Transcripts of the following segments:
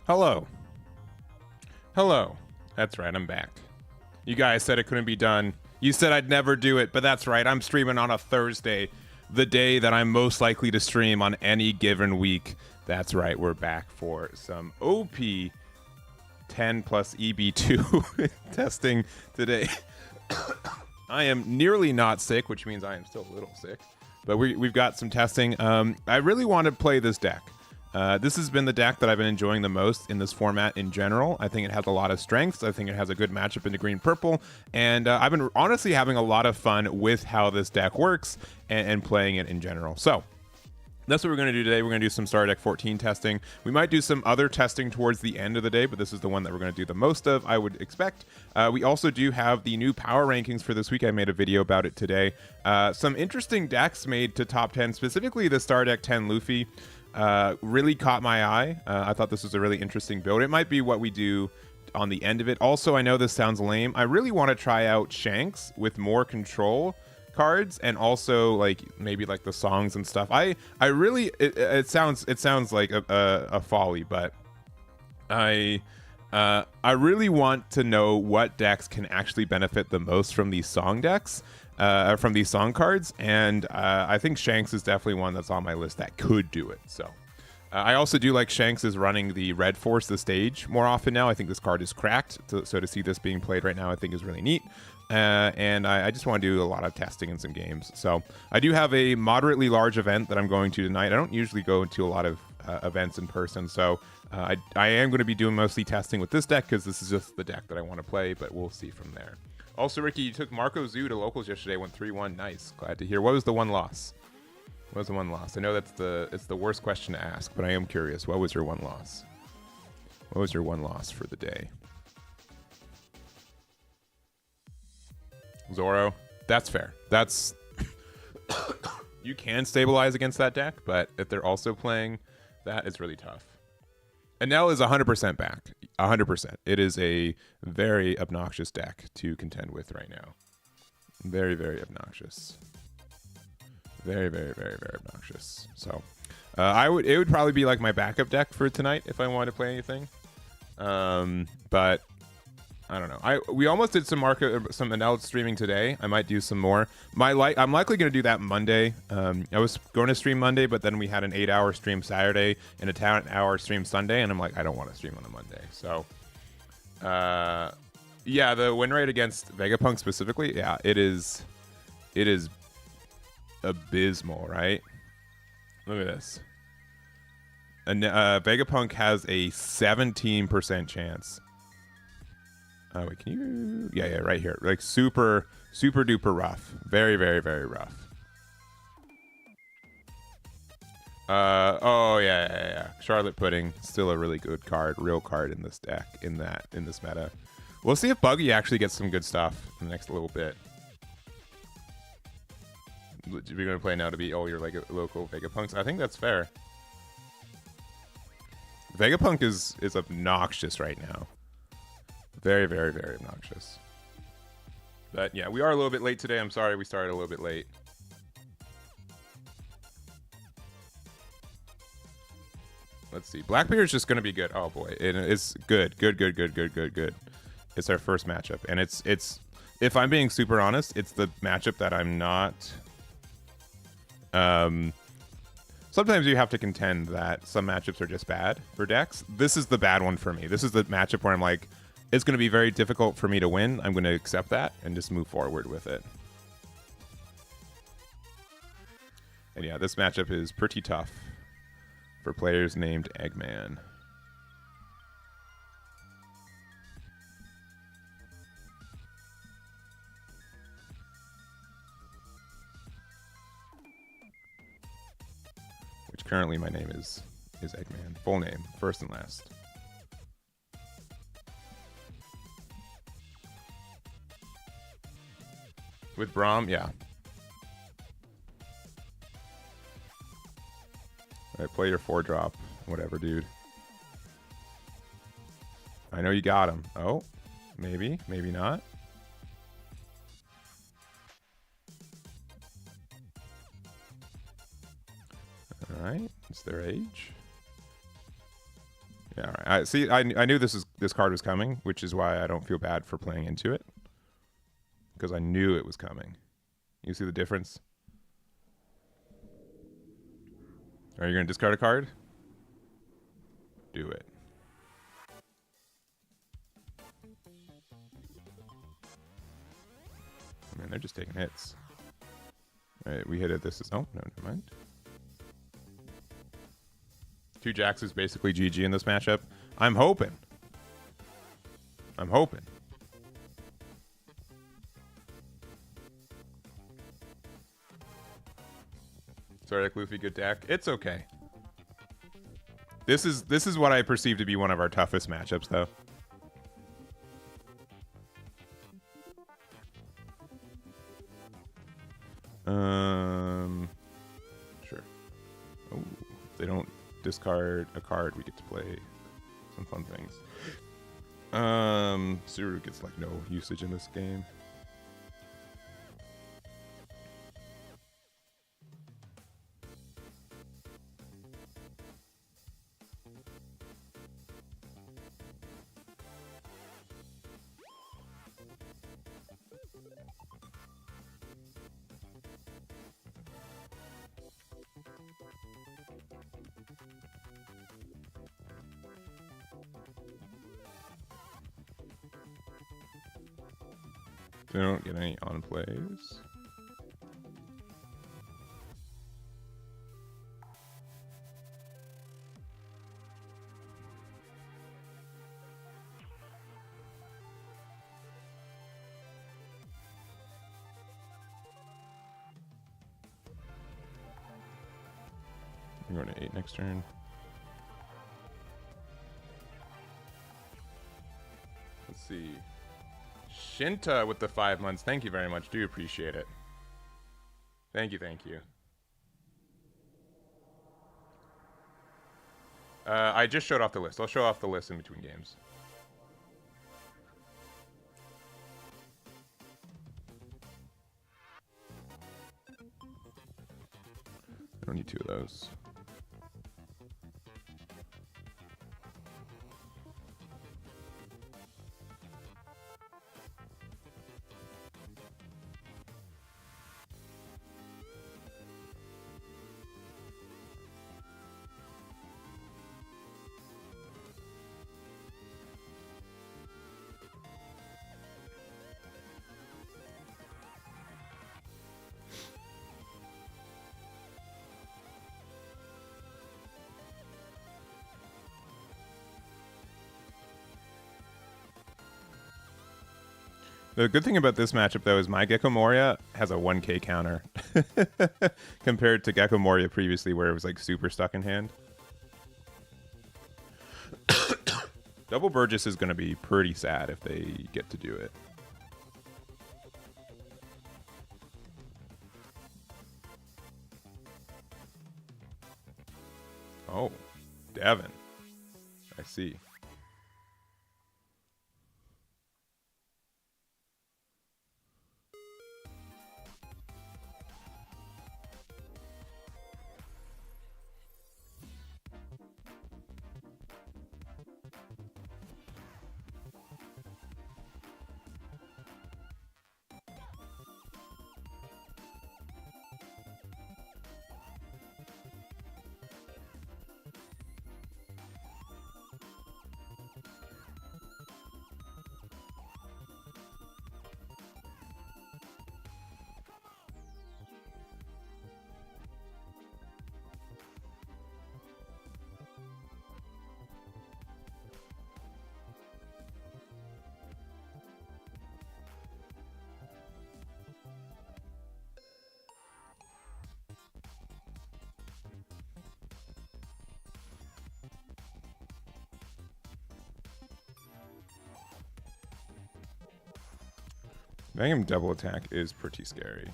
Hello. Hello. That's right, I'm back. You guys said it couldn't be done. You said I'd never do it, but that's right, I'm streaming on a Thursday, the day that I'm most likely to stream on any given week. That's right, we're back for some OP 10 plus EB2 testing today. I am nearly not sick, which means I am still a little sick, but we've got some testing. I really want to play this deck. This has been the deck that I've been enjoying the most in this format in general. I think it has a lot of strengths. I think it has a good matchup into green-purple, and I've been honestly having a lot of fun with how this deck works and playing it in general. So that's what we're going to do today. We're going to do some Starter Deck 14 testing. We might do some other testing towards the end of the day, but this is the one that we're going to do the most of, I would expect. We also do have the new power rankings for this week. I made a video about it today. Some interesting decks made to top 10, specifically the Starter Deck 10 Luffy. Really caught my eye. I thought this was a really interesting build. It might be what we do on the end of it. Also, I know this sounds lame. I really want to try out Shanks with more control cards, and also like maybe like the songs and stuff. I really it sounds like a folly, but I really want to know what decks can actually benefit the most from these song decks, from these song cards, and I think Shanks is definitely one that's on my list that could do it. So I also do like Shanks is running the Red Force the stage more often now. I think this card is cracked, so to see this being played right now I think is really neat. And I just want to do a lot of testing in some games. So I do have a moderately large event that I'm going to tonight. I don't usually go into a lot of events in person, so I am going to be doing mostly testing with this deck because this is just the deck that I want to play, but we'll see from there. Also, Ricky, you took Marco Zoo to locals yesterday, went 3-1. Nice. Glad to hear. What was the one loss? What was the one loss? I know it's the worst question to ask, but I am curious. What was your one loss? What was your one loss for the day? Zoro. That's fair. That's you can stabilize against that deck, but if they're also playing that, it's really tough. And Nell is 100% back. 100%. It is a very obnoxious deck to contend with right now. Very, very obnoxious. Very, very, very, very obnoxious. So it would probably be like my backup deck for tonight if I wanted to play anything. But I don't know. We almost did some Enel streaming today. I might do some more. I'm likely going to do that Monday. I was going to stream Monday, but then we had an 8-hour stream Saturday and a 10-hour stream Sunday, and I'm like, I don't want to stream on a Monday. So, yeah, the win rate against Vegapunk specifically, yeah, it is abysmal, right? Look at this. And Vegapunk has a 17% chance. Wait, can you? Yeah, right here. Like super duper rough. Very, very, very rough. Oh yeah. Charlotte Pudding, still a really good card, real card in this deck, in this meta. We'll see if Buggy actually gets some good stuff in the next little bit. We're gonna play now to be your like local Vegapunks. I think that's fair. Vegapunk is obnoxious right now. Very, very, very obnoxious. But yeah, we are a little bit late today. I'm sorry we started a little bit late. Let's see. Blackbeard is just going to be good. Oh boy, it's good. Good. It's our first matchup, and it's if I'm being super honest, it's the matchup that I'm not. Sometimes you have to contend that some matchups are just bad for decks. This is the bad one for me. This is the matchup where I'm like, it's going to be very difficult for me to win. I'm going to accept that and just move forward with it. And yeah, this matchup is pretty tough for players named Eggman. Which currently my name is Eggman. Full name, first and last. With Braum, yeah. Alright, play your 4-drop. Whatever, dude. I know you got him. Oh, maybe. Maybe not. Alright, it's their age. Yeah, all right. See, I knew this card was coming, which is why I don't feel bad for playing into it, because I knew it was coming. You see the difference? Are you gonna discard a card? Do it. Man, they're just taking hits. All right, we hit it. This is oh no, never mind. 2 jacks is basically GG in this matchup. I'm hoping. Sorry, like Luffy, good deck. It's okay. This is what I perceive to be one of our toughest matchups, though. Sure. Oh, if they don't discard a card, we get to play some fun things. Zoro gets like no usage in this game. They don't get any on plays. We're going to 8 next turn. Let's see. Shinta with the 5 months. Thank you very much. Do appreciate it. Thank you, thank you. I just showed off the list. I'll show off the list in between games. I don't need 2 of those. The good thing about this matchup, though, is my Gecko Moria has a 1k counter compared to Gecko Moria previously, where it was like super stuck in hand. Double Burgess is going to be pretty sad if they get to do it. Oh, Devin. I see. Magnum double attack is pretty scary.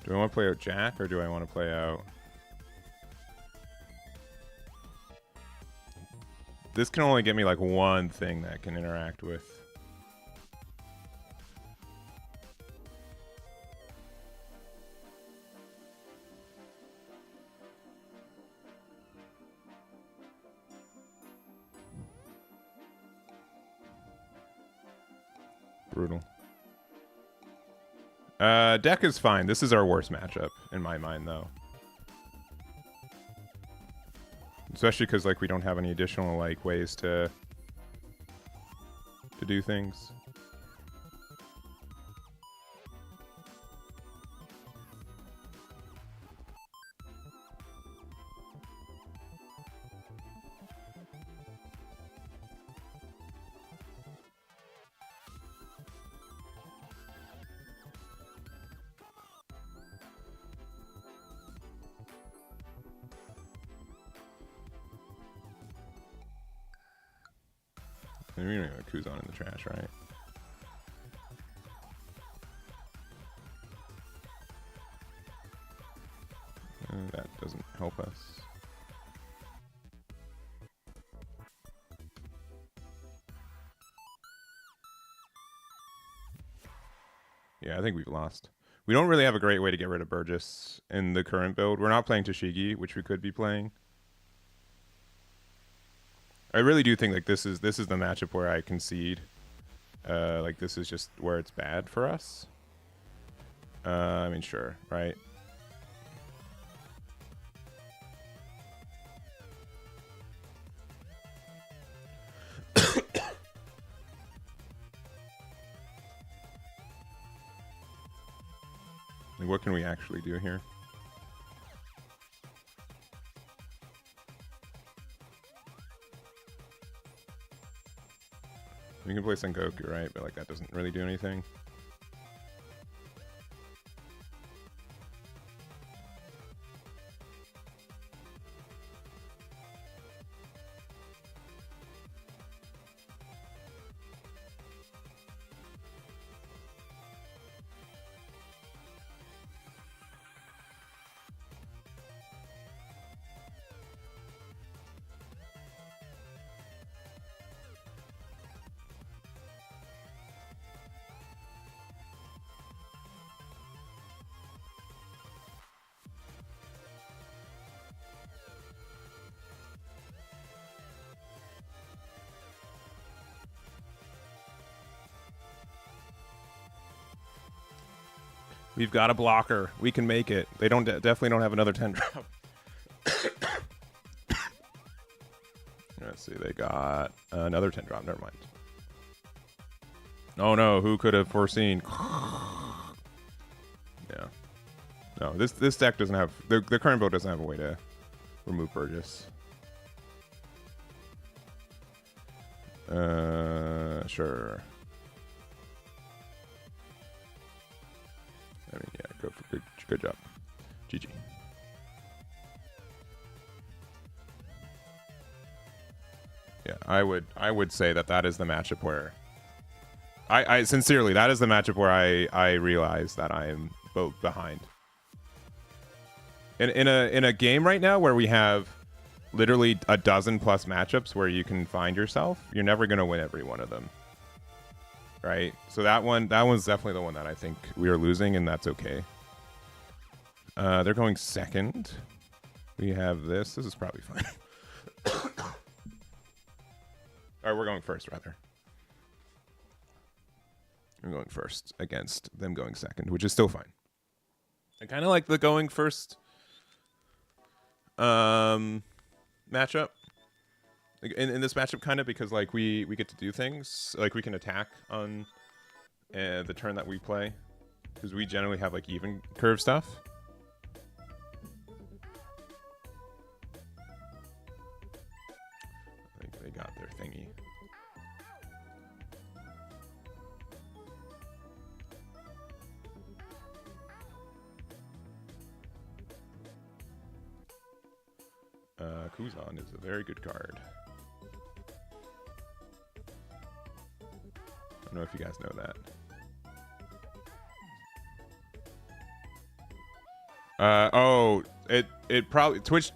Do I want to play out Jack or do I want to play out... This can only get me like one thing that I can interact with. Brutal. Deck is fine. This is our worst matchup in my mind, though. Especially because like we don't have any additional like ways to do things. We don't even have a Kuzan in the trash, right? That doesn't help us. Yeah, I think we've lost. We don't really have a great way to get rid of Burgess in the current build. We're not playing Tashigi, which we could be playing. I really do think like this is the matchup where I concede. Like this is just where it's bad for us. I mean, sure, right? Like, what can we actually do here? We can play Sengoku, right? But like that doesn't really do anything. We've got a blocker. We can make it. They don't definitely don't have another 10 drop. Let's see. They got another 10 drop. Never mind. Oh no! Who could have foreseen? Yeah. No. This deck doesn't have the current build doesn't have a way to remove Burgess. Sure. I mean, yeah, go for good job. GG. Yeah, I would say that is the matchup where I sincerely, that is the matchup where I realize that I am both behind. In a game right now where we have literally a dozen plus matchups where you can find yourself, you're never gonna win every one of them. Right? So that one's definitely the one that I think we are losing, and that's okay. They're going second. We have this. This is probably fine. Alright, we're going first, rather. I'm going first against them going second, which is still fine. I kind of like the going first matchup. In this matchup, kind of, because like we get to do things, like we can attack on the turn that we play, because we generally have like even curve stuff. I think they got their thingy. Kuzan is a very good card. I don't know if you guys know that. Oh, it probably Twitch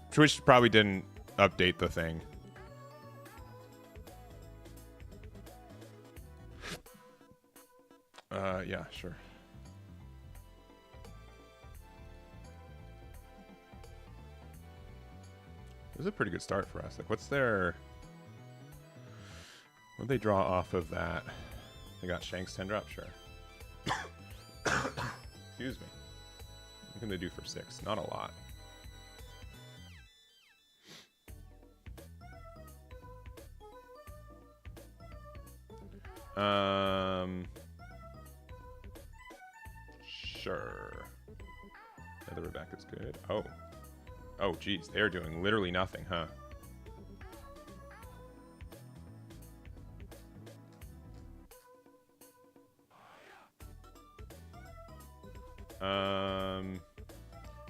probably didn't update the thing. Yeah, sure. It was a pretty good start for us. Like, what's their... What did they draw off of that? They got Shanks 10 drop, sure. Excuse me. What can they do for 6? Not a lot. Sure. Yeah, the Rebecca's good. Oh. Oh, geez. They're doing literally nothing, huh?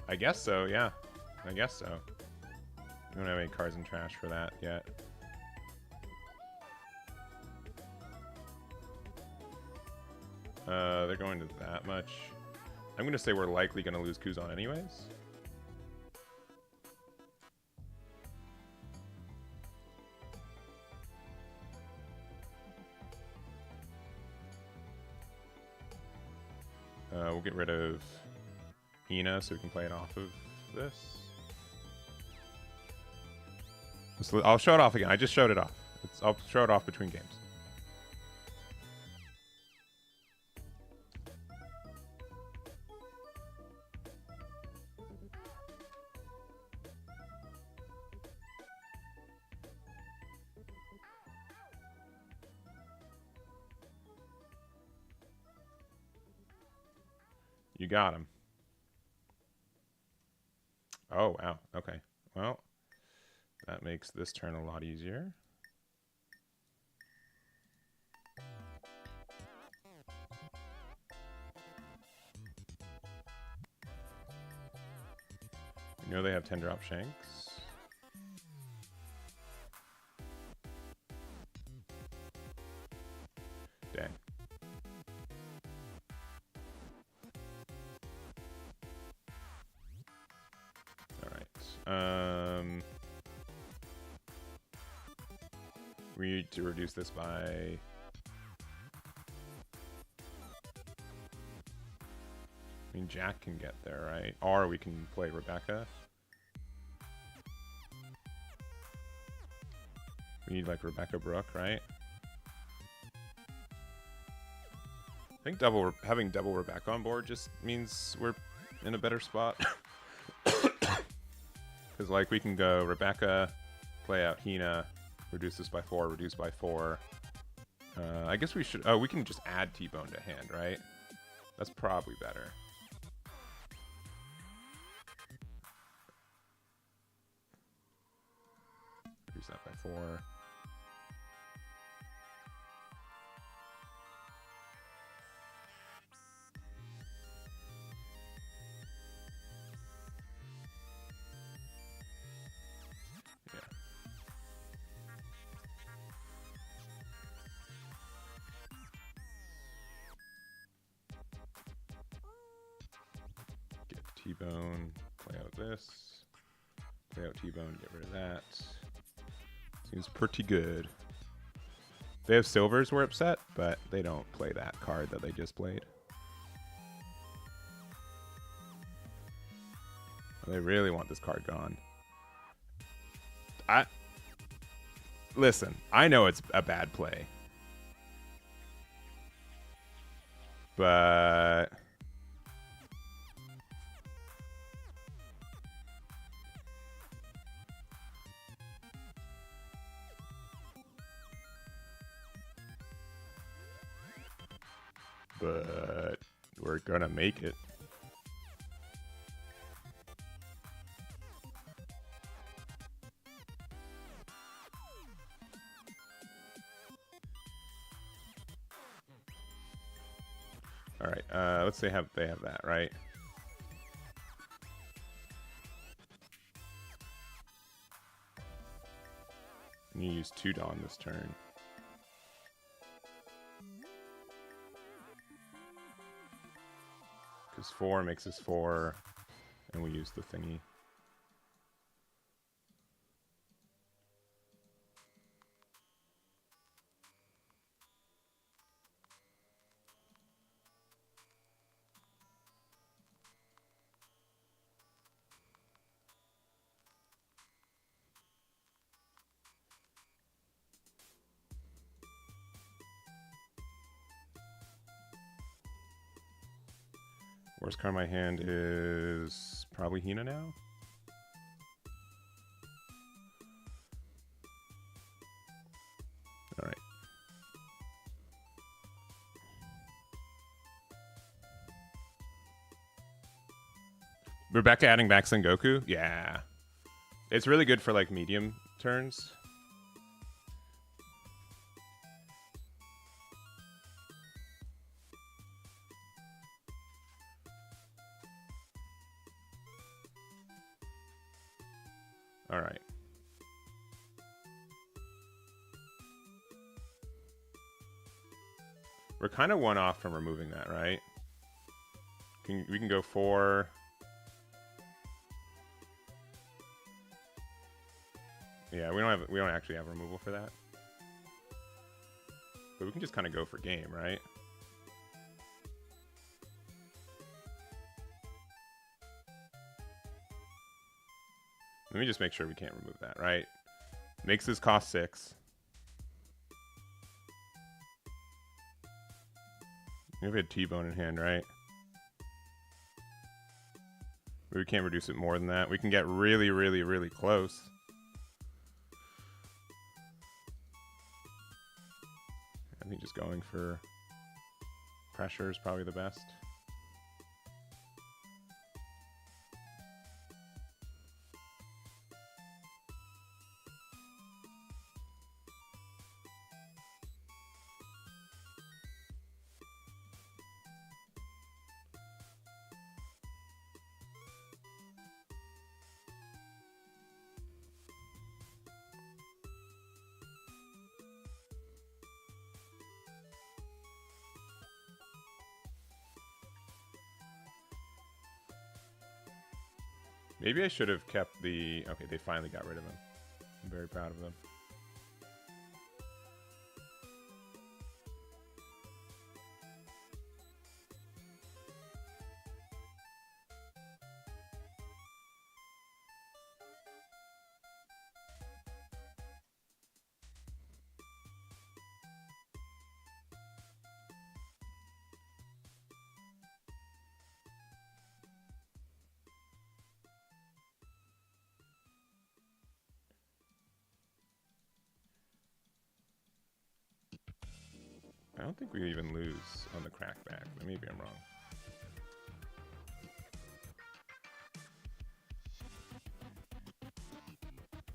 I guess so, yeah. I guess so. We don't have any cards in trash for that yet. They're going to that much. I'm going to say we're likely going to lose Kuzan anyways. We'll get rid of Hina so we can play it off of this. I'll show it off again. I just showed it off. I'll show it off between games. You got him. Oh, wow. Okay. Well, that makes this turn a lot easier. You know they have 10 drop Shanks. Dang. We need to reduce this by... I mean, Jack can get there, right? Or we can play Rebecca. We need, like, Rebecca Brooke, right? I think having double Rebecca on board just means we're in a better spot. Because, like, we can go Rebecca, play out Hina, reduce this by 4, reduce by 4. I guess we should... Oh, we can just add T-Bone to hand, right? That's probably better. Reduce that by 4. T-Bone, play out this, play out T-Bone, get rid of that. Seems pretty good. If they have silvers, we're upset, but they don't play that card that they just played. They really want this card gone. Listen, I know it's a bad play. But... we're gonna make it. All right, let's say they have that, right? And you use 2 Dawn this turn. Because 4 makes us 4, and we use the thingy. Worst card in my hand is probably Hina now. All right. Rebecca adding back Sengoku? Yeah. It's really good for like medium turns. All right. We're kind of one off from removing that, right? We can go 4. Yeah, we don't actually have removal for that. But we can just kind of go for game, right? Let me just make sure we can't remove that, right? Makes this cost 6. We have a T-bone in hand, right? But we can't reduce it more than that. We can get really, really, really close. I think just going for pressure is probably the best. Maybe I should have kept the... Okay, they finally got rid of him. I'm very proud of them. I don't think we even lose on the crackback, but maybe I'm wrong.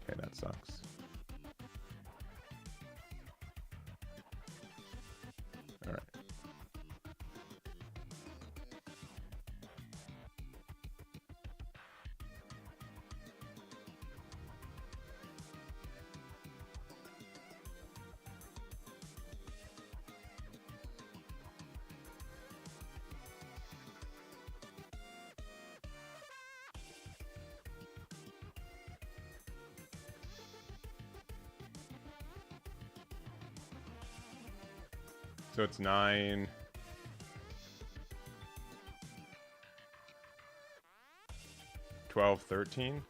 Okay, that sucks. All right. So it's 9. $12, $13.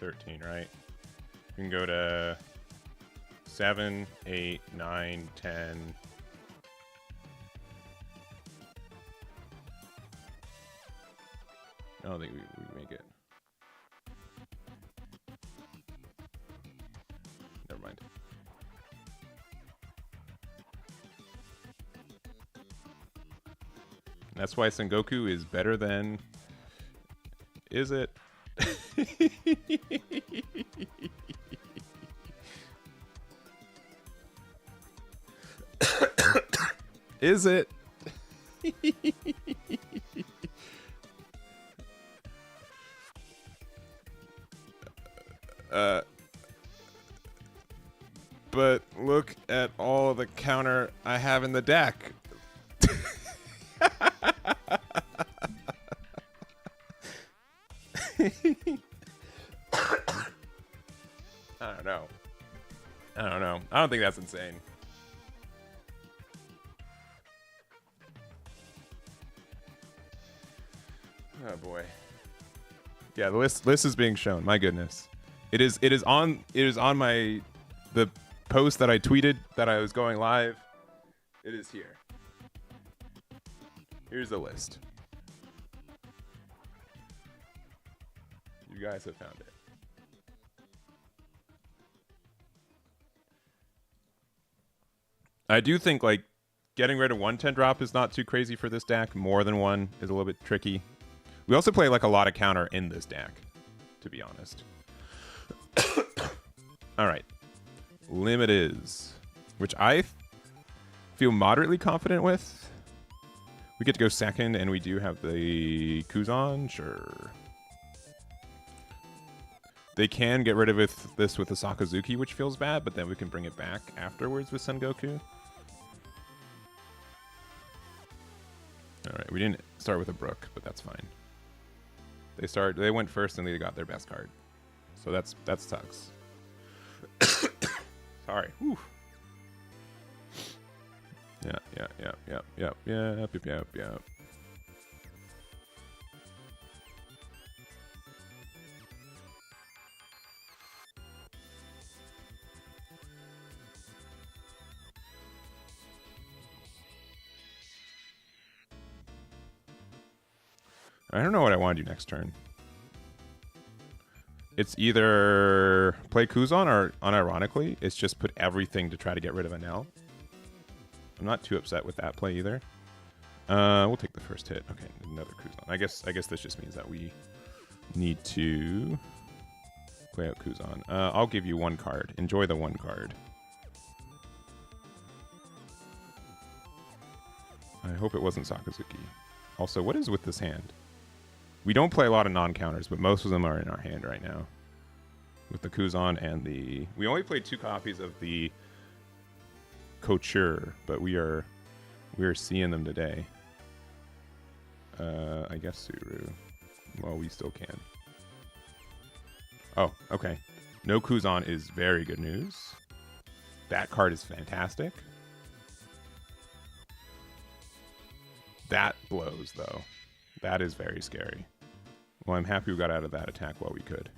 $13, right? We can go to 7, 8, 9, 10. I don't think we make it. Never mind. That's why Sengoku is better than... Is it? Is it? But look at all the counter I have in the deck. I don't know. I don't think that's insane. Oh boy. Yeah, the list is being shown. My goodness. It is on my the post that I tweeted that I was going live, it is here. Here's the list. You guys have found it. I do think like getting rid of 110 drop is not too crazy for this deck. More than one is a little bit tricky. We also play like a lot of counter in this deck, to be honest. All right. Limit is, which I feel moderately confident with. We get to go second, and we do have the Kuzan. Sure. They can get rid of this with the Sakazuki, which feels bad, but then we can bring it back afterwards with Sengoku. All right, we didn't start with a Brook, but that's fine. They went first and they got their best card, so that sucks. Sorry. Whew. Yep. I don't know what I want to do next turn. It's either play Kuzan or, unironically, it's just put everything to try to get rid of Enel. I'm not too upset with that play either. We'll take the first hit. Okay, another Kuzan. I guess this just means that we need to play out Kuzan. I'll give you one card. Enjoy the one card. I hope it wasn't Sakazuki. Also, what is with this hand? We don't play a lot of non-counters, but most of them are in our hand right now. With the Kuzan and the... We only played 2 copies of the Couture, but we are seeing them today. I guess Suru. Well, we still can. Oh, okay. No Kuzan is very good news. That card is fantastic. That blows, though. That is very scary. Well, I'm happy we got out of that attack while we could.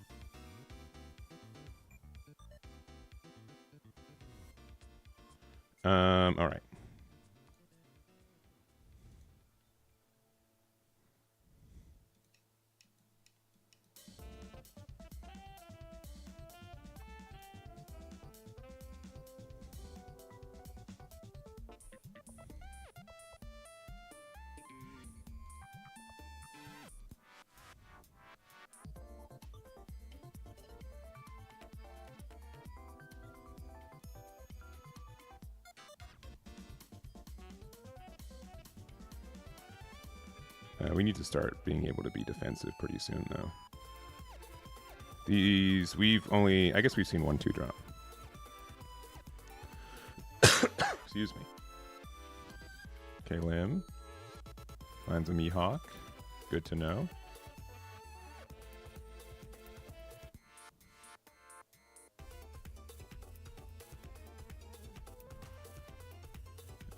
All right. We need to start being able to be defensive pretty soon, though. These, I guess we've seen 1/2 drop. Excuse me. Okay, Lim. Finds a Mihawk. Good to know.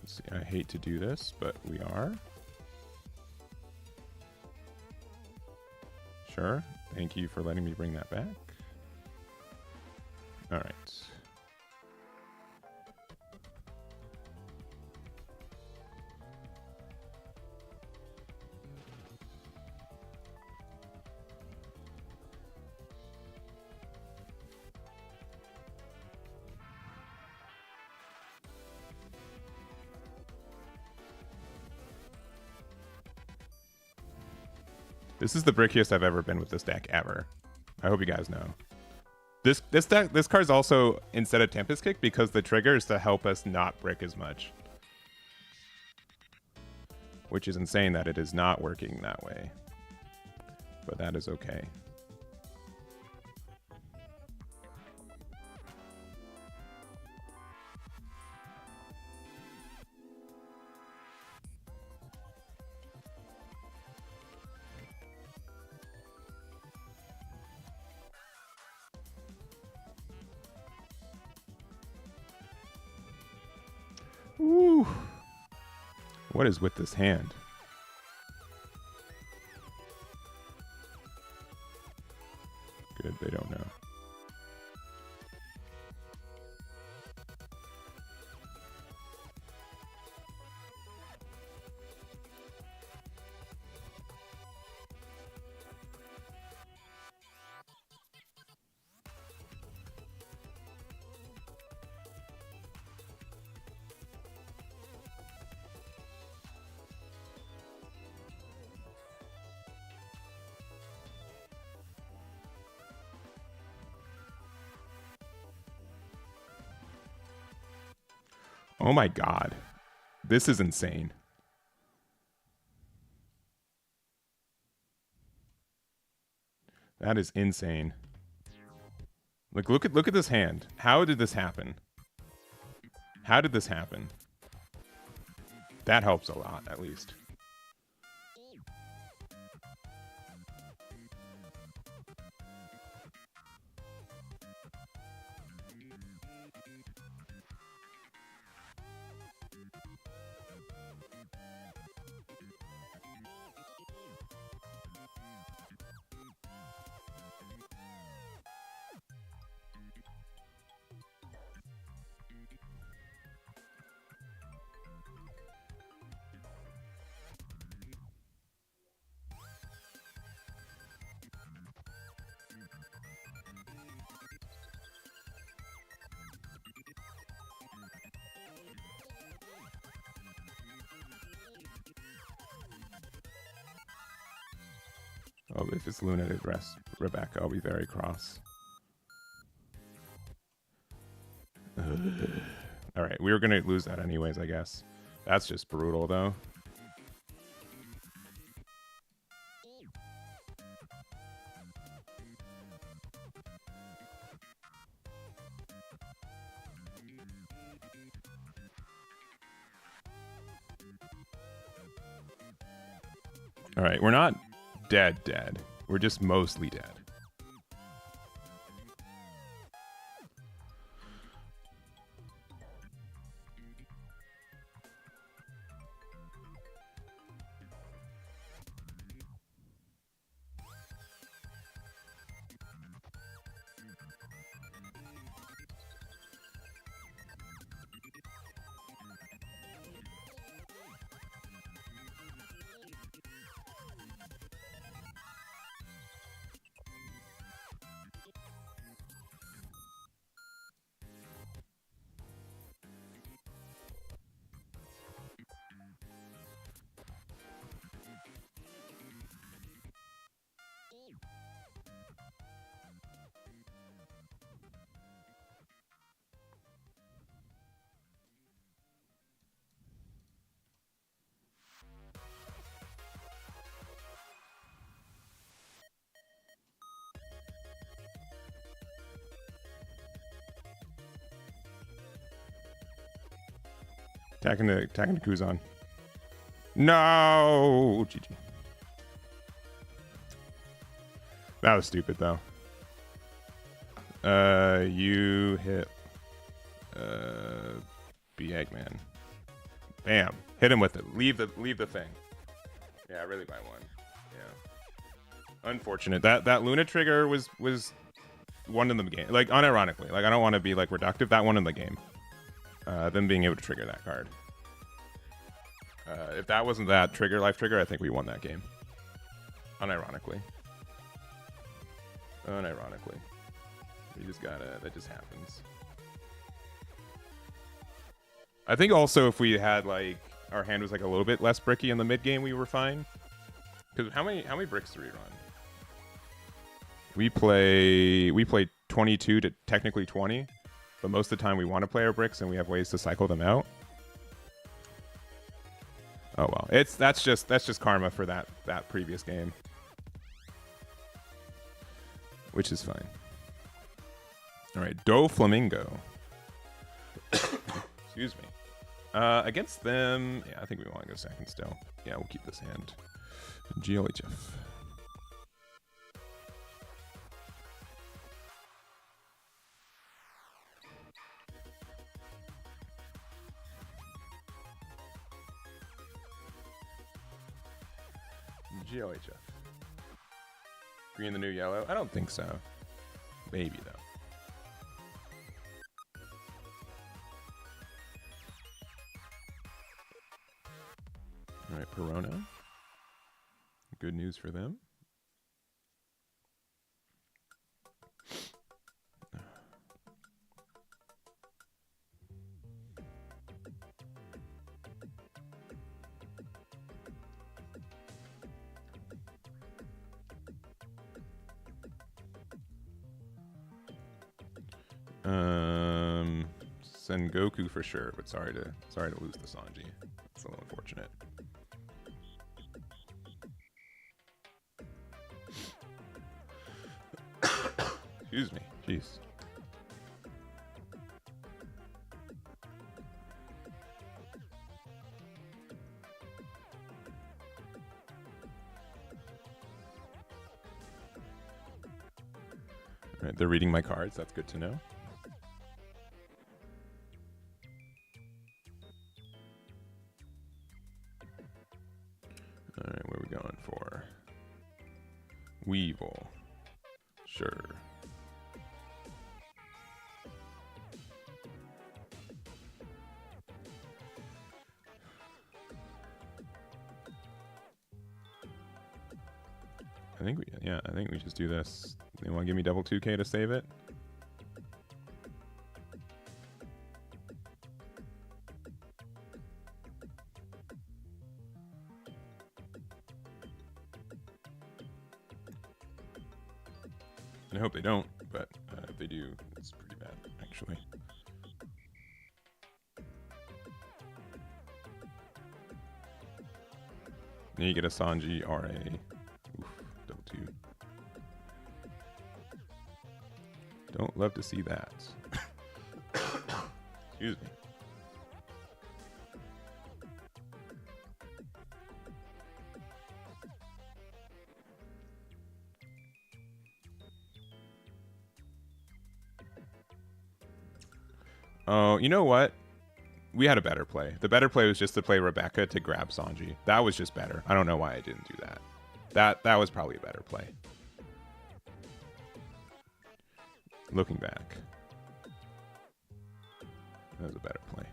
Let's see, I hate to do this, but we are. Sure. Thank you for letting me bring that back. All right. This is the brickiest I've ever been with this deck ever. I hope you guys know. This card's also instead of Tempest Kick because the trigger is to help us not brick as much. Which is insane that it is not working that way. But that is okay. Woo. What is with this hand? Good, they don't know. Oh my god. This is insane. That is insane. Like, look at this hand. How did this happen? How did this happen? That helps a lot, at least. Oh, if it's Luna to rest Rebecca, I'll be very cross. All right, we were gonna lose that anyways, I guess. That's just brutal, though. All right, we're not dead. We're just mostly dead. Attacking the Kuzan. No! GG. That was stupid, though. You hit Eggman. Bam. Hit him with it. Leave the thing. Yeah, really by one. Yeah. Unfortunate. That Luna trigger was one in the game. Like, unironically. Like, I don't want to be like reductive. That one in the game. Them being able to trigger that card. If that wasn't that life trigger, I think we won that game. Unironically. You just gotta, that just happens. I think also if we had like, our hand was like a little bit less bricky in the mid game, we were fine. Because how many bricks do we run? We play 22 to technically 20. But most of the time we want to play our bricks and we have ways to cycle them out. Oh well. That's just karma for that previous game. Which is fine. Alright, Doflamingo. Excuse me. Against them, yeah, I think we want to go second still. Yeah, we'll keep this hand. GLHF. GLHF. Green the new yellow? I don't think so. Maybe, though. Alright, Perona. Good news for them. Sengoku for sure, but sorry to lose the Sanji. It's a little unfortunate. Excuse me. Jeez. All right, they're reading my cards. That's good to know. All right, where are we going for? Weevil. Sure. I think we just do this. They want to give me double 2K to save it? I hope they don't, but if they do, it's pretty bad, actually. Then you get a Sanji RA. Oof, double 2. Don't love to see that. Excuse me. Oh, you know what? We had a better play. The better play was just to play Rebecca to grab Sanji. That was just better. I don't know why I didn't do that. That was probably a better play. Looking back. That was a better play.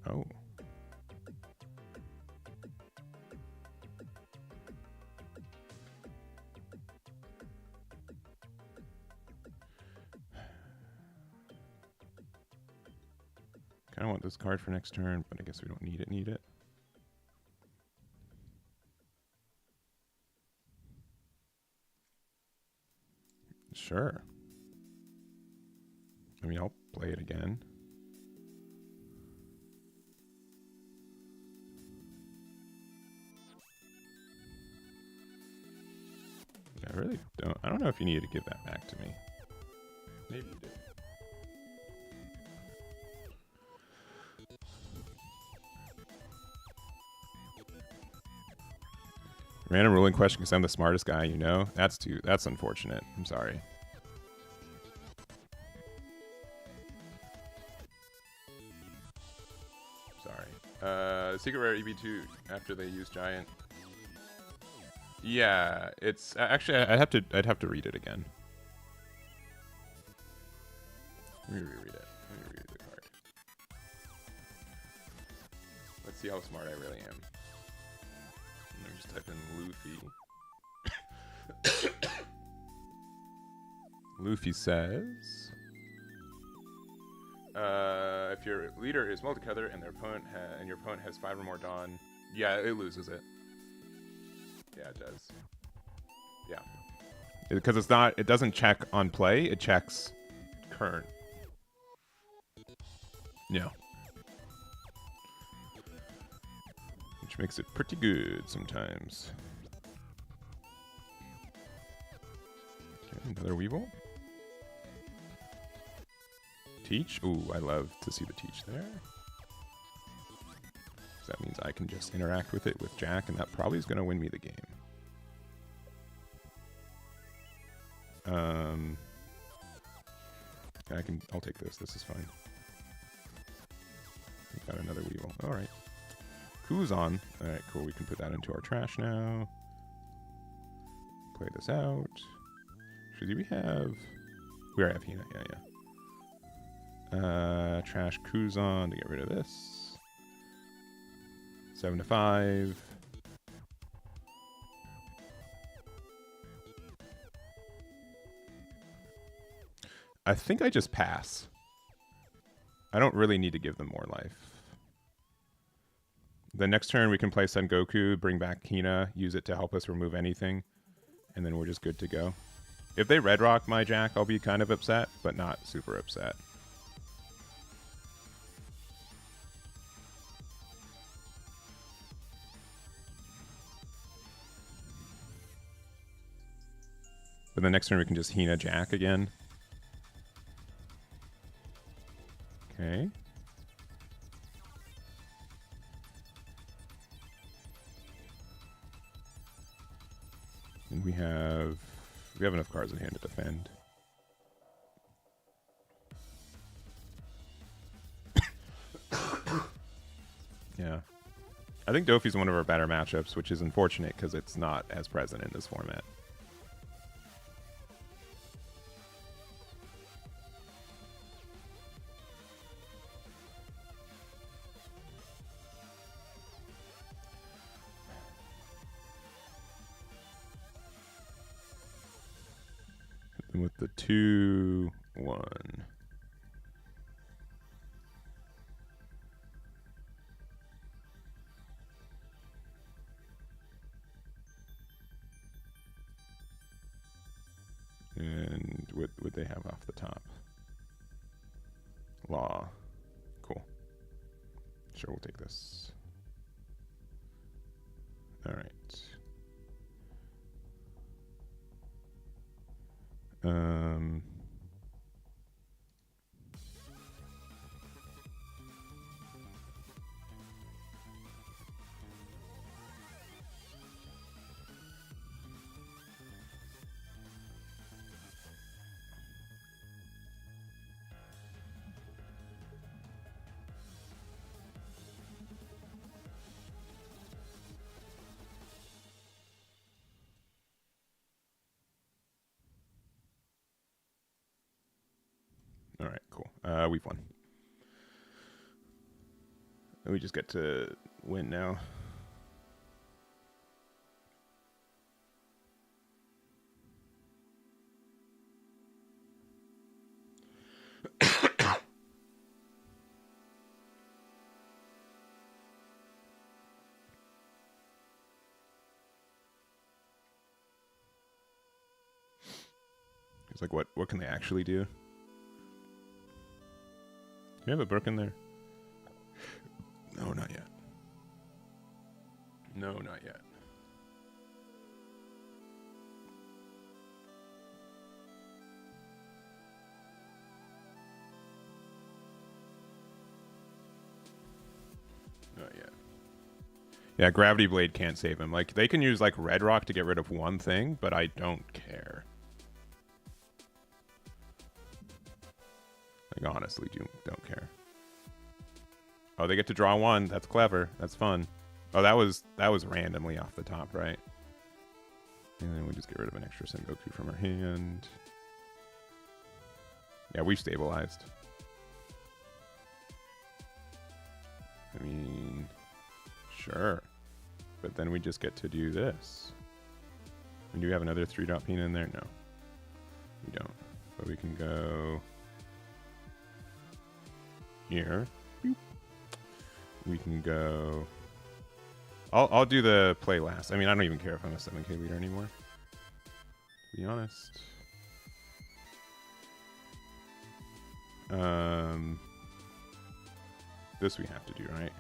Oh. I want this card for next turn, but I guess we don't need it. Sure. I mean, I'll play it again. I really don't. I don't know if you needed to give that back to me. Maybe you did. Random ruling question because I'm the smartest guy, you know? That's unfortunate. I'm sorry. Sorry. Secret Rare EB02 after they use Giant. Yeah, it's actually I'd have to read it again. Let me reread it. Let me reread the card. Let's see how smart I really am. Let me just type in Luffy. Luffy says, if your leader is multicolor and your opponent has 5 or more Dawn, yeah, it loses it. Yeah, it does. Yeah, because it doesn't check on play; it checks current. Yeah. Which makes it pretty good sometimes. Okay, another Weevil. Teach. Ooh, I love to see the teach there. That means I can just interact with it with Jack, and that probably is going to win me the game. I'll take this. This is fine. We've got another Weevil. All right. Kuzan. All right, cool. We can put that into our trash now. Play this out. Actually, we already have Hina. Yeah. Trash Kuzan to get rid of this. 7 to 5. I think I just pass. I don't really need to give them more life. The next turn we can play Sengoku, bring back Hina, use it to help us remove anything, and then we're just good to go. If they red rock my Jack, I'll be kind of upset, but not super upset. But the next turn we can just Hina Jack again. Okay. And we have enough cards in hand to defend. Yeah. I think Dofi's one of our better matchups, which is unfortunate because it's not as present in this format. And with the 2-1. And what would they have off the top? Law. Cool. Sure, we'll take this. All right. All right, cool. We've won. And we just get to win now. It's like, what can they actually do? Do you have a Burke in there? No, not yet. No, not yet. Not yet. Yeah, Gravity Blade can't save him. Like, they can use, like, Red Rock to get rid of one thing, but I don't care. Like, honestly, don't care. Oh, they get to draw one. That's clever. That's fun. Oh, that was randomly off the top, right? And then we just get rid of an extra Sengoku from our hand. Yeah, we've stabilized. I mean, sure. But then we just get to do this. And do we have another 3-drop Hina in there? No. We don't. But we can go here. Boop. We can go... I'll do the play last. I mean, I don't even care if I'm a 7k leader anymore, to be honest. This we have to do, right?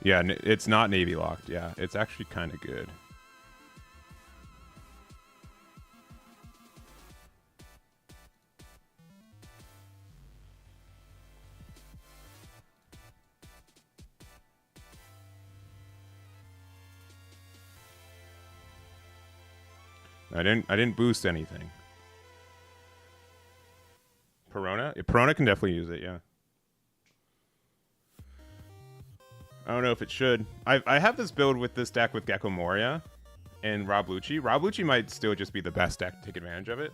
Yeah, it's not Navy locked. Yeah, it's actually kind of good. I didn't boost anything. Perona? Yeah, Perona can definitely use it, yeah. I don't know if it should. I have this build with this deck with Gecko Moria and Rob Lucci. Rob Lucci might still just be the best deck to take advantage of it.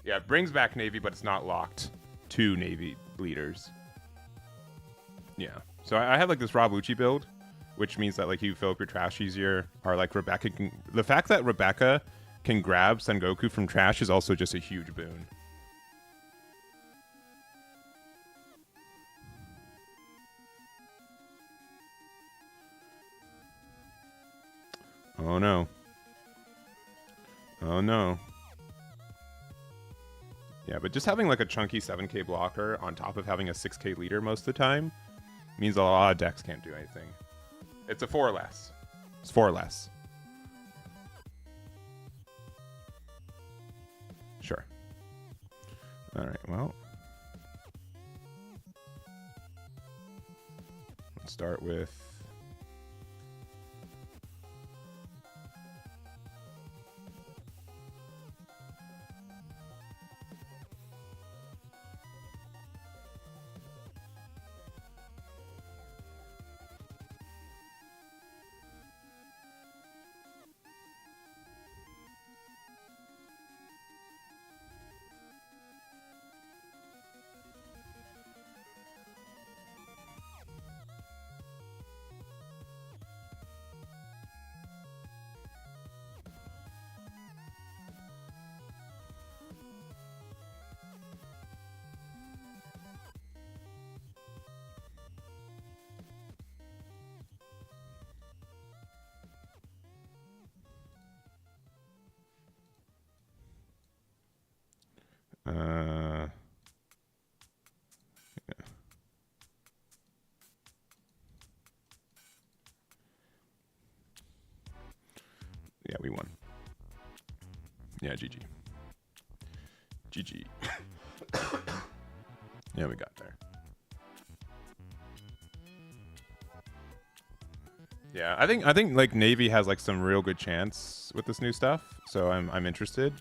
Yeah, it brings back Navy, but it's not locked to Navy leaders. Yeah. So I have like this Rob Lucci build, which means that like you fill up your trash easier, or like Rebecca can... The fact that Rebecca can grab Sengoku from trash is also just a huge boon. Oh no. Oh no. Yeah, but just having like a chunky 7k blocker on top of having a 6k leader most of the time means a lot of decks can't do anything. It's a 4 or less. It's 4 or less. Sure. All right, well. Let's start with... Yeah, we won. Yeah, GG. GG. Yeah, we got there. Yeah, I think like Navy has like some real good chance with this new stuff, so I'm interested.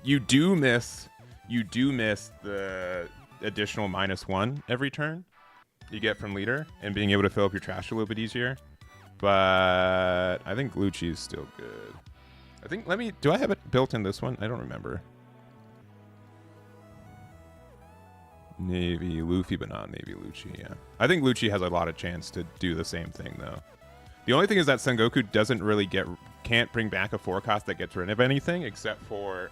You do miss the additional -1 every turn you get from leader and being able to fill up your trash a little bit easier. But I think Lucci's still good. I think, do I have it built in this one? I don't remember. Navy, Luffy, but not Navy Lucci, yeah. I think Lucci has a lot of chance to do the same thing, though. The only thing is that Sengoku doesn't really can't bring back a forecast that gets rid of anything except for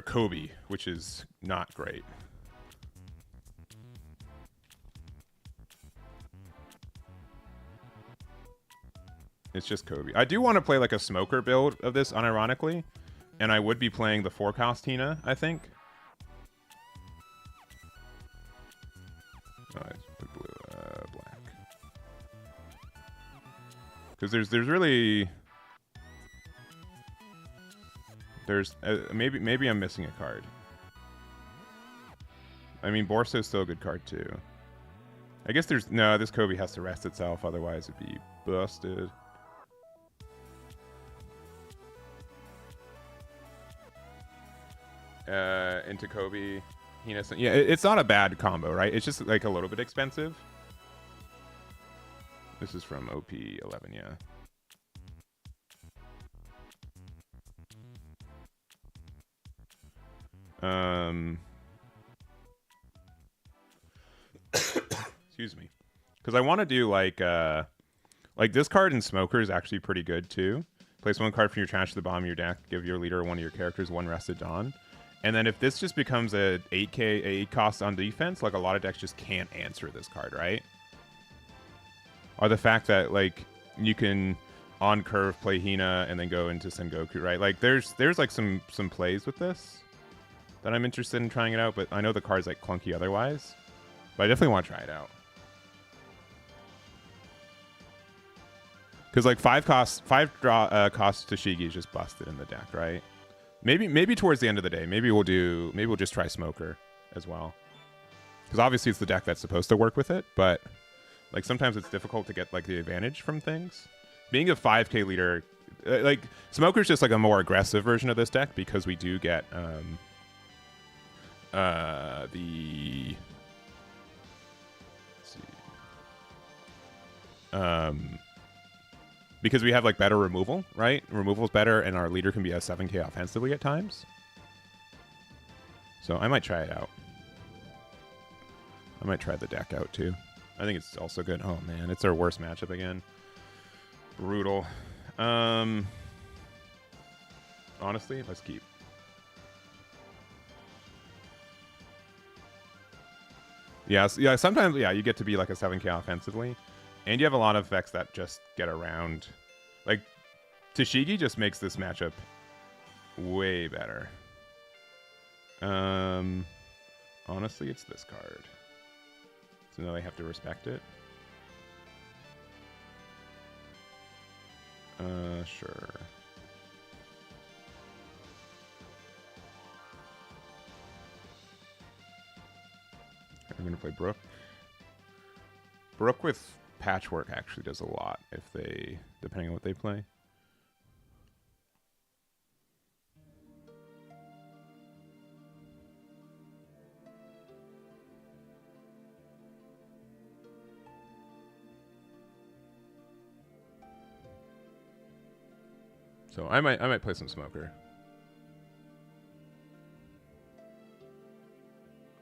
Kobe, which is not great. It's just Kobe. I do want to play like a smoker build of this, unironically. And I would be playing the forecast Hina, I think. Oh, it's blue, black. Because there's really... maybe I'm missing a card. I mean, Borso's still a good card, too. I guess this Kobe has to rest itself, otherwise it'd be busted. Into Kobe, Hina. Yeah, it's not a bad combo, right? It's just like a little bit expensive. This is from OP11, yeah. Excuse me. Because I want to do like this card in Smoker is actually pretty good too. Place one card from your trash to the bottom of your deck. Give your leader or one of your characters one rested Dawn. And then if this just becomes a 8k 8 cost on defense, like a lot of decks just can't answer this card, right? Or the fact that like you can on curve play Hina and then go into Sengoku, right? Like there's like some plays with this that I'm interested in trying it out, but I know the card's like clunky otherwise. But I definitely want to try it out. Because like 5 draw cost Tashigi is just busted in the deck, right? Maybe towards the end of the day, maybe we'll just try Smoker as well. Because obviously it's the deck that's supposed to work with it, but like sometimes it's difficult to get like the advantage from things. Being a 5k leader, like Smoker's just like a more aggressive version of this deck because we do get because we have like better removal, right? Removal's better, and our leader can be a 7k offensively at times. So I might try it out. I might try the deck out too. I think it's also good. Oh man, it's our worst matchup again. Brutal. Honestly, let's keep. Yeah, sometimes, yeah, you get to be like a 7k offensively. And you have a lot of effects that just get around. Like, Tashigi just makes this matchup way better. Honestly, it's this card. So now they have to respect it. Sure. I'm gonna play Brook. Brook with Patchwork actually does a lot if they, depending on what they play. So I might play some Smoker.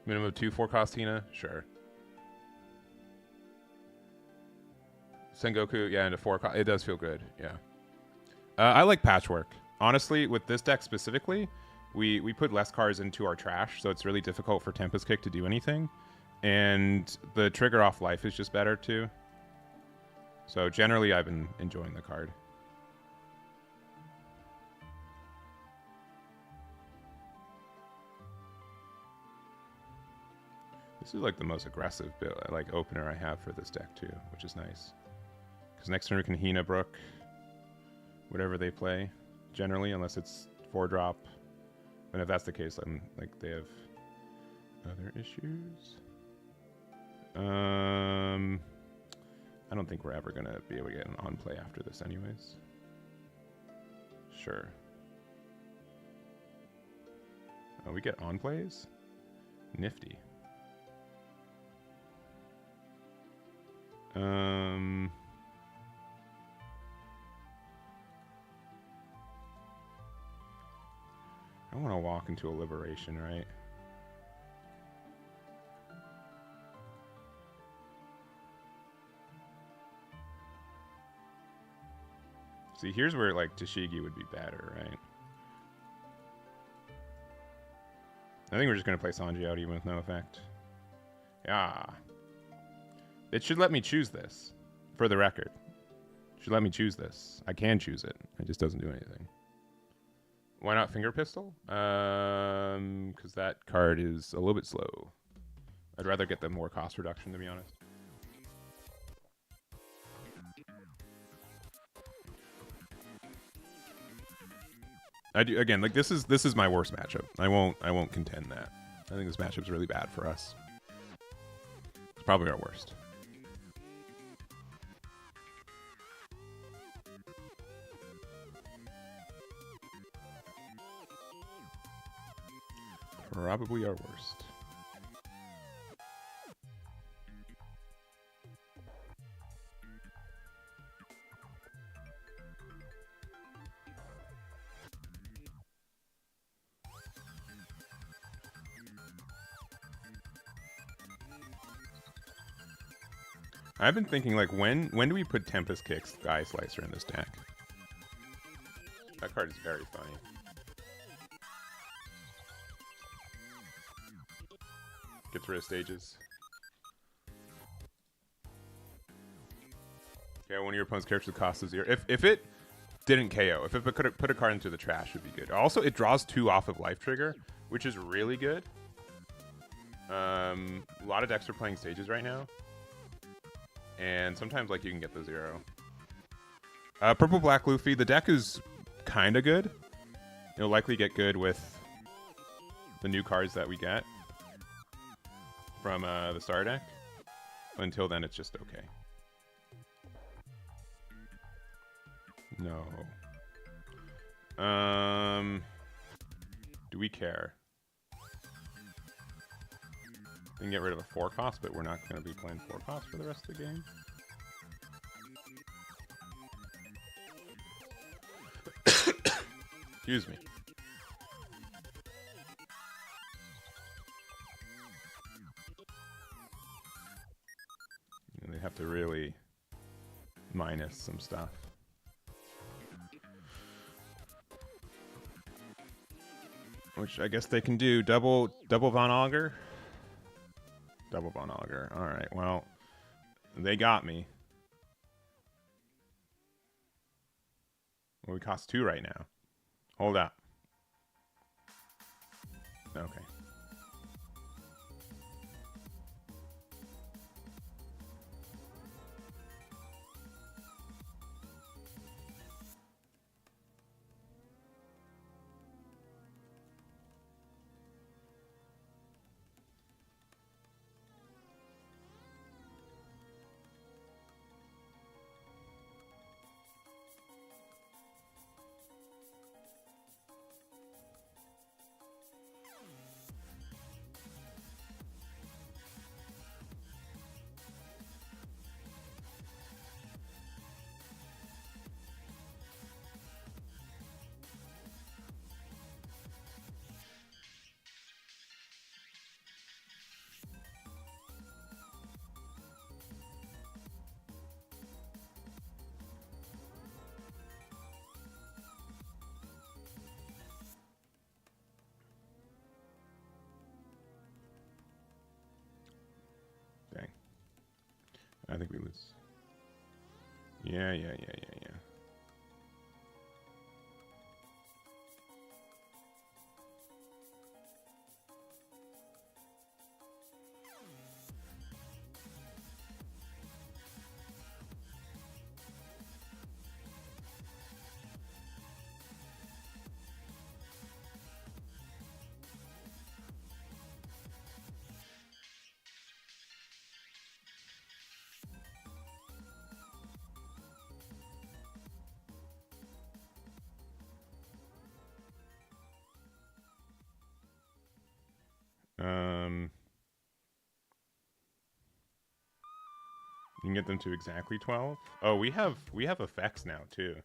Minimum of 2 4-cost Tina? Sure. Sengoku, yeah, into 4 cost. It does feel good, yeah. I like Patchwork. Honestly, with this deck specifically, we put less cards into our trash, so it's really difficult for Tempest Kick to do anything. And the trigger off life is just better too. So generally, I've been enjoying the card. This is like the most aggressive build, like opener I have for this deck too, which is nice. Because next turn we can Hina Brook, whatever they play, generally, unless it's 4-drop. And if that's the case, I'm like they have other issues. I don't think we're ever gonna be able to get an on play after this, anyways. Sure. Oh, we get on plays? Nifty. I want to walk into a liberation, right? See, here's where like Tashigi would be better, right? I think we're just gonna play Sanji out even with no effect. Yeah. It should let me choose this, for the record. It should let me choose this. I can choose it. It just doesn't do anything. Why not Finger Pistol? Because that card is a little bit slow. I'd rather get the more cost reduction, to be honest. I do, again, like this is my worst matchup. I won't contend that. I think this matchup's really bad for us. It's probably our worst. Probably our worst. I've been thinking, like, when do we put Tempest Kick's Sky Slicer in this deck? That card is very funny. Gets rid of stages. Yeah, one of your opponent's characters costs a 0. If it didn't KO, if it could put a card into the trash, would be good. Also, it draws 2 off of Life Trigger, which is really good. A lot of decks are playing stages right now. And sometimes, like, you can get the 0. Purple Black Luffy, the deck is kind of good. It'll likely get good with the new cards that we get from the star deck. Until then, it's just okay. No. Do we care? We can get rid of a 4-cost, but we're not going to be playing 4-cost for the rest of the game. Excuse me. And they have to really minus some stuff. Which I guess they can do. Double Von Augur. Double Von Augur. Alright, well, they got me. Well, we cost 2 right now. Hold up. Okay. Dang. I think we lose. Yeah. You can get them to exactly 12. Oh, we have effects now too.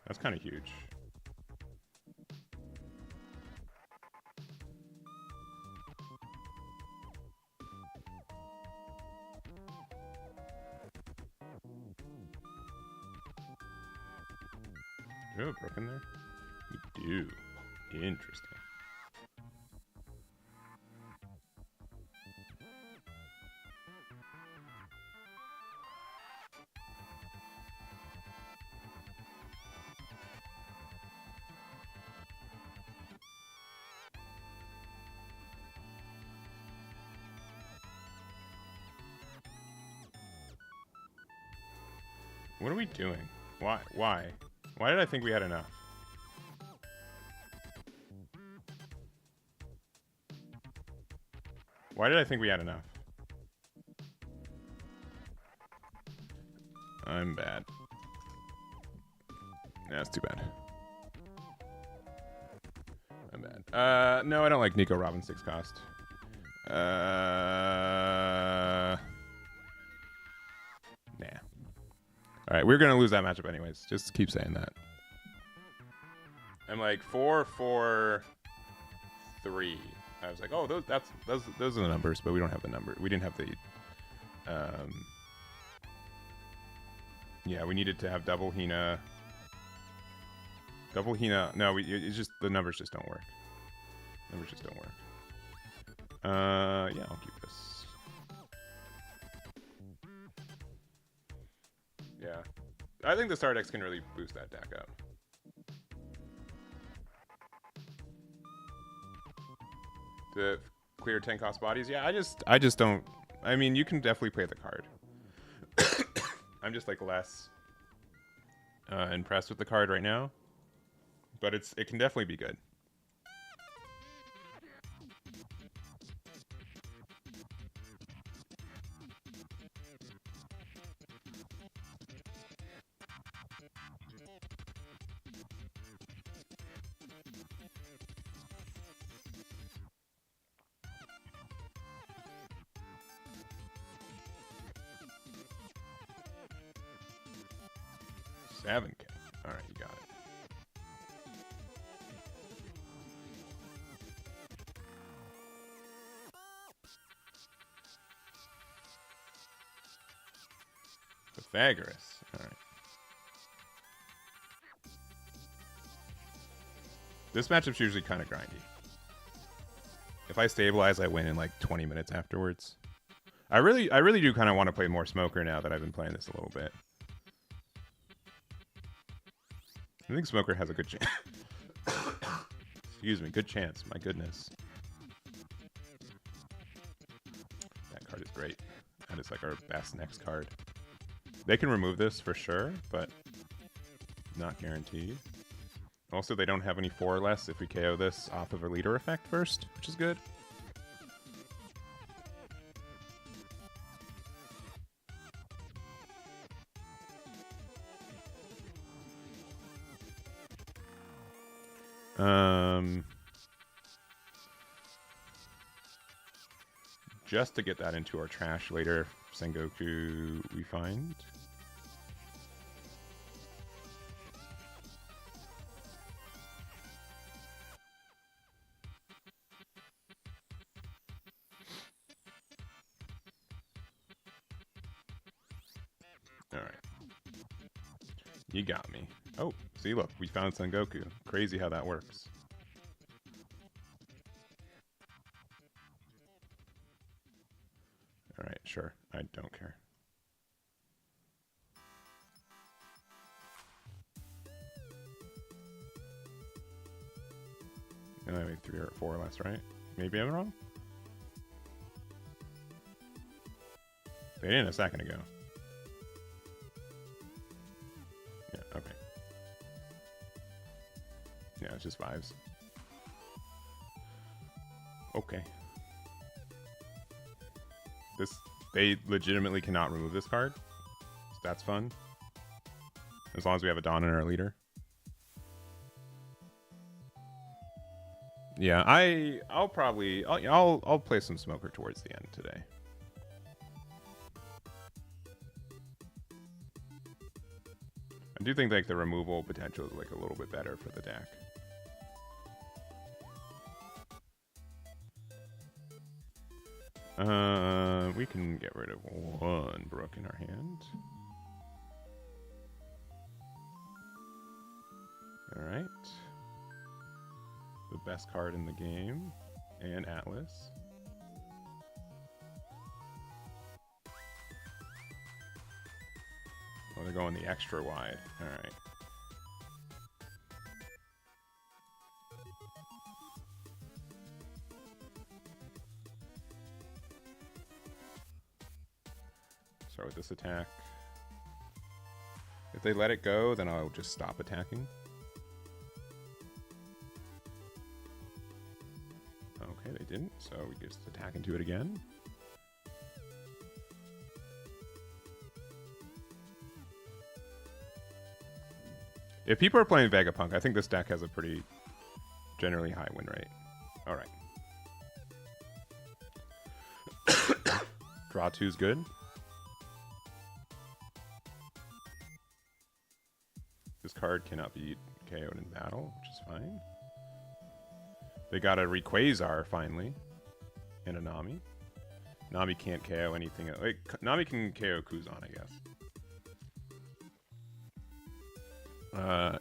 That's kind of huge. Do you have a brook in there? We do. Interesting. What are we doing? Why? Why did I think we had enough? Why did I think we had enough? I'm bad. That's too bad. I'm bad. No, I don't like Nico Robin 6 cost. Nah. Alright, we're gonna lose that matchup anyways. Just keep saying that. I'm like 4-4-3. I was like, oh, those are the numbers, but we don't have the number. We didn't have the yeah, we needed to have double Hina. Double Hina. No, it's just the numbers just don't work. Numbers just don't work. Yeah, I'll keep this. Yeah. I think the star decks can really boost that deck up. The clear 10 cost bodies? Yeah, I just don't. I mean, you can definitely play the card. I'm just like less impressed with the card right now, but it can definitely be good. Seven K. All right, you got it. Pythagoras. All right. This matchup's usually kind of grindy. If I stabilize, I win in like 20 minutes afterwards. I really do kind of want to play more Smoker now that I've been playing this a little bit. I think Smoker has a good chance. Excuse me, good chance. My goodness. That card is great. That is like our best next card. They can remove this for sure, but not guaranteed. Also, they don't have any 4 or less if we KO this off of a leader effect first, which is good. Just to get that into our trash later, Sengoku we find. Alright. You got me. Oh, see, look, we found Sengoku. Crazy how that works. Alright, sure. I don't care. And I made 3 or 4 less, right? Maybe I'm wrong? They did a second ago. Yeah, okay. Yeah, it's just vibes. Okay. They legitimately cannot remove this card. So that's fun. As long as we have a Dawn in our leader. Yeah, I'll play some Smoker towards the end today. I do think like the removal potential is like a little bit better for the deck. We can get rid of 1 Brook in our hand. Alright. The best card in the game. And Atlas. Oh, they're going the extra wide. Alright. Start with this attack. If they let it go, then I'll just stop attacking. Okay, they didn't, so we just attack into it again. If people are playing Vegapunk, I think this deck has a pretty generally high win rate. Alright. Draw 2 is good. This card cannot be KO'd in battle, which is fine. They got a Rayquaza finally. And a Nami. Nami can't KO anything. Like, Nami can KO Kuzan, I guess.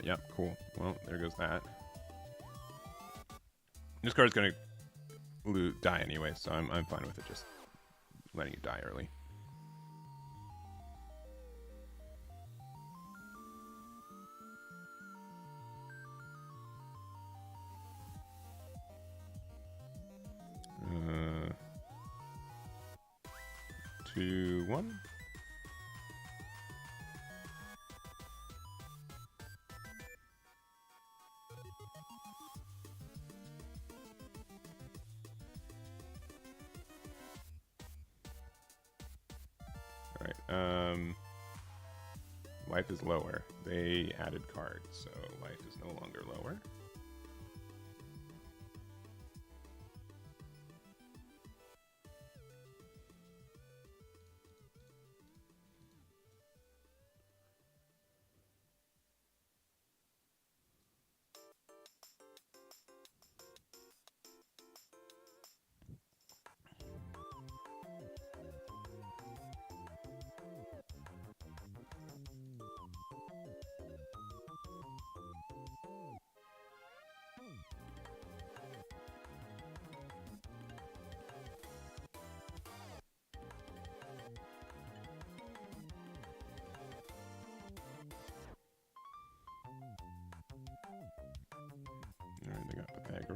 Yeah, cool. Well, there goes that. This card's gonna die anyway, so I'm fine with it just letting it die early. Uh, 2, 1. Life is lower. They added cards, so life is no longer lower.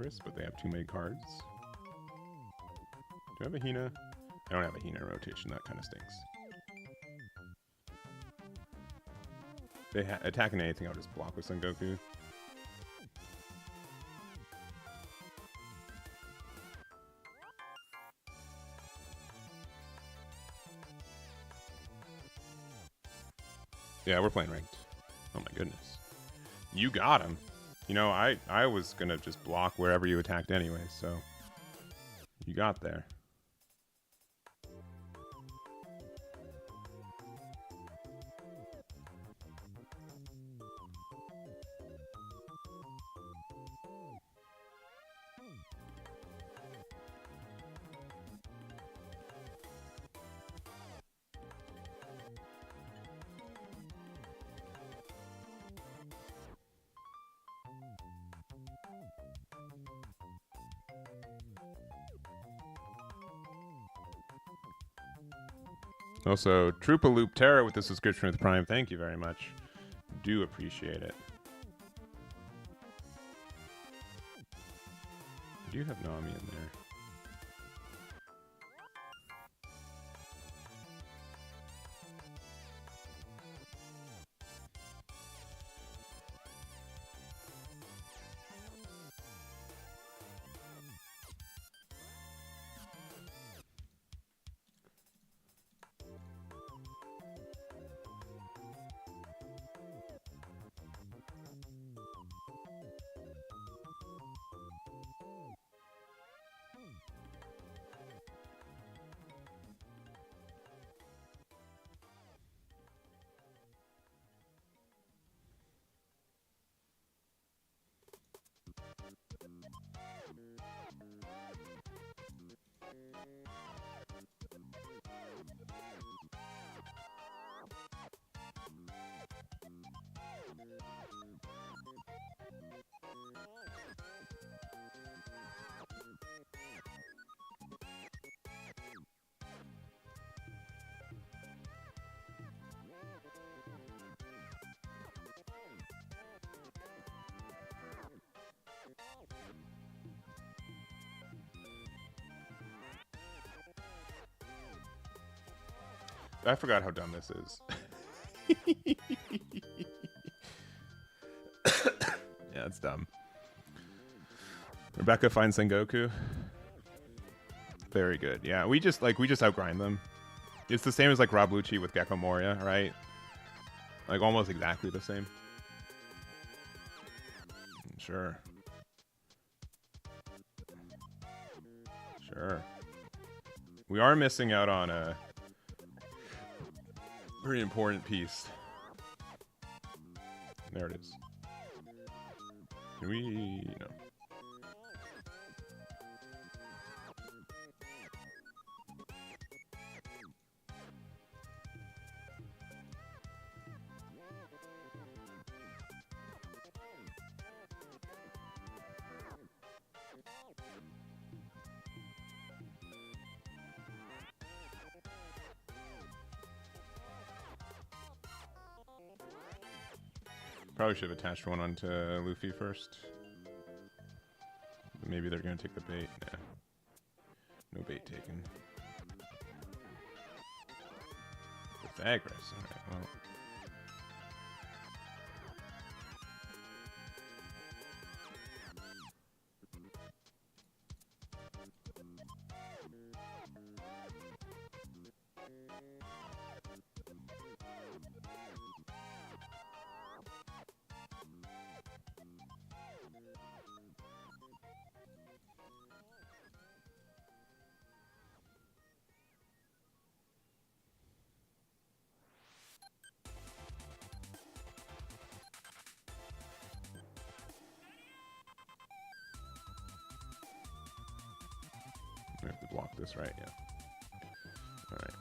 dangerous, but they have too many cards. Do I have a Hina? I don't have a Hina in rotation. That kind of stinks. They attacking anything, I'll just block with Sengoku. Yeah, we're playing ranked. Oh my goodness. You got him. You know, I was gonna just block wherever you attacked anyway, so you got there. Also, Troopaloop Terra with the subscription with Prime. Thank you very much. Do appreciate it. I do have Nami in there. I forgot how dumb this is. Yeah, it's dumb. Rebecca finds Sengoku. Very good. Yeah, we just outgrind them. It's the same as like Rob Lucci with Gecko Moria, right? Like almost exactly the same. Sure. Sure. We are missing out on a pretty important piece. There it is. Can we... No. Probably should have attached one onto Luffy first. Maybe they're going to take the bait. Nah. No bait taken. Pythagoras. Alright, well. We have to block this, right? Yeah. Alright.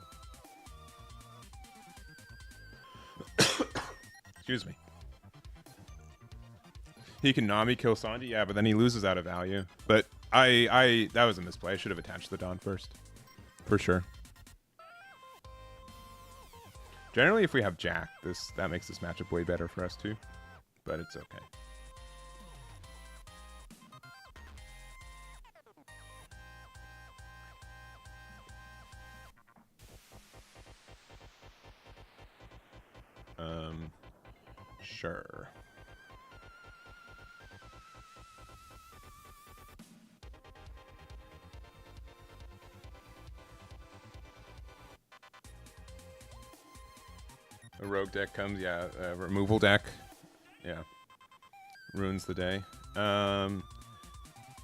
Excuse me. He can Nami kill Sandy, yeah, but then he loses out of value. But that was a misplay. I should have attached the Dawn first. For sure. Generally, if we have Jack, that makes this matchup way better for us too. But it's okay. Sure. A rogue deck comes, yeah. Removal deck, yeah. Ruins the day.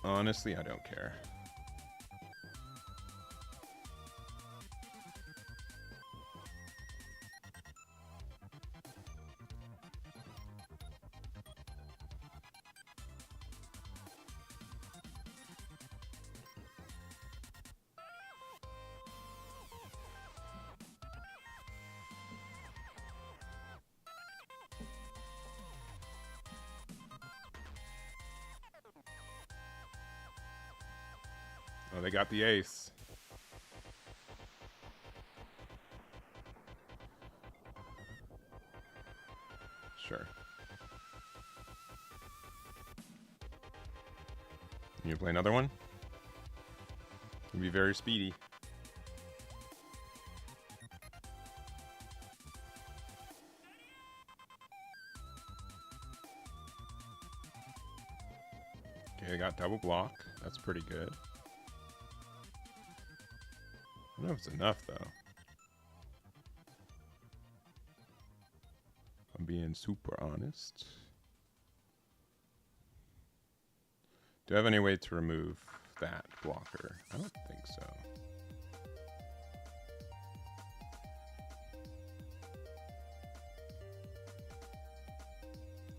Honestly, I don't care. Oh, they got the ace. Sure. You play another one? It'll be very speedy. Okay, they got double block. That's pretty good. I don't know if it's enough, though. I'm being super honest. Do I have any way to remove that blocker? I don't think so.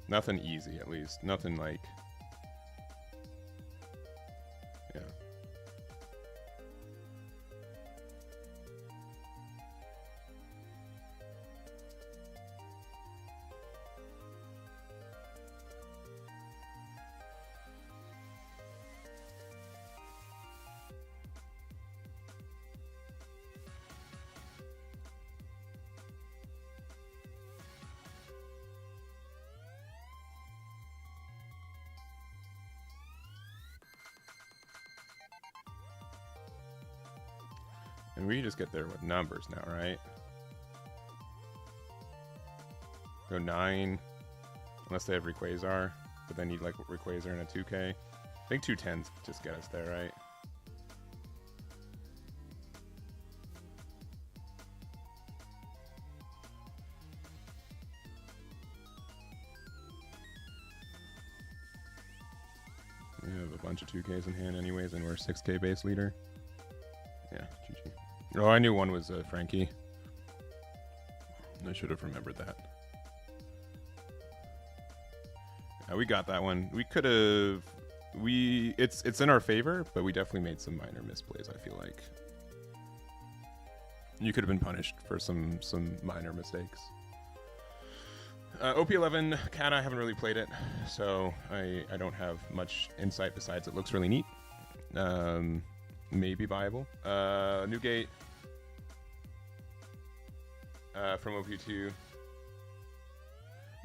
Nothing easy, at least. Nothing like... Yeah. And we just get there with numbers now, right? Go 9, unless they have Rayquaza, but they need like Rayquaza and a 2K. I think 2 10s just get us there, right? We have a bunch of 2Ks in hand anyways, and we're a 6K base leader. Yeah, GG. Oh, I knew one was Frankie. I should have remembered that. Yeah, we got that one. We could have... It's in our favor, but we definitely made some minor misplays, I feel like. You could have been punished for some minor mistakes. OP11, Cat, I haven't really played it, so I don't have much insight besides it looks really neat. Maybe viable. Newgate from OP2.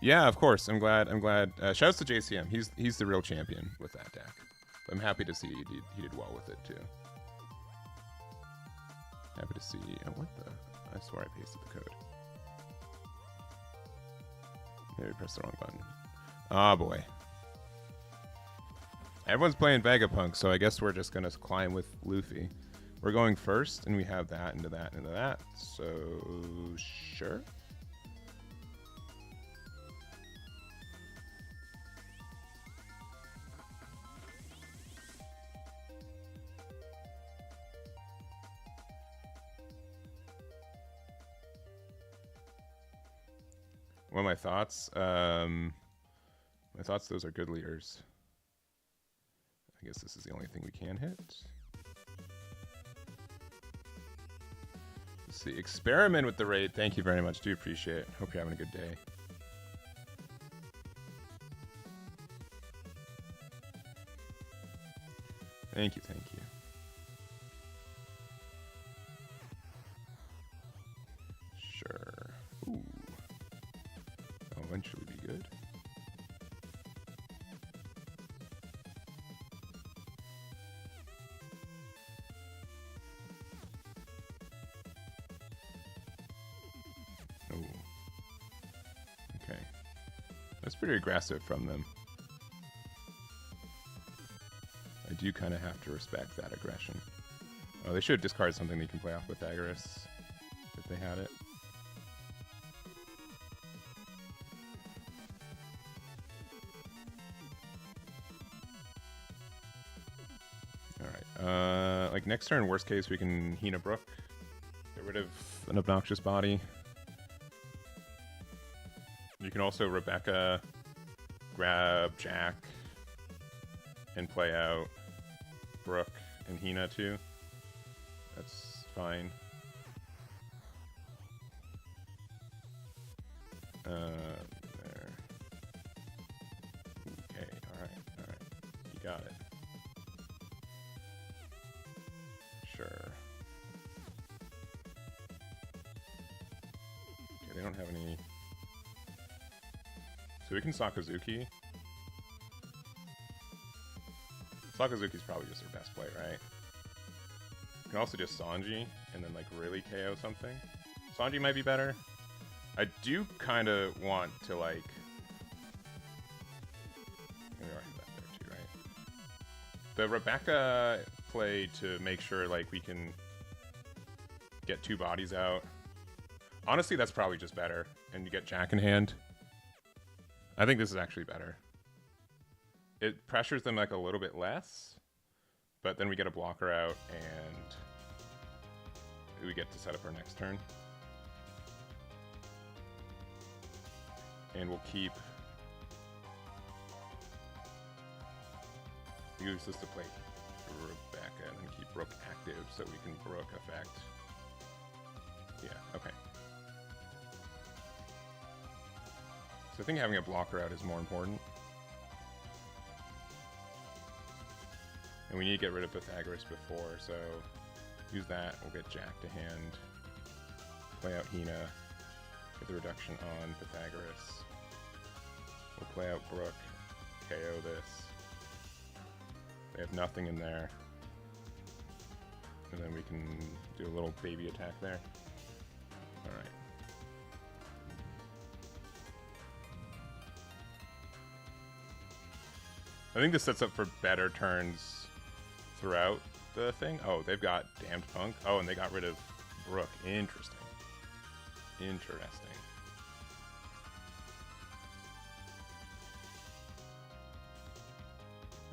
Yeah, of course. I'm glad. Shouts to JCM. He's the real champion with that deck. I'm happy to see he did well with it too. Happy to see. Oh, what the? I swear I pasted the code. Maybe I pressed the wrong button. Ah, boy. Everyone's playing Vegapunk, so I guess we're just gonna climb with Luffy. We're going first, and we have that into that into that. So sure. What are my thoughts? My thoughts, those are good leaders. I guess this is the only thing we can hit. Let's see. Experiment with the raid. Thank you very much. Do appreciate it. Hope you're having a good day. Thank you. Thank you. Sure. Ooh. That'll eventually be good. That's pretty aggressive from them. I do kind of have to respect that aggression. Oh, they should discard something they can play off Pythagoras if they had it. Alright, like next turn, worst case, we can Hina Brook. Get rid of an obnoxious body. You can also Rebecca, grab Jack, and play out Brook and Hina too. That's fine. There. Okay, alright. You got it. Sure. Okay, they don't have any... So we can Sakazuki. Sakazuki's probably just their best play, right? You can also just Sanji and then like really KO something. Sanji might be better. I do kind of want to like... We already have that there too, right? The Rebecca play to make sure like we can get 2 bodies out. Honestly, that's probably just better. And you get Jack in hand. I think this is actually better. It pressures them like a little bit less, but then we get a blocker out and we get to set up our next turn. And we'll keep... use this to play Rebecca and then keep Brook active so we can Brook effect. Yeah, okay. So I think having a blocker out is more important. And we need to get rid of Pythagoras before, so use that. We'll get Jack to hand. Play out Hina. Get the reduction on Pythagoras. We'll play out Brook. KO this. They have nothing in there. And then we can do a little baby attack there. Alright. I think this sets up for better turns throughout the thing. Oh, they've got Damned Punk. Oh, and they got rid of Brook. Interesting. Interesting.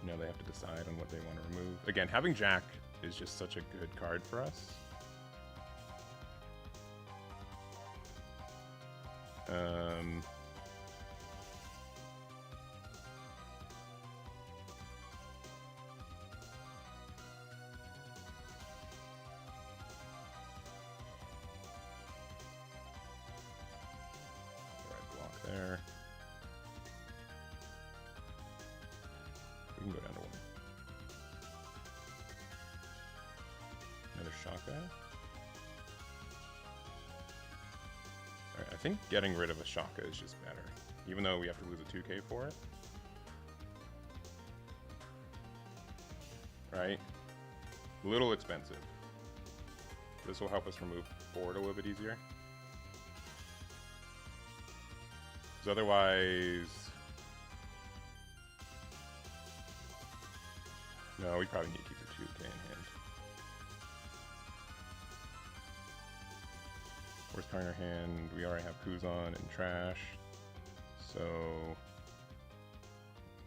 Now they have to decide on what they want to remove. Again, having Jack is just such a good card for us. There. We can go down to 1. Another Shaka. Alright, I think getting rid of a Shaka is just better. Even though we have to lose a 2k for it. Right? A little expensive. This will help us remove board a little bit easier. Because otherwise... No, we probably need to keep the 2k in hand. Worst card in our hand, we already have Kuzan and Trash. So...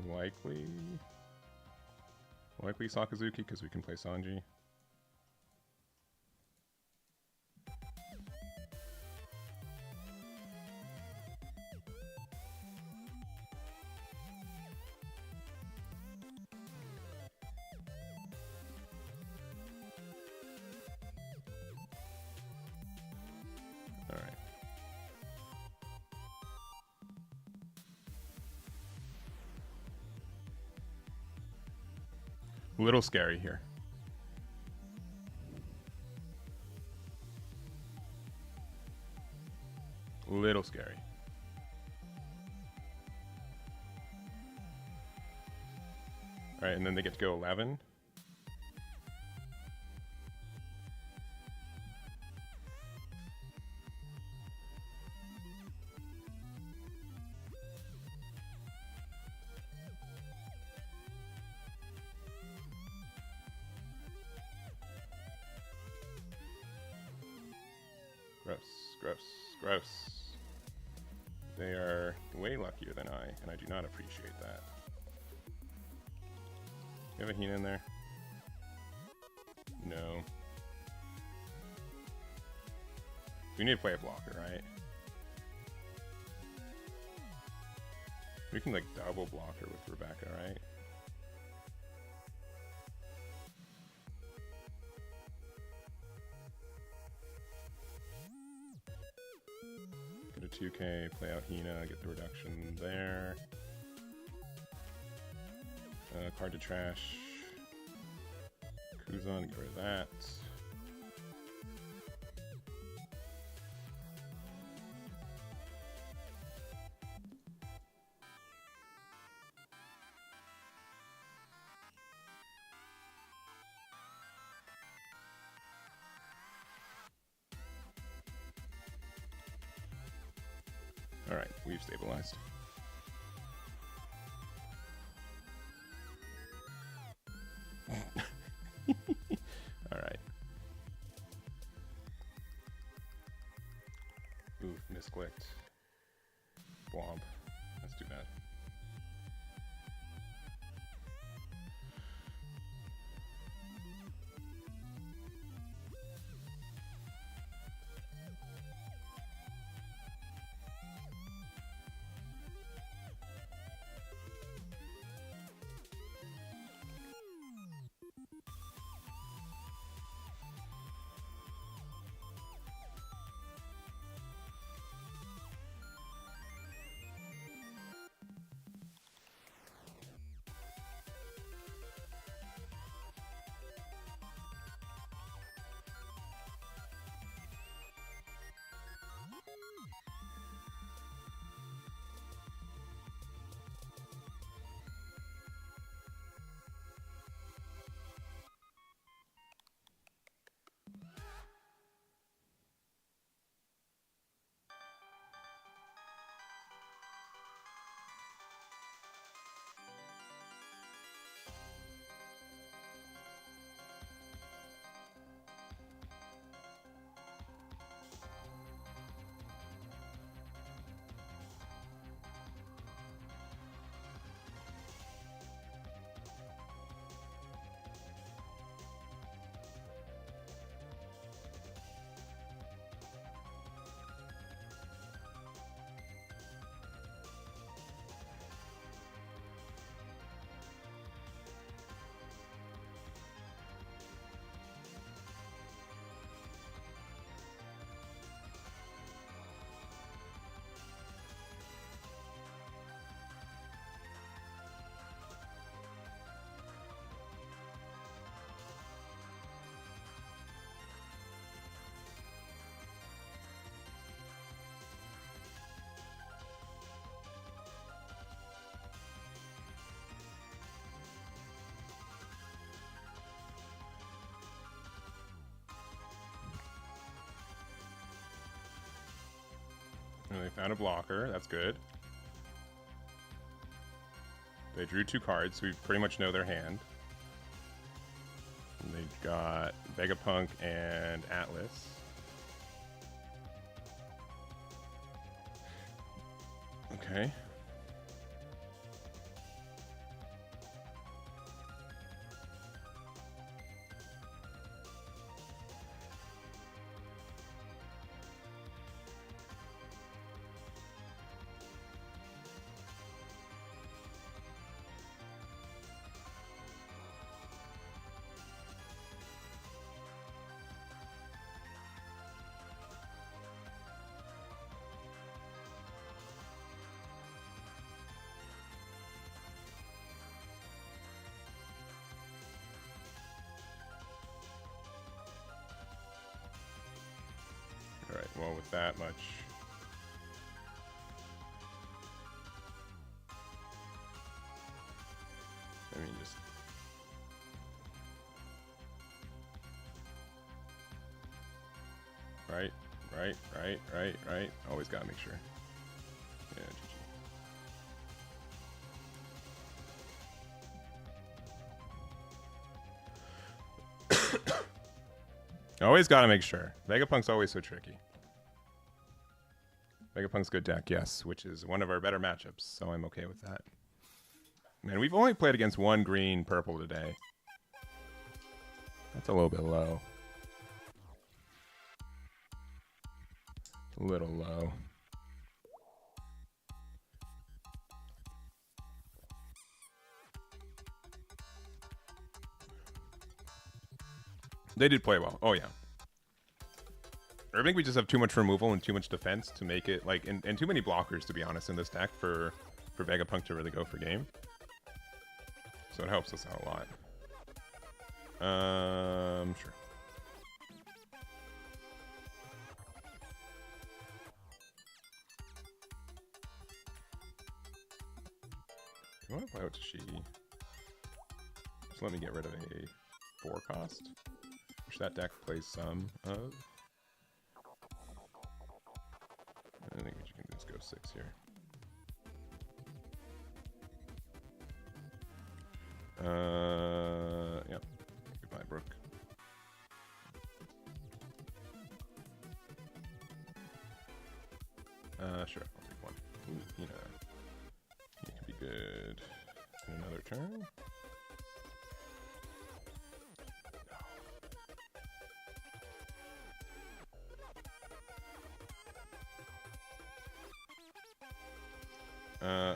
Likely Sakazuki, because we can play Sanji. A little scary here. A little scary. All right, and then they get to go 11. Gross, gross, gross. They are way luckier than I, and I do not appreciate that. You have a Hina in there? No. We need to play a blocker, right? We can like double block her with Rebecca, right? Get a 2k, play out Hina, get the reduction there. Card to trash. Kuzan, get rid of that. Alright, we've stabilized. Alright. Ooh, misclicked. Blob. Let's do that. And they found a blocker, that's good. They drew 2 cards, so we pretty much know their hand. And they got Vegapunk and Atlas. Okay. Alright, well with that much. I mean just right. Always gotta make sure. Yeah, GG. Always gotta make sure. Vegapunk's always so tricky. Vegapunk's good deck, yes, which is one of our better matchups, so I'm okay with that. Man, we've only played against one green purple today. That's a little bit low. A little low. They did play well. Oh, yeah. I think we just have too much removal and too much defense to make it, like, and too many blockers, to be honest, in this deck for Vegapunk to really go for game. So it helps us out a lot. Sure. Do you want to play out Tashigi? Just let me get rid of a 4 cost, which that deck plays some of. I think we can just go 6 here. Yep. Goodbye, Brook. Sure, I'll take 1. Ooh, you can be good in another turn.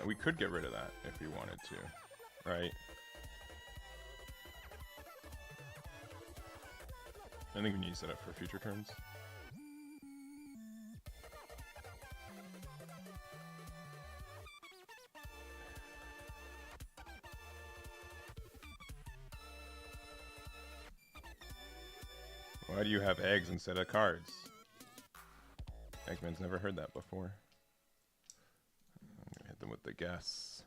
We could get rid of that if we wanted to, right? I think we need to set up for future turns. Why do you have eggs instead of cards? Eggman's never heard that before. I'm gonna hit them with the guess.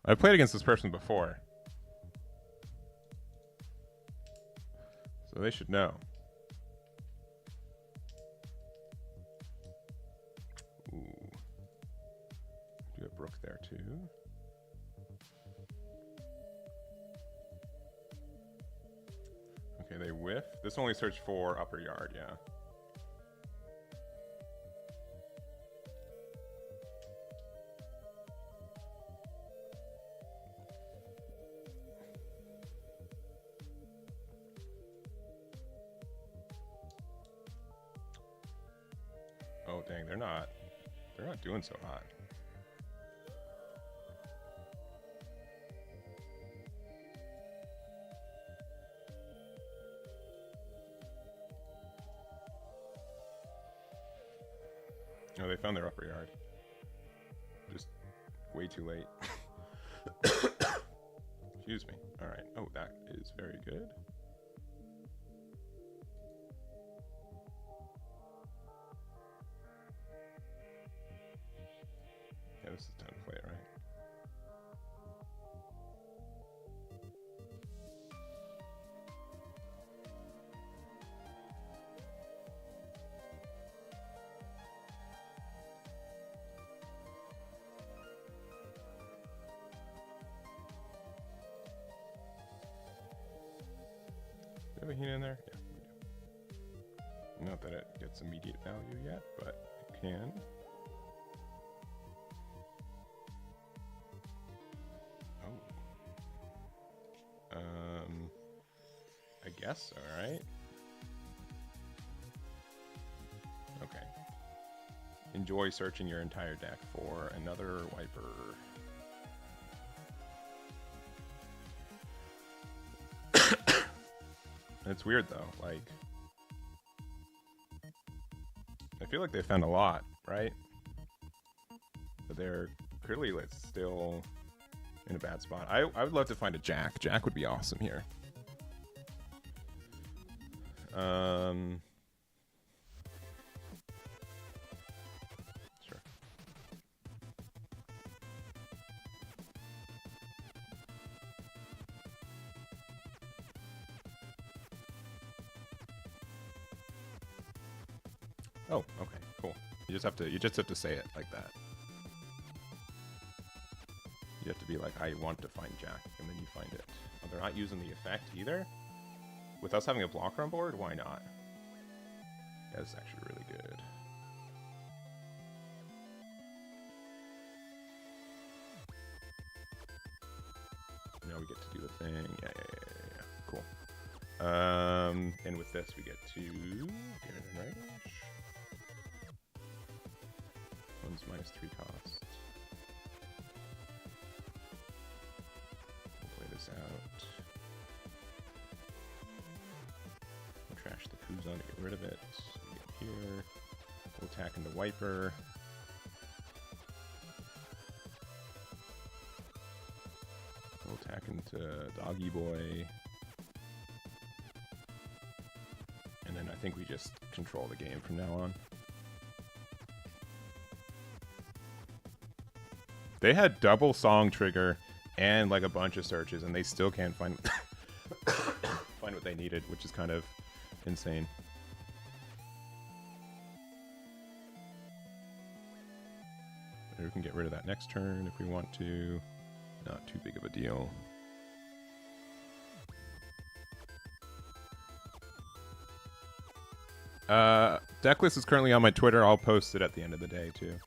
I've played against this person before, so they should know. Ooh. Do have Brook there too. Okay, they whiff. This only searched for upper yard, yeah. Oh dang, they're not doing so hot. Oh, they found their upper yard. Just way too late. Excuse me. All right. Oh, that is very good. Yeah, this is time to play it, right? Do we have a Hina in there? Yeah, we do. Not that it gets immediate value yet, but it can. I guess, alright. Okay. Enjoy searching your entire deck for another wiper. It's weird though, like, I feel like they found a lot, right? But they're clearly like still in a bad spot. I would love to find a Jack. Jack would be awesome here. Sure. Oh, okay, cool. You just have to say it like that. You have to be like, I want to find Jack, and then you find it. Oh, they're not using the effect either? With us having a blocker on board, why not? Yeah, this is actually really good. do the thing. Yeah. Cool. And with this, we get to get it in range. One's -3 cost. We'll play this out. We'll trash the Kuzan to get rid of it. Get here. We'll attack into Wiper. We'll attack into Doggy Boy. And then I think we just control the game from now on. They had double song trigger and like a bunch of searches, and they still can't find find what they needed, which is kind of insane. But we can get rid of that next turn if we want to. Not too big of a deal. Deck list is currently on my Twitter. I'll post it at the end of the day too.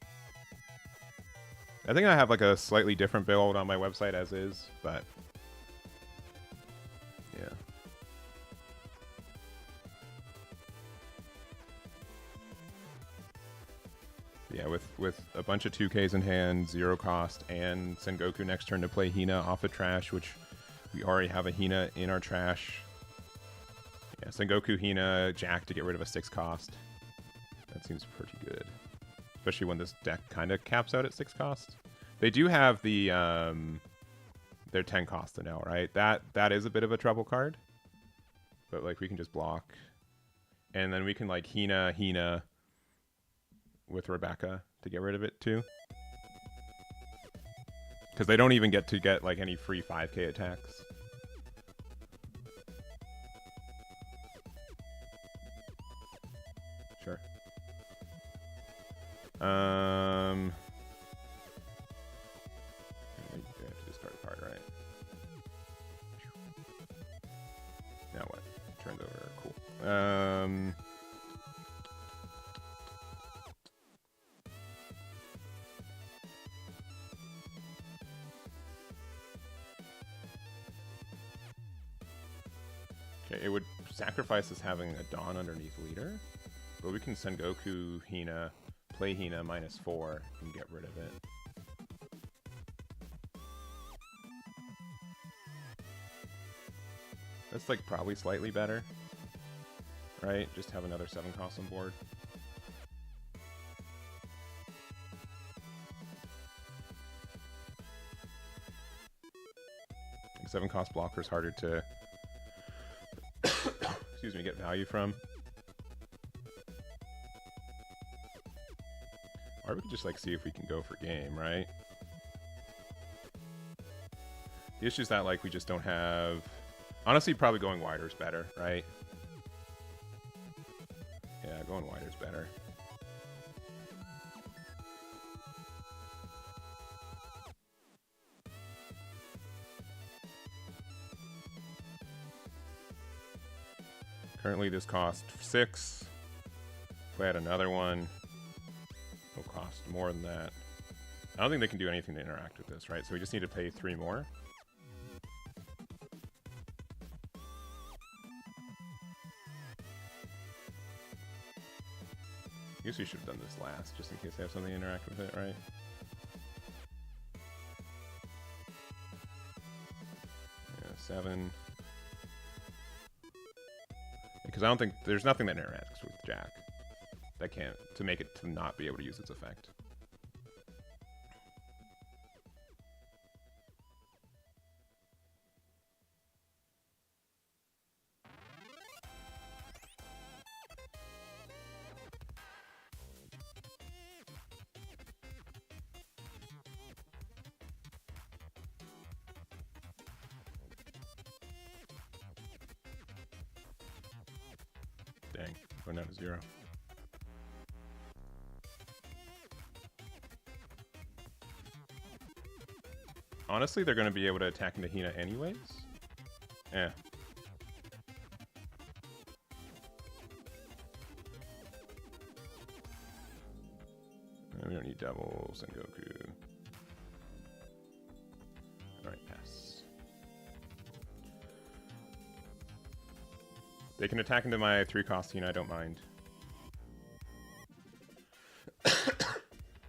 I think I have like a slightly different build on my website as is, but yeah. Yeah, with a bunch of 2Ks in hand, 0 cost, and Sengoku next turn to play Hina off of trash, which we already have a Hina in our trash. Yeah, Sengoku, Hina, Jack to get rid of a 6 cost. That seems pretty good. Especially when this deck kind of caps out at 6 cost. They do have the their 10 cost now, right? That is a bit of a trouble card. But like we can just block. And then we can like Hina with Rebecca to get rid of it too. Because they don't even get to get like any free 5k attacks. Sure. I have to discard a card, right? Now what? Turns over. Cool. Okay, it would sacrifice us having a Dawn underneath leader, but we can Sengoku Hina, play Hina -4, and get rid of it. That's like probably slightly better, right? Just have another 7 cost on board. Like 7 cost blocker is harder to excuse me, get value from. Or we could just like see if we can go for game, right? The issue is that like we just don't have. Honestly, probably going wider is better, right? Yeah, going wider is better. Currently, this costs 6. If we had another one, it'll cost more than that. I don't think they can do anything to interact with this, right? So we just need to pay 3 more. I guess we should have done this last, just in case they have something to interact with it, right? Yeah, 7. Because I don't think there's nothing that interacts with Jack that can't to make it to not be able to use its effect. Dang, going down to 0. Honestly, they're going to be able to attack into Hina anyways. Eh. We don't need doubles and Goku. Alright, pass. They can attack into my 3-cost Hina, I don't mind.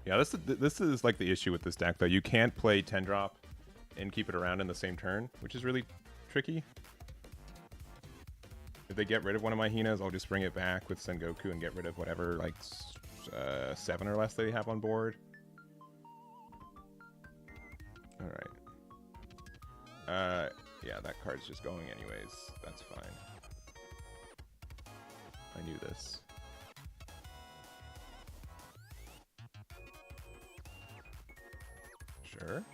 Yeah, this is like the issue with this deck, though. You can't play 10-drop and keep it around in the same turn, which is really tricky. If they get rid of one of my Hinas, I'll just bring it back with Sengoku and get rid of whatever, like, 7 or less they have on board. Alright. Yeah, that card's just going anyways. That's fine. I knew this. Sure.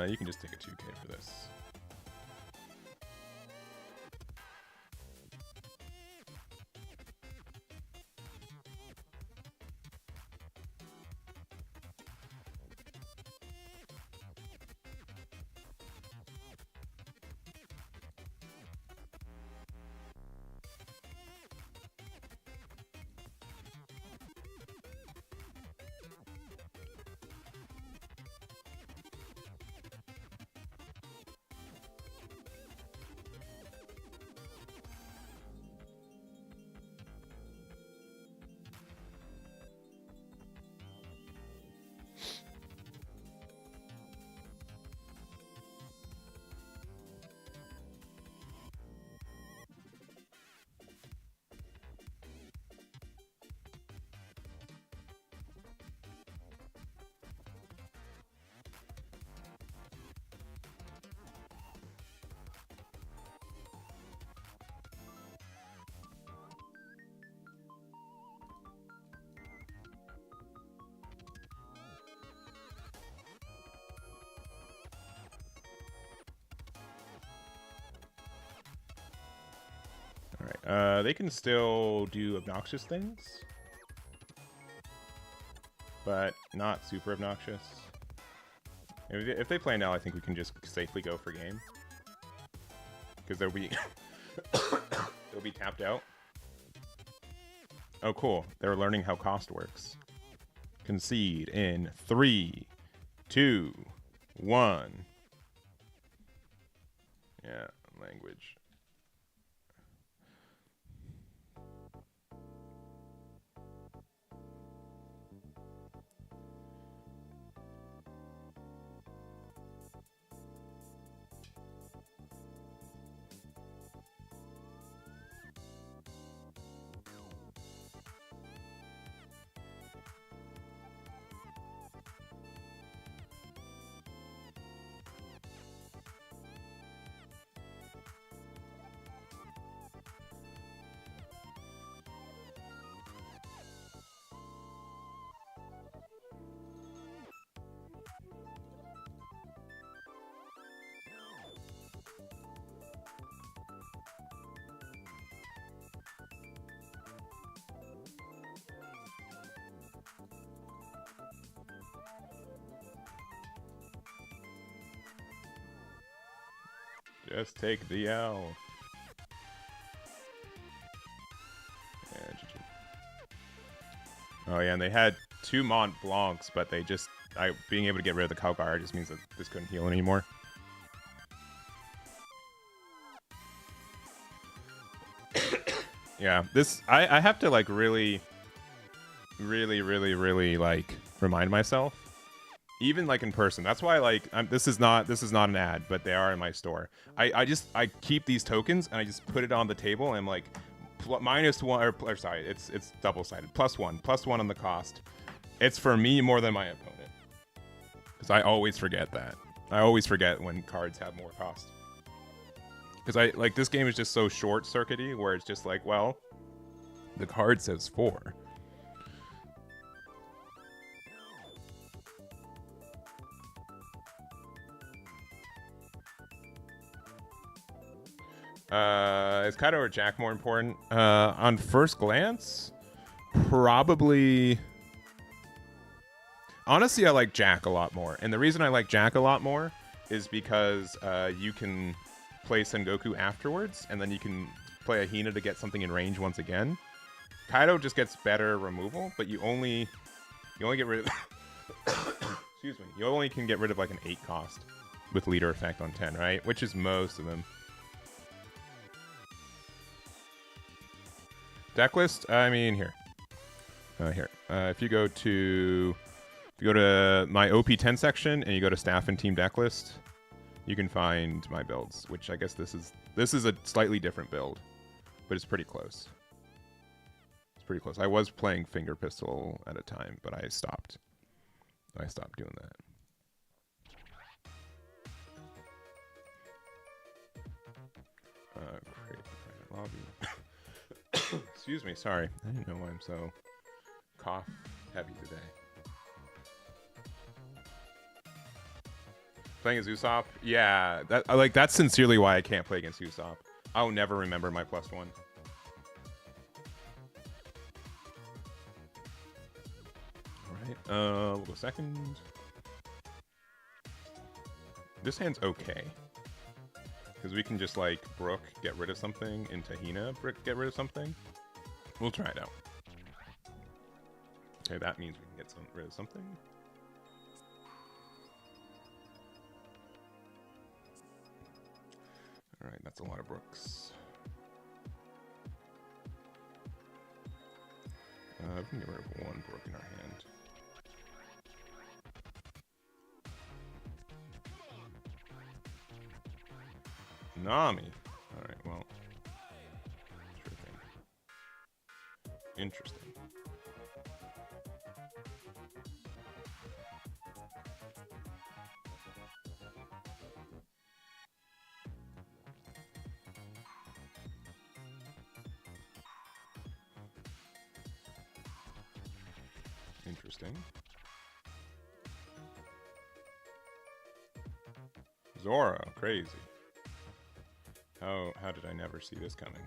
You can just take a 2K for this. They can still do obnoxious things, but not super obnoxious. If they play now, I think we can just safely go for game, because they'll be they'll be tapped out. Oh, cool! They're learning how cost works. Concede in 3, 2, 1. Yeah, language. Just take the L. Yeah, GG. Oh yeah, and they had 2 Mont Blancs, but they just... being able to get rid of the Calgar just means that this couldn't heal anymore. Yeah, this... I have to, like, really, like, remind myself. Even like in person. That's why like this is not an ad, but they are in my store. I keep these tokens and I just put it on the table and I'm like -1 or sorry, it's double-sided. +1 on the cost. It's for me more than my opponent. Because I always forget that. I always forget when cards have more cost. Because this game is just so short-circuity where it's just like, well, the card says 4. Is Kaido or Jack more important? On first glance, probably... Honestly, I like Jack a lot more. And the reason I like Jack a lot more is because you can play Sengoku afterwards, and then you can play a Hina to get something in range once again. Kaido just gets better removal, but you only get rid of... Excuse me. You only can get rid of like an 8 cost with leader effect on 10, right? Which is most of them. Deck list? I mean, here. Here. If you go to my OP10 section and you go to staff and team deck list, you can find my builds, which I guess this is a slightly different build, but it's pretty close. It's pretty close. I was playing finger pistol at a time, but I stopped. I stopped doing that. Create private lobby. Excuse me, sorry. I didn't know why I'm so cough heavy today. Playing as Usopp? Yeah, that's sincerely why I can't play against Usopp. I'll never remember my +1. Alright, we'll go second. This hand's okay. Because we can just, like, Brook, get rid of something, and Tahina, get rid of something. We'll try it out. Okay, that means we can get rid of something. Alright, that's a lot of Brooks. We can get rid of 1 Brook in our hand. Nami. Alright, well. Sure thing. Interesting. Interesting. Zoro, crazy. How did I never see this coming?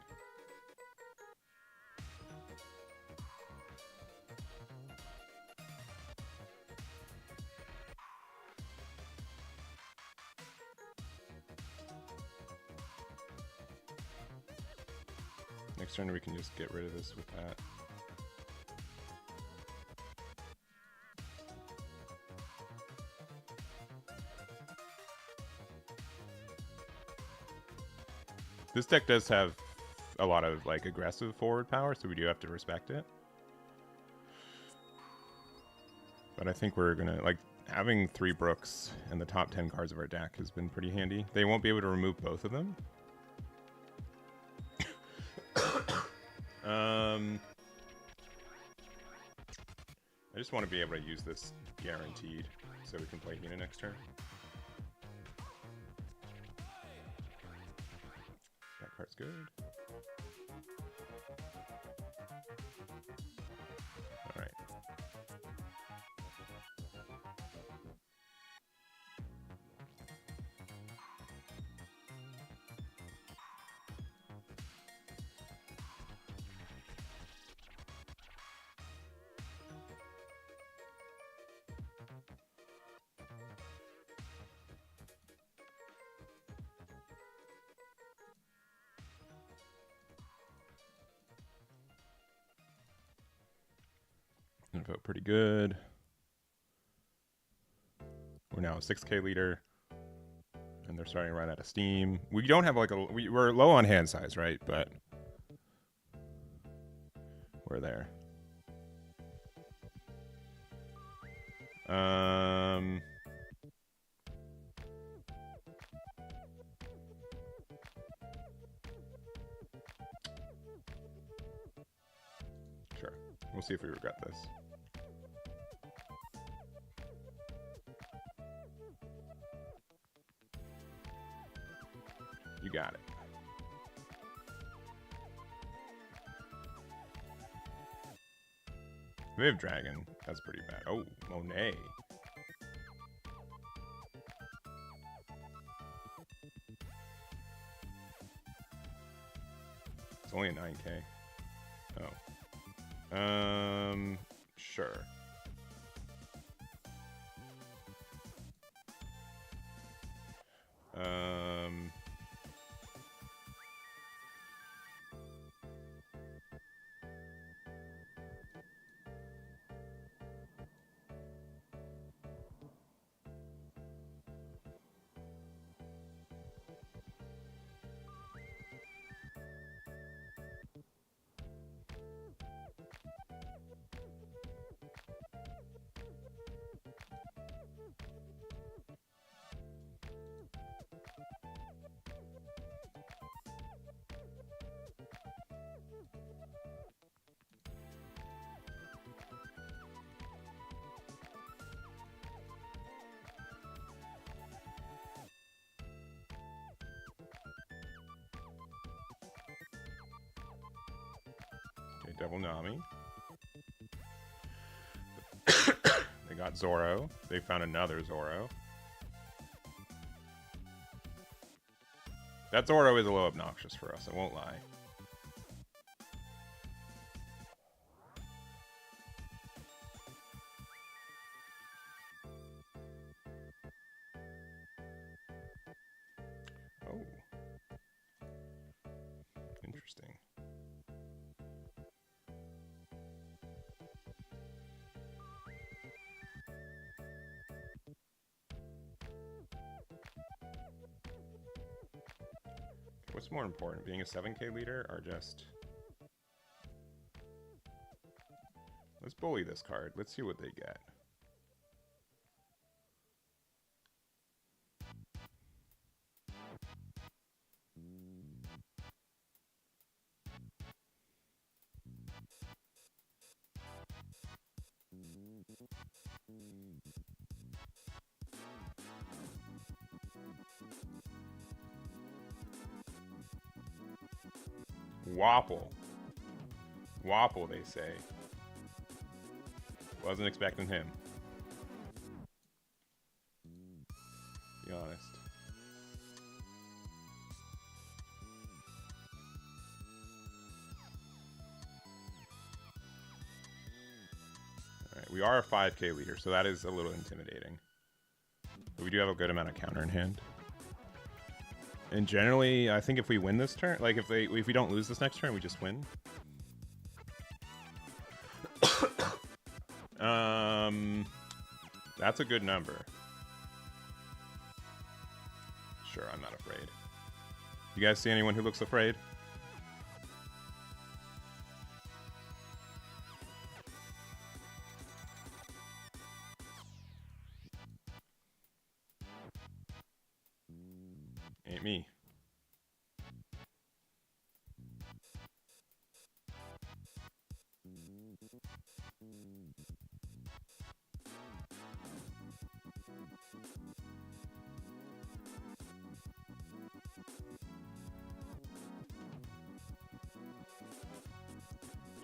Next turn we can just get rid of this with that. This deck does have a lot of like aggressive forward power, so we do have to respect it. But I think we're gonna like having 3 Brooks and the top 10 cards of our deck has been pretty handy. They won't be able to remove both of them. I just want to be able to use this guaranteed so we can play Hina next turn. That card's good. Alright. That felt pretty good. We're now a 6K leader, and they're starting to run out of steam. We don't have like we're low on hand size, right? But we're there. Sure. We'll see if we regret this. You got it. We have Dragon. That's pretty bad. Oh, Monet. It's only a 9K. Oh. Sure. Devil Nami. They got Zoro. They found another Zoro. That Zoro is a little obnoxious for us, I won't lie. Oh. Interesting. What's more important, being a 7K leader or just... Let's bully this card. Let's see what they get. Wapple. Wapple, they say. Wasn't expecting him. Be honest. Alright, we are a 5K leader, so that is a little intimidating. But we do have a good amount of counter in hand. And generally, I think if we win this turn, like if we don't lose this next turn, we just win. That's a good number. Sure, I'm not afraid. You guys see anyone who looks afraid? Ain't me.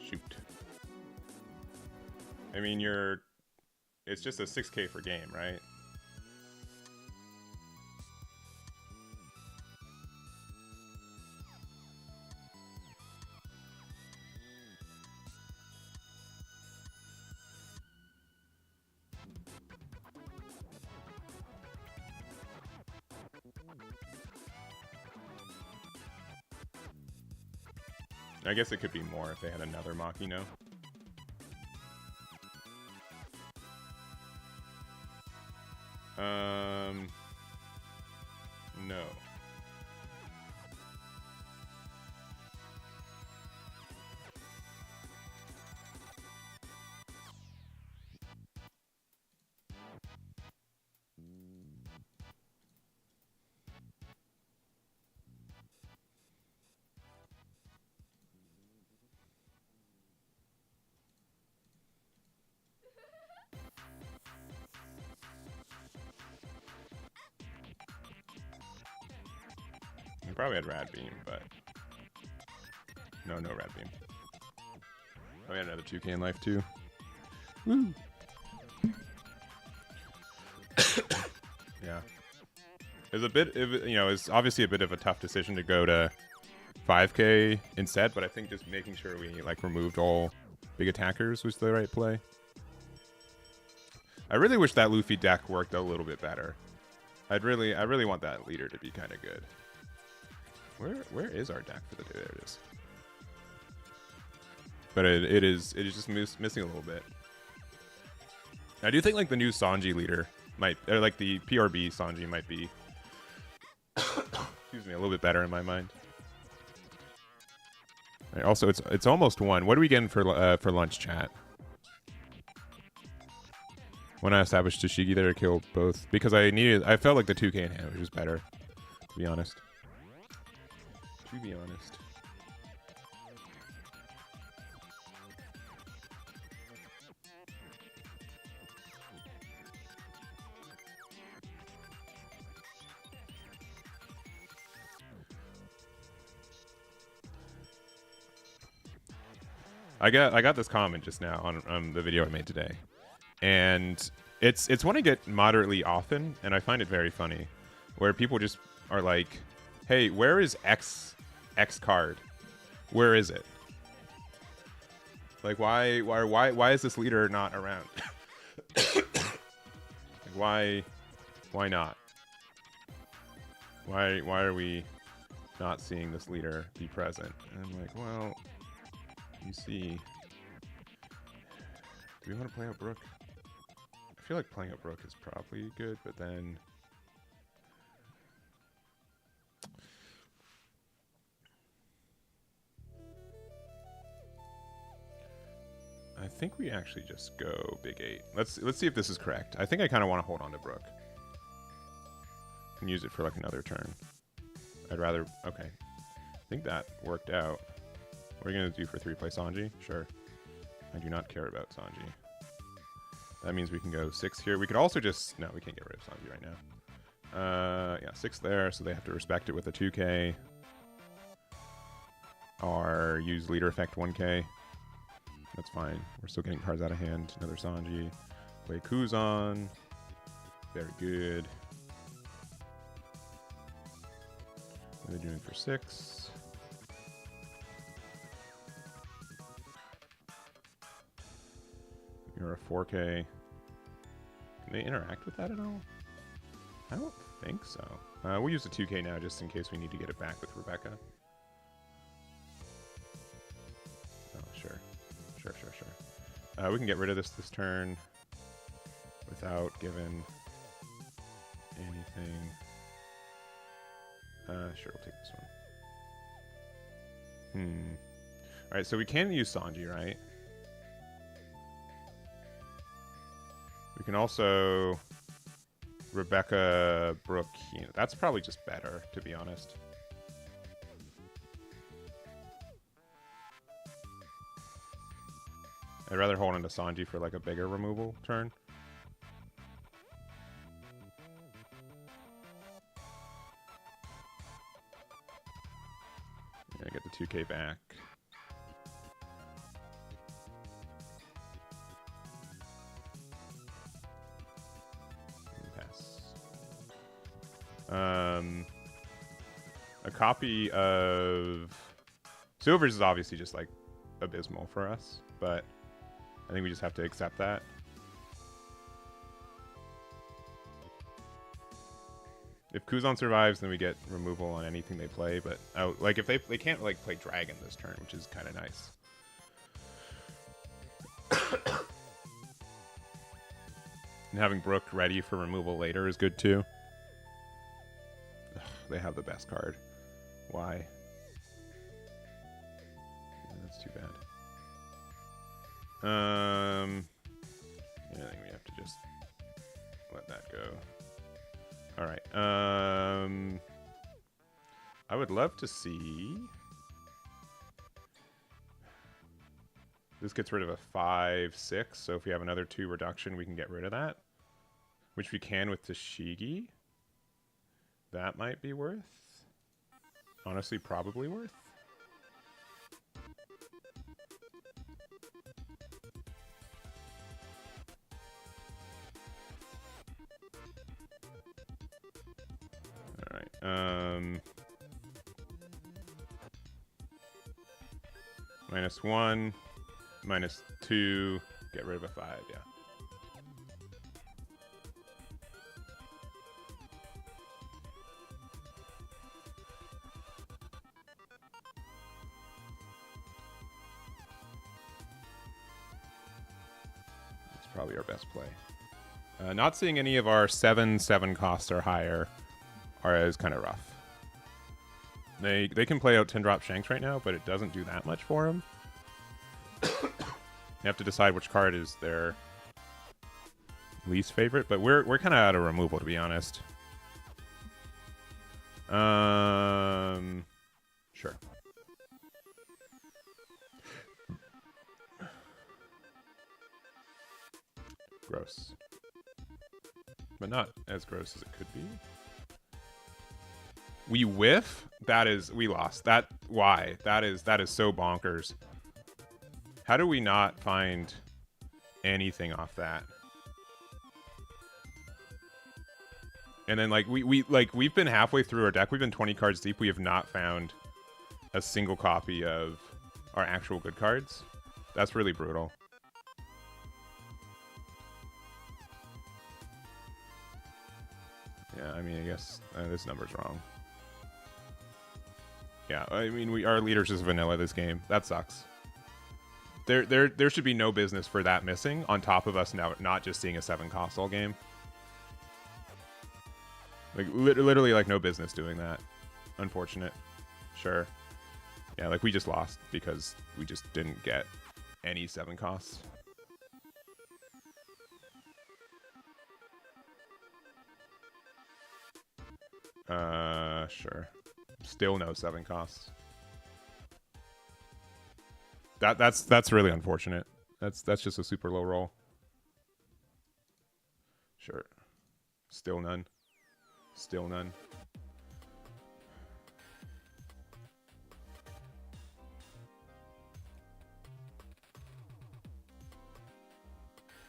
Shoot. I mean, it's just a 6K for game, right? I guess it could be more if they had another Machino. No. We probably had Rad Beam, but no Rad Beam. Oh, we had another 2K in life too. Woo! Yeah, it's a bit, it's obviously a bit of a tough decision to go to 5K instead, but I think just making sure we like removed all big attackers was the right play. I really wish that Luffy deck worked a little bit better. I really want that leader to be kind of good. Where is our deck for the day? There it is. But it is just missing a little bit. I do think like the new Sanji leader might, or like the PRB Sanji might be, excuse me, a little bit better in my mind. Right, also, it's almost 1. What are we getting for lunch, chat? When I established Tashigi there to kill both, because I felt like the 2K in hand was better, to be honest. To be honest. I got this comment just now on the video I made today, and it's one I get moderately often, and I find it very funny, where people just are like, "Hey, where is X card? Where is it? Like, why is this leader not around? Like, why not? Why are we not seeing this leader be present?" And I'm like, well, you see, do we want to play out Brook? I feel like playing out Brook is probably good, but then I think we actually just go Big 8. Let's see if this is correct. I think I kind of want to hold on to Brook and use it for like another turn. I'd rather... Okay. I think that worked out. What are you going to do for 3-play Sanji? Sure. I do not care about Sanji. That means we can go 6 here. We could also just... No, we can't get rid of Sanji right now. Yeah, 6 there, so they have to respect it with a 2k. Or use leader effect 1k. That's fine. We're still getting cards out of hand. Another Sanji. Play Kuzan. Very good. What are they doing for 6? You're a 4k. Can they interact with that at all? I don't think so. We'll use the 2k now just in case we need to get it back with Rebecca. Oh, sure. Sure. We can get rid of this turn without giving anything. Sure, we'll take this one. Alright, so we can use Sanji, right? We can also Rebecca, Brook, Hina. That's probably just better, to be honest. I'd rather hold on to Sanji for like a bigger removal turn. Yeah, get the 2k back. A copy of Silvers is obviously just like abysmal for us, but I think we just have to accept that. If Kuzan survives, then we get removal on anything they play, but like if they can't like play Dragon this turn, which is kind of nice. And having Brook ready for removal later is good too. Ugh, they have the best card. Why? Yeah, that's too bad. Yeah, I think we have to just let that go. Alright. I would love to see... This gets rid of a 5/6, so if we have another 2 reduction, we can get rid of that. Which we can with Tashigi. That might be worth. Honestly, probably worth. Alright, -1, -2, get rid of a 5, yeah. That's probably our best play. Not seeing any of our 7/7 costs or higher is kind of rough. They can play out 10-drop Shanks right now, but it doesn't do that much for them. You have to decide which card is their least favorite, but we're kind of out of removal, to be honest. Sure. Gross. But not as gross as it could be. We whiff? That is... We lost. That... Why? That is so bonkers. How do we not find anything off that? And then like we've been halfway through our deck. We've been 20 cards deep. We have not found a single copy of our actual good cards. That's really brutal. Yeah, I mean, I guess this number's wrong. Yeah, I mean, our leader's just vanilla this game. That sucks. There should be no business for that missing. On top of us now not just seeing a 7 cost all game. Like literally, like no business doing that. Unfortunate. Sure. Yeah, like we just lost because we just didn't get any 7 costs. Sure. Still no 7 costs. That's really unfortunate. That's just a super low roll. Sure. Still none. Still none.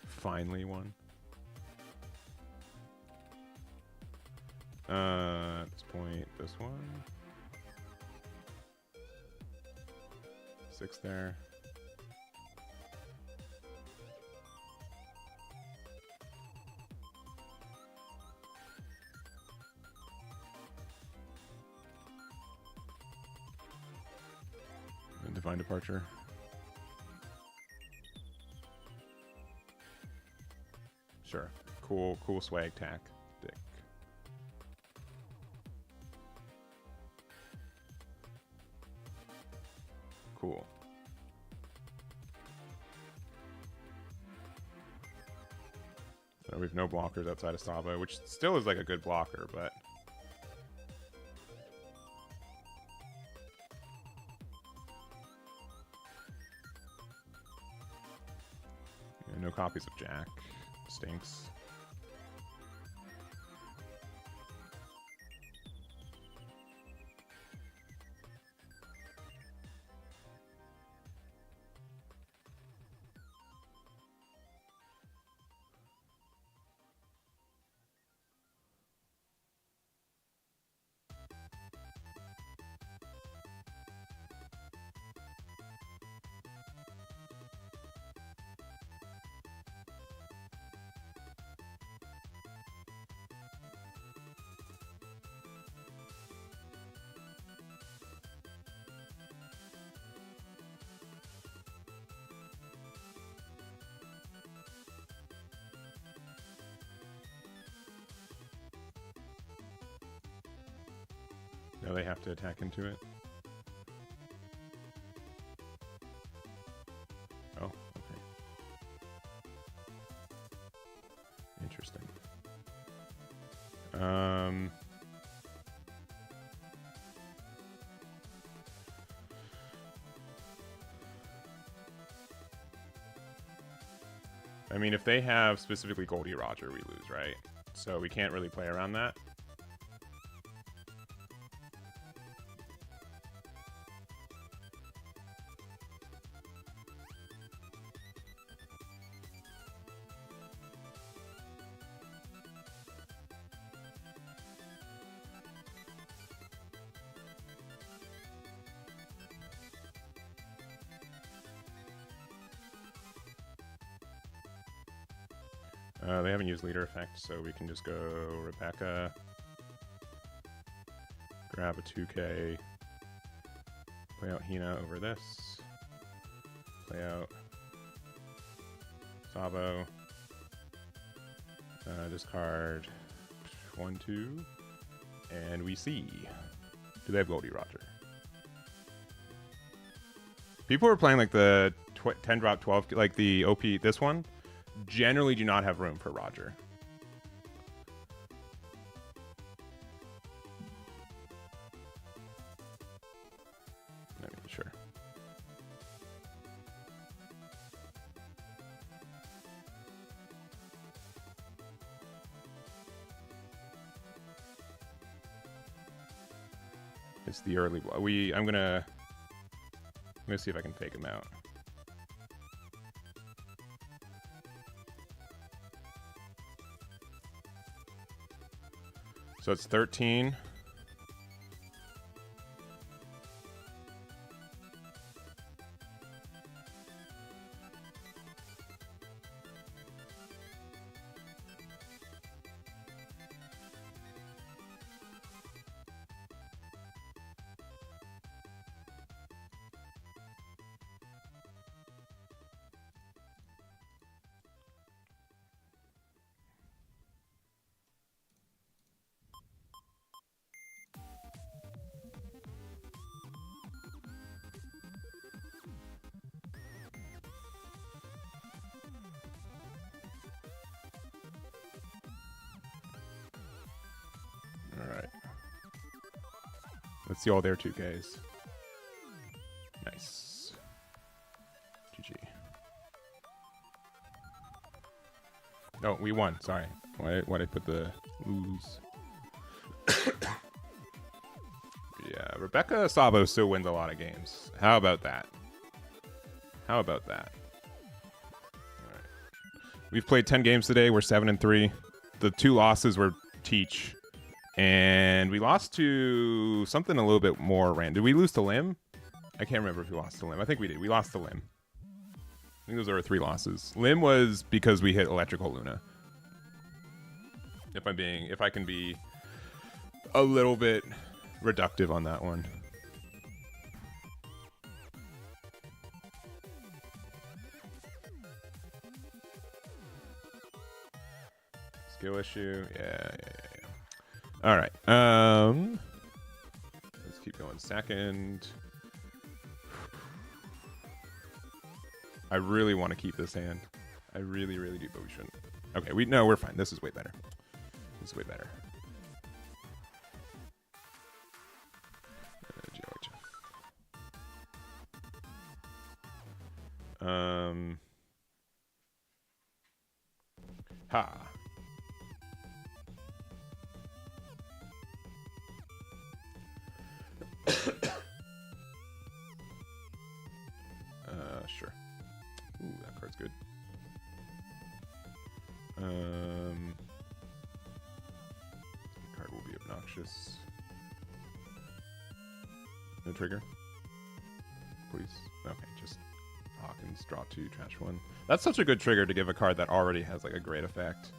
Finally one. At this point, this one. 6 there. And Divine Departure. Sure. Cool swag tactic. Cool. So we have no blockers outside of Sabo, which still is like a good blocker, but yeah, no copies of Jack. Stinks. No, they have to attack into it. Oh, okay. Interesting. I mean, if they have specifically Goldie Roger, we lose, right? So we can't really play around that. They haven't used leader effect, so we can just go Rebecca, grab a 2K, play out Hina over this, play out Sabo, discard 1, 2, and we see. Do they have Goldie Roger? People are playing like the 10 drop 12, like the OP, this one. Generally do not have room for Roger. I mean, sure. It's the early block. I'm gonna see if I can fake him out. So it's 13. Let's see all their 2Ks. Nice. GG. No, we won. Sorry. Why did I put the lose? Yeah, Rebecca Sabo still wins a lot of games. How about that? How about that? All right. We've played 10 games today. We're 7-3. The 2 losses were Teach. And we lost to something a little bit more random. Did we lose to Lim? I can't remember if we lost to Lim. I think we did. We lost to Lim. I think those are our 3 losses. Lim was because we hit Electrical Luna. If I can be a little bit reductive on that one. Skill issue. Yeah. All right. Let's keep going. Second. I really want to keep this hand. I really, really do, but we shouldn't. Okay, we're fine. This is way better. This is way better. Ha. Sure. Ooh, that card's good. Card will be obnoxious. No trigger. Please. Okay, just Hawkins, draw 2, trash 1. That's such a good trigger to give a card that already has like a great effect.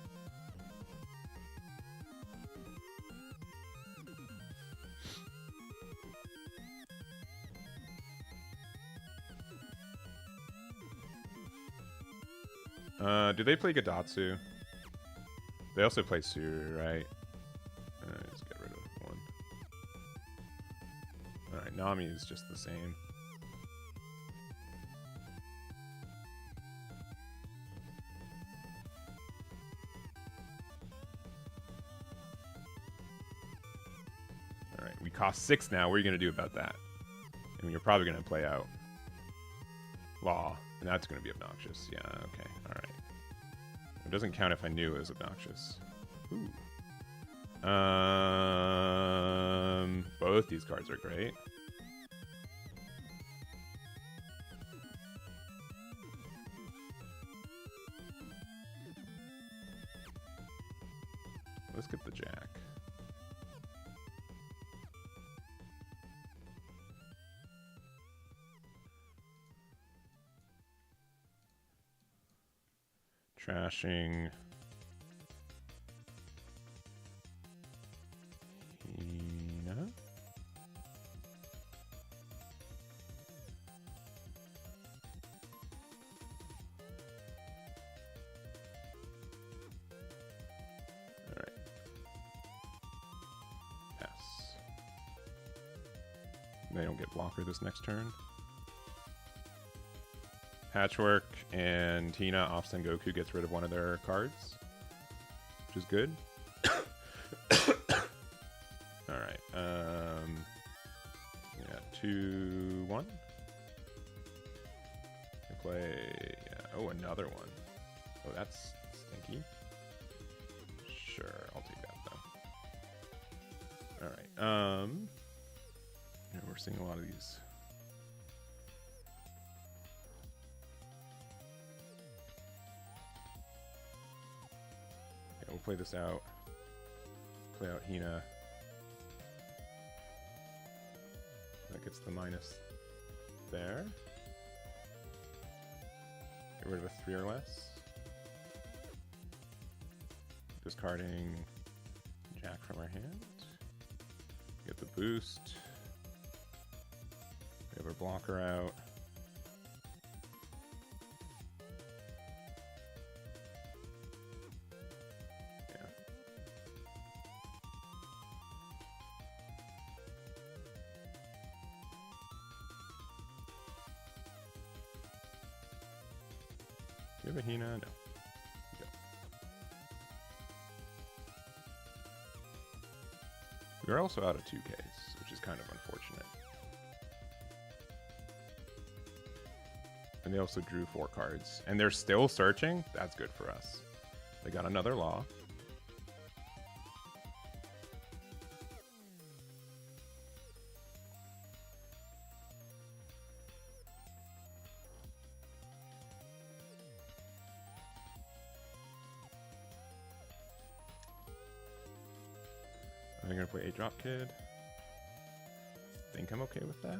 Do they play Gadatsu? They also play Suru, right? Let's get rid of 1. Alright, Nami is just the same. Alright, we cost 6 now. What are you going to do about that? I mean, you're probably going to play out Law, and that's going to be obnoxious. Yeah, okay, alright. It doesn't count if I knew it was obnoxious. Ooh. Both these cards are great. Let's get the Jack. Trashing. Hina. Alright. Pass. They don't get blocker this next turn. Patchwork and Tina off Sengoku gets rid of one of their cards, which is good. Alright. Yeah, 2-1. I play. Yeah. Oh, another one. Oh, that's stinky. Sure, I'll take that though. Alright. Yeah, we're seeing a lot of these. We'll play this out. Play out Hina. That gets the minus there. Get rid of a 3 or less. Discarding Jack from our hand. Get the boost. We have our blocker out. Yeah. Do you have a Hina? No. We're also out of 2Ks, which is kind of unfortunate. And they also drew 4 cards. And they're still searching? That's good for us. They got another law. I'm gonna play a drop kid. Think I'm okay with that.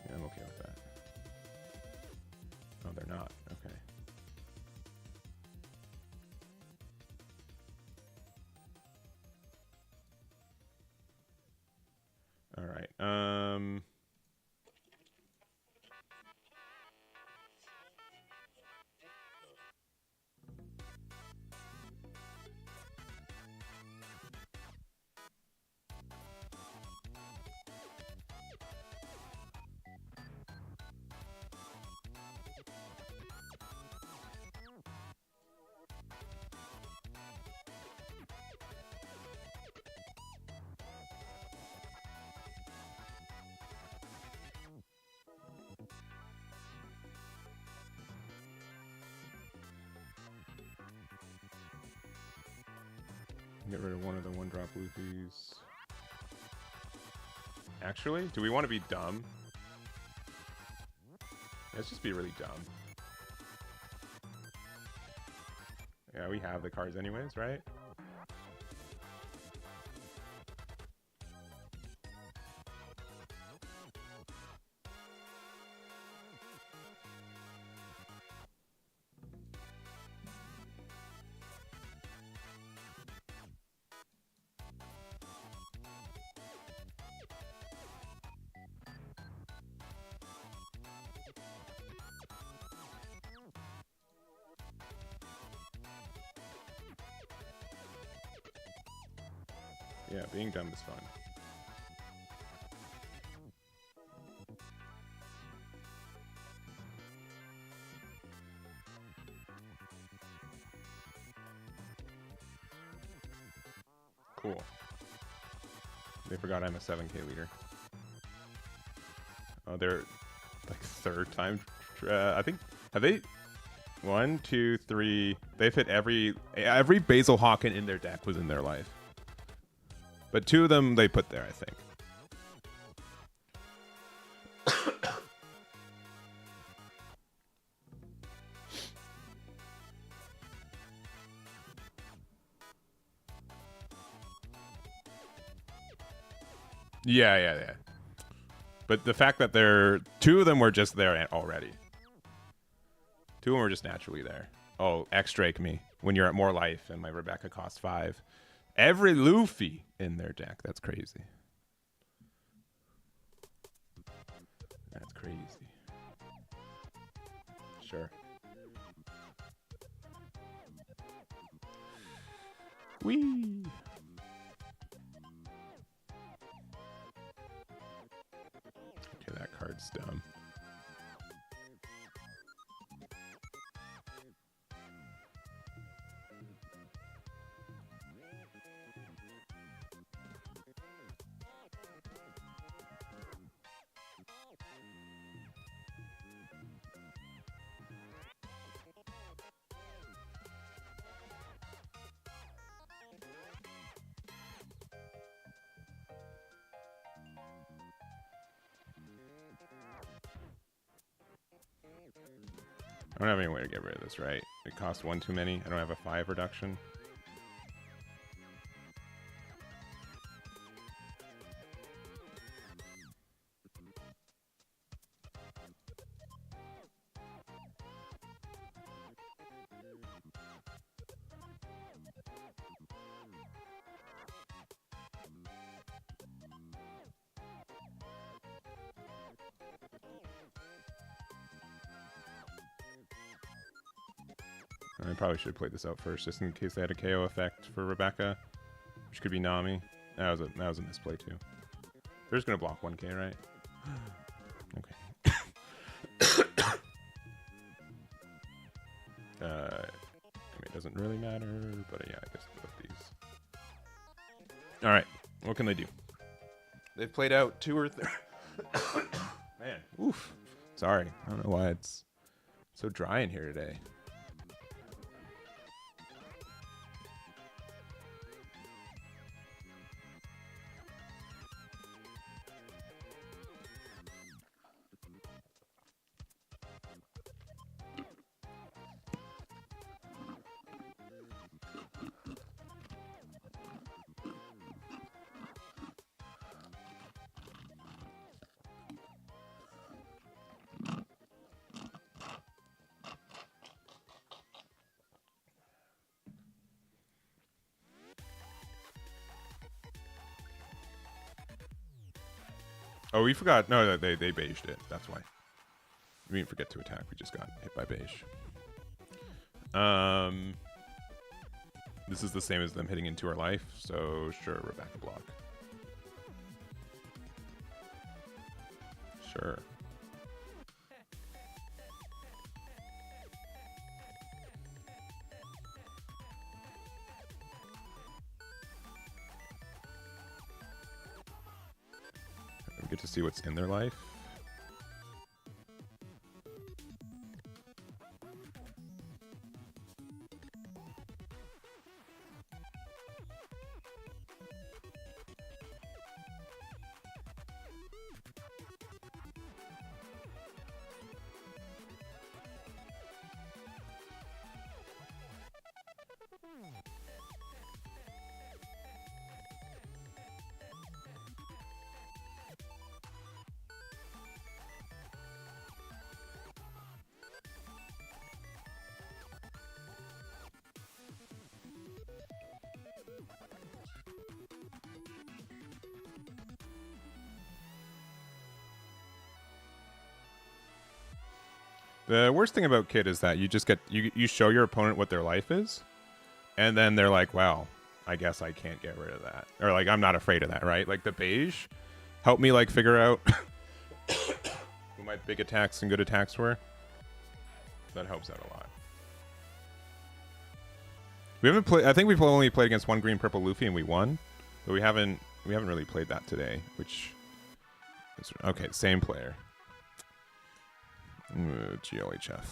Yeah, I'm okay with that. Oh, they're not. Okay. All right. Get rid of one of the 1-drop Luffys. Actually, do we want to be dumb? Let's just be really dumb. Yeah, we have the cards anyways, right? Yeah, being dumb is fun. Cool. They forgot I'm a 7K leader. Oh, they're like 3rd time. I think, have they? 1, 2, 3. They've hit every Basil Hawken in their deck was in their life. But 2 of them they put there, I think. Yeah. But the fact that 2 of them were just there already. 2 of them were just naturally there. Oh, X-Drake me when you're at more life and my Rebecca costs 5. Every Luffy in their deck. That's crazy. That's crazy. Sure. Whee! Okay, that card's dumb. I don't have any way to get rid of this, right? cost one too many. I don't have a 5 reduction. I probably should have played this out first, just in case they had a KO effect for Rebecca, which could be Nami. That was a misplay too. They're just gonna block 1k, right? Okay. I mean, it doesn't really matter, but yeah, I guess I'll put these. All right, what can they do? They've played out 2 or 3. Man, oof. Sorry, I don't know why it's so dry in here today. Oh, we forgot. No, they beiged it. That's why. We didn't forget to attack. We just got hit by beige. This is the same as them hitting into our life. So sure, Rebecca block. Sure. We get to see what's in their life. The worst thing about Kid is that you just get you show your opponent what their life is, and then they're like, "Well, I guess I can't get rid of that," or like, "I'm not afraid of that," right? Like the beige helped me like figure out who my big attacks and good attacks were. That helps out a lot. We haven't played. I think we've only played against one green purple Luffy and we won, but we haven't really played that today. Which is okay. Same player. GLHF.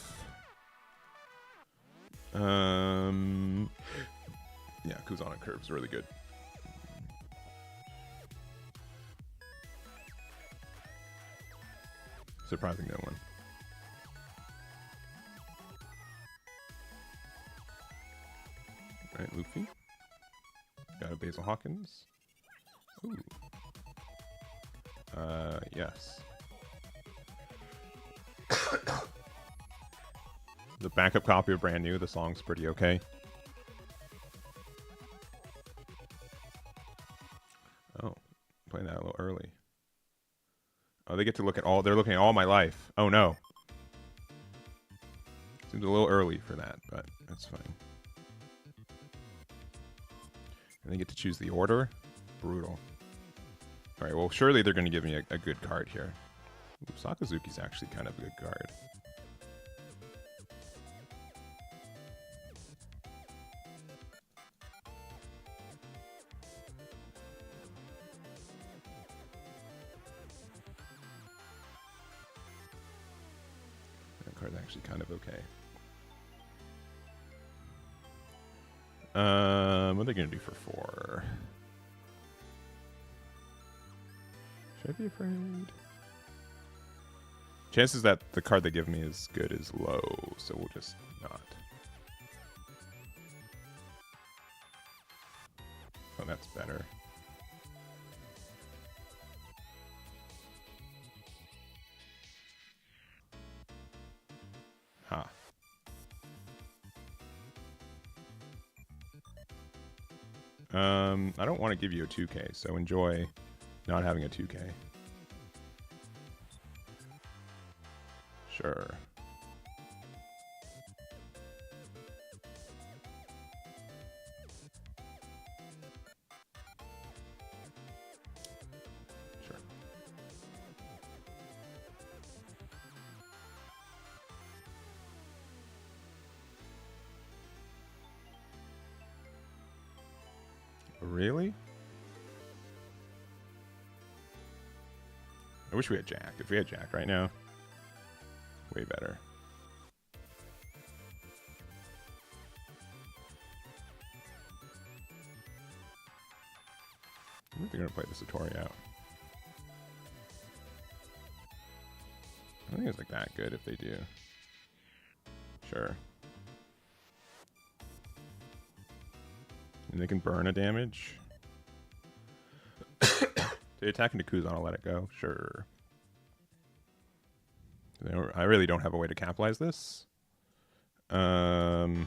Yeah, Kuzana Curve's really good. Surprising no one. Alright, Luffy. Got a Basil Hawkins. Ooh. Yes. The backup copy of Brand New, the song's pretty okay. Oh, playing that a little early. Oh, they get to look at all, they're looking at all my life. Oh no. Seems a little early for that, but that's fine. And they get to choose the order. Brutal. Alright, well surely they're going to give me a good card here. Ooh, Sakazuki's actually kind of a good card. That card's actually kind of okay. What are they going to do for 4? Should I be afraid? Chances that the card they give me is good is low, so we'll just not. that's better. Huh. I don't want to give you a 2K, so enjoy not having a 2K. Sure. Sure. Really? I wish we had Jack. If we had Jack right now, way better. I think they're going to play the Satori out. I don't think it's like that good if they do. Sure. And they can burn a damage. They attack into Kuzan, I'll let it go. Sure. I really don't have a way to capitalize this. Alright,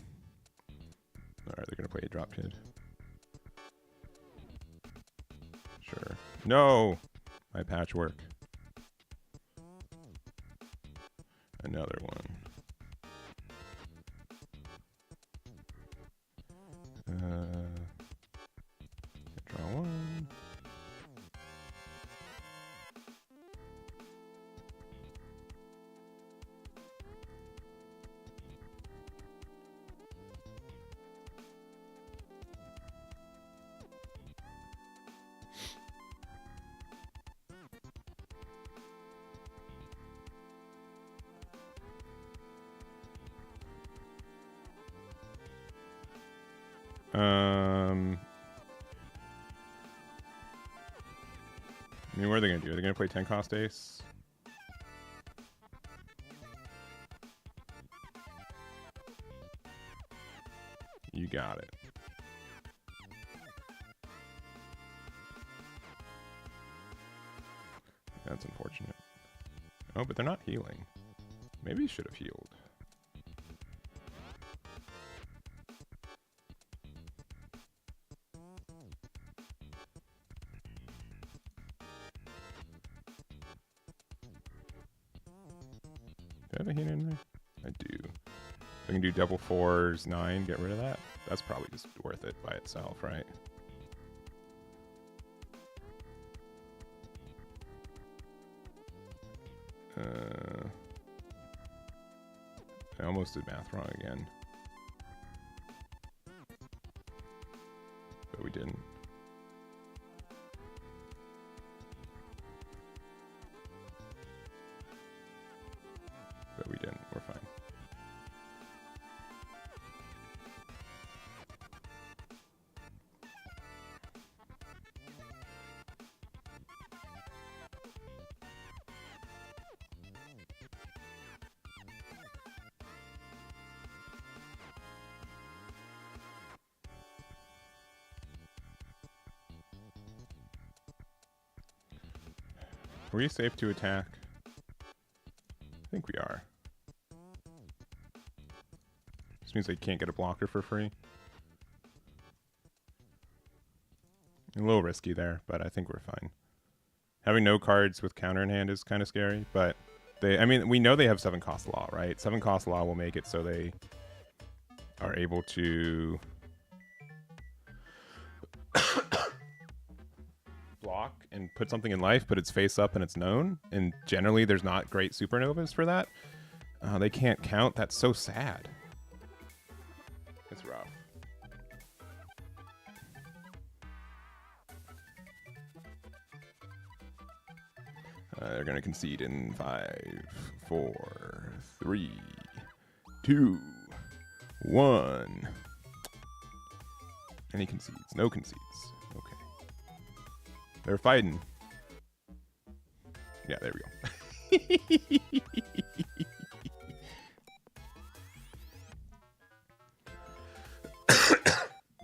they're going to play a drop kid. Sure. No! My patchwork. Another one. Draw one. I mean, what are they going to do? Are they going to play 10 cost ace? You got it. That's unfortunate. Oh, but they're not healing. Maybe you should have healed. Do I have a hint in there? I do. So I can do double 4s, 9, get rid of that. That's probably just worth it by itself, right? I almost did math wrong again. But we didn't. But we didn't. We're fine. Are we safe to attack? I think we are. This means they can't get a blocker for free. A little risky there, but I think we're fine. Having no cards with counter in hand is kind of scary, but I mean, we know they have 7 cost law, right? 7 cost law will make it so they are able to block and put something in life, but it's face up and it's known. And generally, there's not great supernovas for that. They can't count. That's so sad. It's rough. They're going to concede in 5, 4, 3, 2, 1. And he concedes. No concedes. Okay. They're fighting. Yeah, there we go.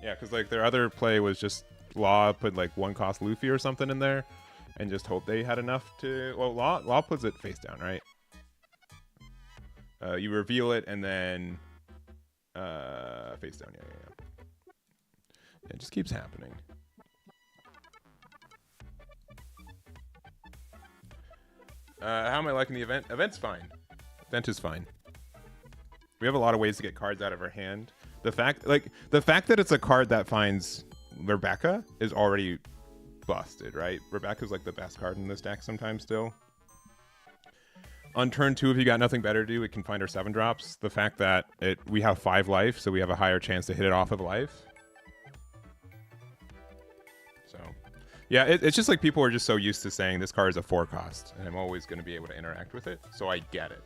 Yeah, because like their other play was just Law put like 1-cost Luffy or something in there, and just hope they had enough to. Well, Law puts it face down, right? You reveal it and then face down. Yeah. It just keeps happening. How am I liking the event? Event's fine. Event is fine. We have a lot of ways to get cards out of our hand. The fact that it's a card that finds Rebecca is already busted, right? Rebecca's like the best card in this deck sometimes still. On turn 2, if you got nothing better to do, it can find our 7-drops. The fact that we have 5 life, so we have a higher chance to hit it off of life. So, yeah, it's just like people are just so used to saying this card is a 4-cost, and I'm always going to be able to interact with it. So I get it.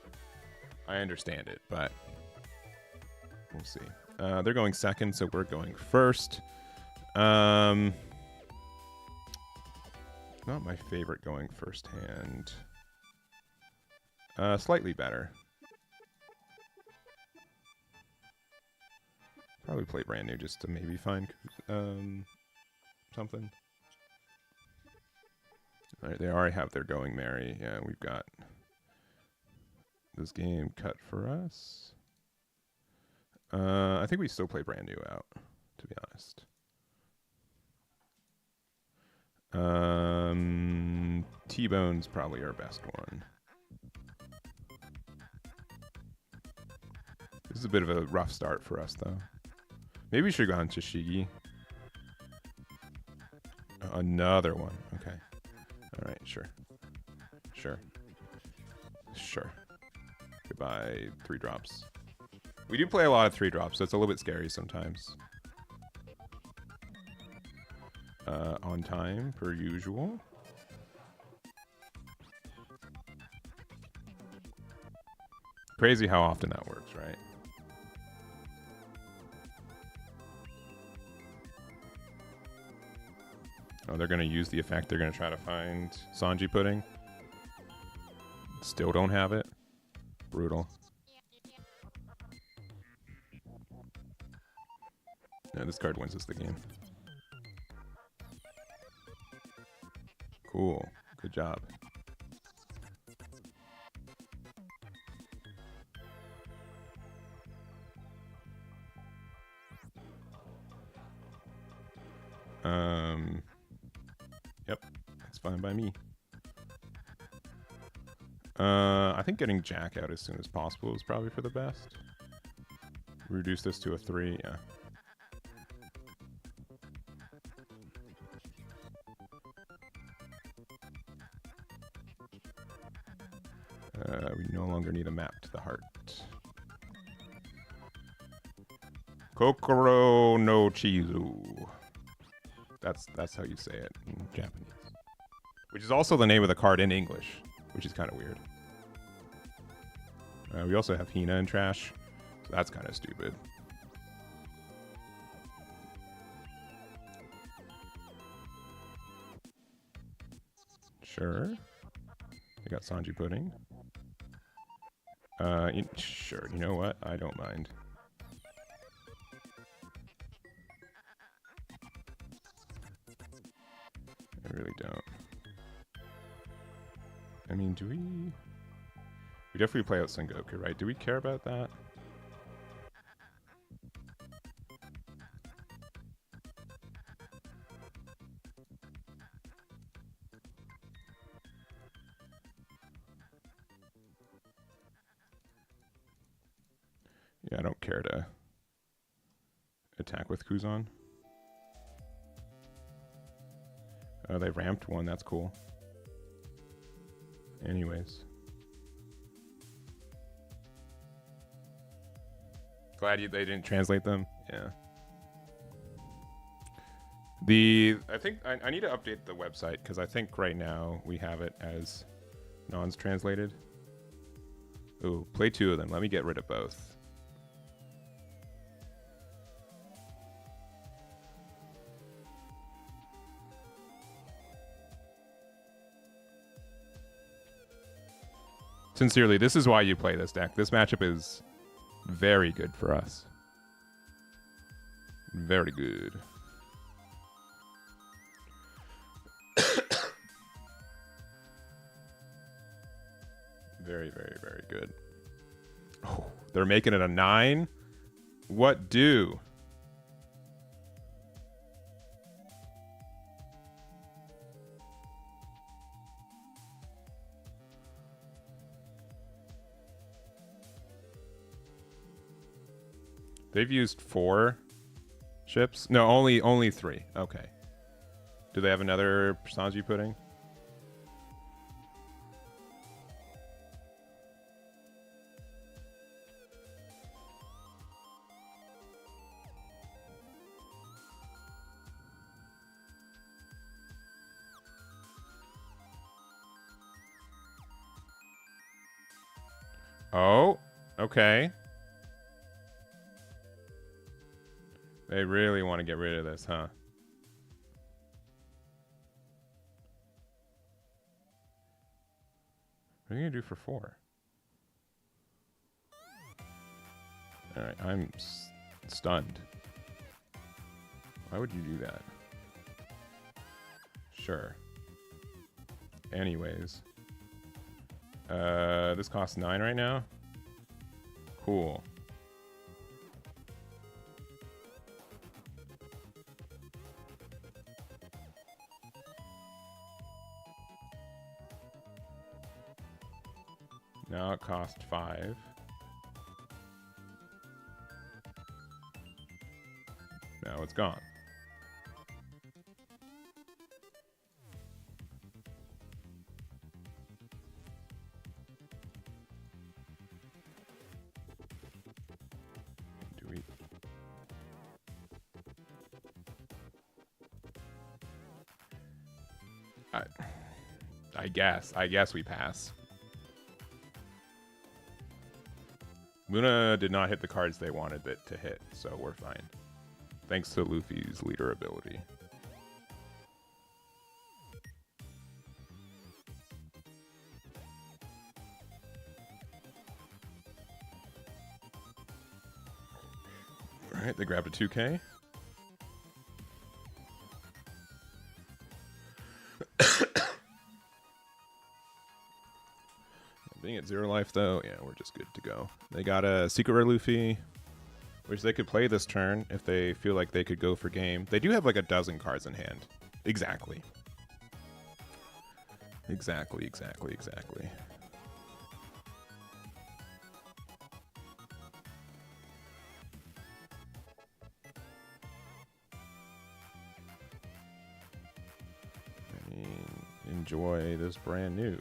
I understand it, but we'll see. They're going second, so we're going first. Not my favorite going first hand. Slightly better. Probably play brand new just to maybe find something. All right, they already have their going merry. Yeah, we've got this game cut for us. I think we still play brand new out, to be honest. T-Bone's probably our best one. This is a bit of a rough start for us, though. Maybe we should have gone to Shigi. Another one. Okay. All right, sure. Sure. Sure. Goodbye, 3-drops. We do play a lot of 3-drops, so it's a little bit scary sometimes. On time, per usual. Crazy how often that works, right? Oh, they're going to use the effect. They're going to try to find Sanji Pudding. Still don't have it. Brutal. Yeah, this card wins us the game. Cool. Good job. Yep. That's fine by me. I think getting Jack out as soon as possible is probably for the best. Reduce this to a 3, yeah. We no longer need a map to the heart. Kokoro no Chizu. That's how you say it in Japanese. Which is also the name of the card in English, which is kind of weird. We also have Hina in trash, so that's kind of stupid. Sure. I got Sanji Pudding. Sure, you know what? I don't mind. I really don't. I mean, do we... We definitely play out Sengoku, right? Do we care about that? Yeah, I don't care to attack with Kuzan. Oh, they ramped one. That's cool. Anyways. Glad they didn't translate them. Yeah. I think I need to update the website because I think right now we have it as non-translated. Ooh, play 2 of them. Let me get rid of both. Sincerely, this is why you play this deck. This matchup is very good for us. Very good. Very, very, very good. Oh, they're making it a 9? What do? They've used 4 ships? No, only 3. Okay. Do they have another Sanji pudding? Oh, okay. They really want to get rid of this, huh? What are you going to do for 4? Alright, I'm stunned. Why would you do that? Sure. Anyways. This costs 9 right now? Cool. Now it costs 5. Now it's gone. Do we... I guess we pass. Luna did not hit the cards they wanted it to hit, so we're fine. Thanks to Luffy's leader ability. Alright, they grabbed a 2K. Being at 0 life, though, yeah, we're just good to go. They got a Secret Rare Luffy, which they could play this turn if they feel like they could go for game. They do have like a dozen cards in hand. Exactly. Exactly. I mean, enjoy this brand new.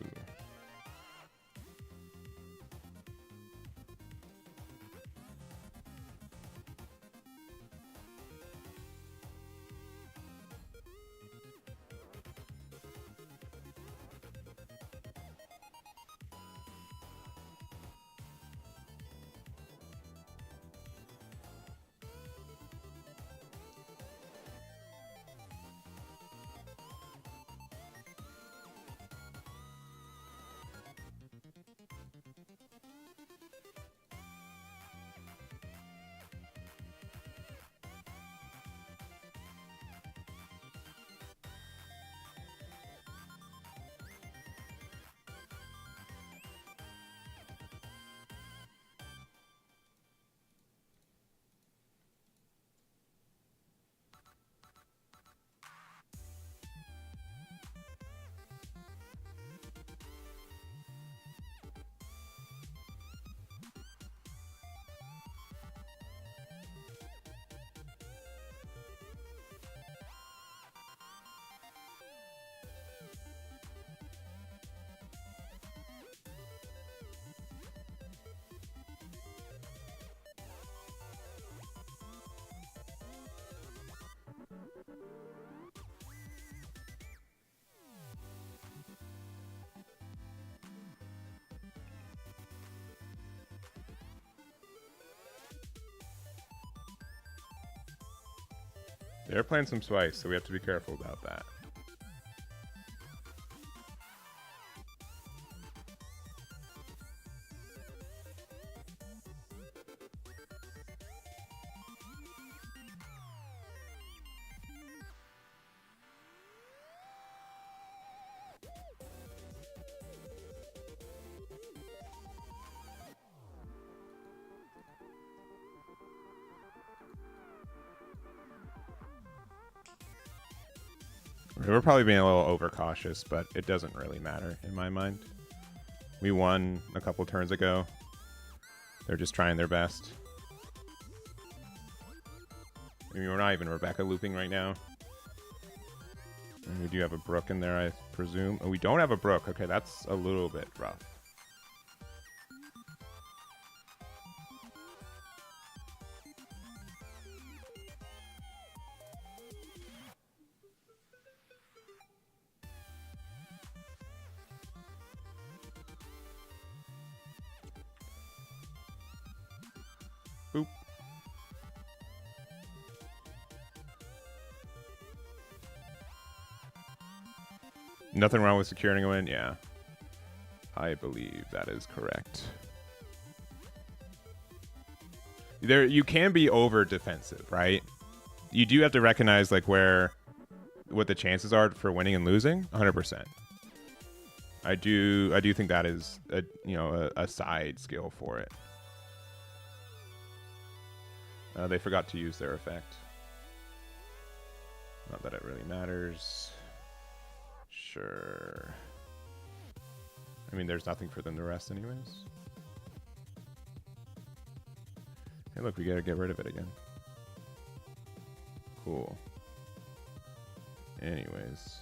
They're playing some spice, so we have to be careful about that. We're probably being a little overcautious, but it doesn't really matter in my mind. We won a couple turns ago. They're just trying their best. I mean, we're not even Rebecca looping right now. And we do have a Brook in there, I presume. Oh, we don't have a Brook. Okay, that's a little bit rough. Boop. Nothing wrong with securing a win? Yeah. I believe that is correct. You can be over defensive, right? You do have to recognize like what the chances are for winning and losing. 100%. I do think that is a side skill for it. They forgot to use their effect. Not that it really matters. Sure. I mean, there's nothing for them to rest anyways. Hey, look, we gotta get rid of it again. Cool. Anyways.